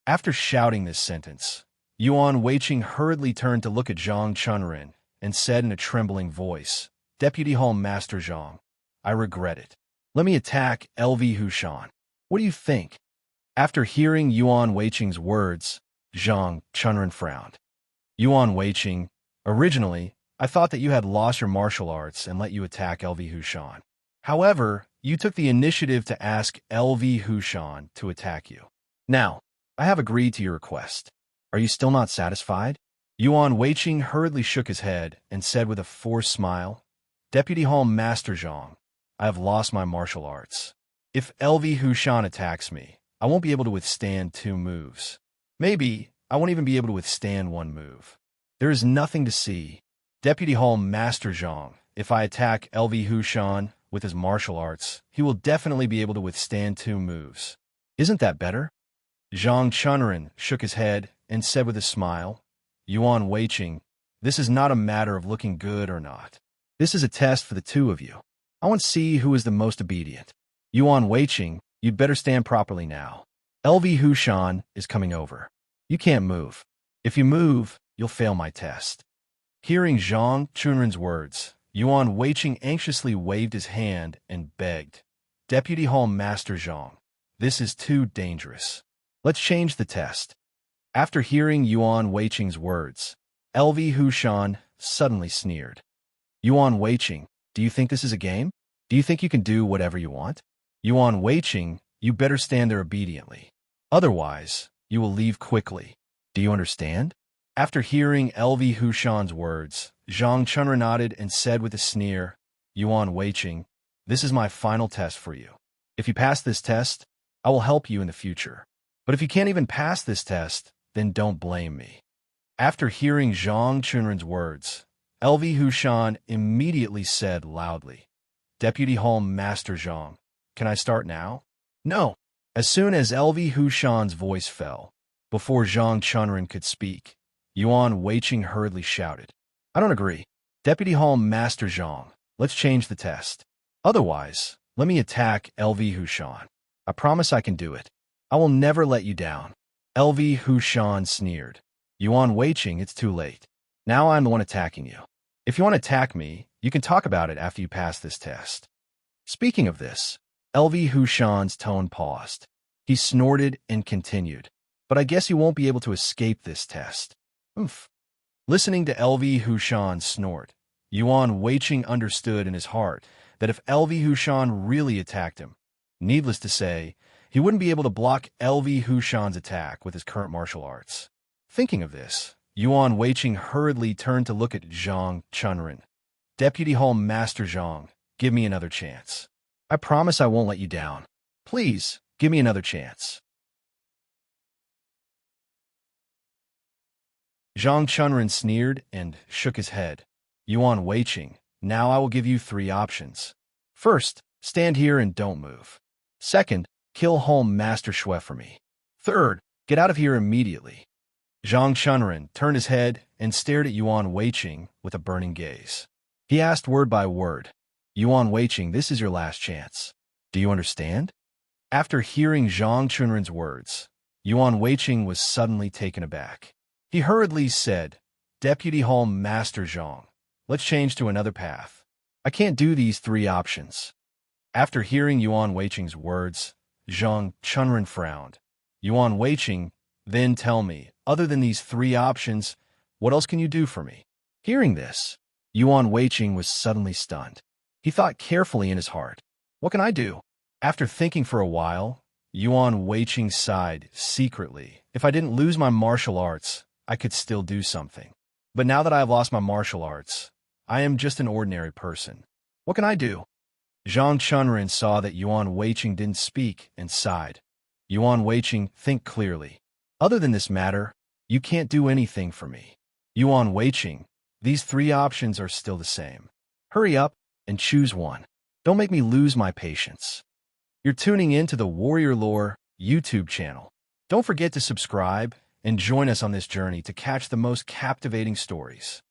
After shouting this sentence, Yuan Weiqing hurriedly turned to look at Zhang Chunren and said in a trembling voice, Deputy Hall Master Zhang, I regret it. Let me attack LV Hushan. What do you think? After hearing Yuan Weiqing's words, Zhang Chunren frowned. Yuan Weiqing, originally, I thought that you had lost your martial arts and let you attack LV Hushan. However, you took the initiative to ask LV Hushan to attack you. Now, I have agreed to your request. Are you still not satisfied? Yuan Weiqing hurriedly shook his head and said with a forced smile, Deputy Hall Master Zhang, I have lost my martial arts. If LV Hushan attacks me, I won't be able to withstand 2 moves. Maybe I won't even be able to withstand 1 move. There is nothing to see. Deputy Hall Master Zhang, if I attack LV Hushan with his martial arts, he will definitely be able to withstand 2 moves. Isn't that better? Zhang Chunren shook his head and said with a smile, Yuan Weiqing, this is not a matter of looking good or not. This is a test for the 2 of you. I want to see who is the most obedient. Yuan Weiqing, you'd better stand properly now. LV Hushan is coming over. You can't move. If you move, you'll fail my test. Hearing Zhang Chunren's words, Yuan Weiqing anxiously waved his hand and begged, Deputy Hall Master Zhang, this is too dangerous. Let's change the test. After hearing Yuan Weiqing's words, LV Hushan suddenly sneered. Yuan Weiqing, do you think this is a game? Do you think you can do whatever you want? Yuan Weiqing, you better stand there obediently. Otherwise, you will leave quickly. Do you understand? After hearing LV Hushan's words, Zhang Chunra nodded and said with a sneer, Yuan Weiqing, this is my final test for you. If you pass this test, I will help you in the future. But if you can't even pass this test, then don't blame me. After hearing Zhang Chunran's words, LV Hushan immediately said loudly, Deputy Hall Master Zhang, can I start now? No. As soon as LV Hushan's voice fell, before Zhang Chunran could speak, Yuan Weiqing hurriedly shouted, I don't agree. Deputy Hall Master Zhang, let's change the test. Otherwise, let me attack LV Hushan. I promise I can do it. I will never let you down. LV Hushan sneered. Yuan Weiqing, it's too late. Now I'm the one attacking you. If you want to attack me, you can talk about it after you pass this test. Speaking of this, LV Hushan's tone paused. He snorted and continued, but I guess you won't be able to escape this test. Oof. Listening to LV Hushan snort, Yuan Weiqing understood in his heart that if LV Hushan really attacked him, needless to say, he wouldn't be able to block LV Hushan's attack with his current martial arts. Thinking of this, Yuan Weiqing hurriedly turned to look at Zhang Chunran. Deputy Hall Master Zhang, give me another chance. I promise I won't let you down. Please, give me another chance. Zhang Chunran sneered and shook his head. Yuan Weiqing, now I will give you 3 options. First, stand here and don't move. Second, kill Home Master Shui for me. Third, get out of here immediately. Zhang Chunran turned his head and stared at Yuan Weiqing with a burning gaze. He asked word by word, Yuan Weiqing, this is your last chance. Do you understand? After hearing Zhang Chunran's words, Yuan Weiqing was suddenly taken aback. He hurriedly said, Deputy Hall Master Zhang, let's change to another path. I can't do these 3 options. After hearing Yuan Weiqing's words, Zhang Chunran frowned. Yuan Weiqing, then tell me, other than these 3 options, what else can you do for me? Hearing this, Yuan Weiqing was suddenly stunned. He thought carefully in his heart. What can I do? After thinking for a while, Yuan Weiqing sighed secretly. If I didn't lose my martial arts, I could still do something. But now that I have lost my martial arts, I am just an ordinary person. What can I do? Zhang Chunran saw that Yuan Weiqing didn't speak and sighed. Yuan Weiqing, think clearly. Other than this matter, you can't do anything for me. Yuan Weiqing, these 3 options are still the same. Hurry up and choose one. Don't make me lose my patience. You're tuning in to the Warrior Lore YouTube channel. Don't forget to subscribe and join us on this journey to catch the most captivating stories.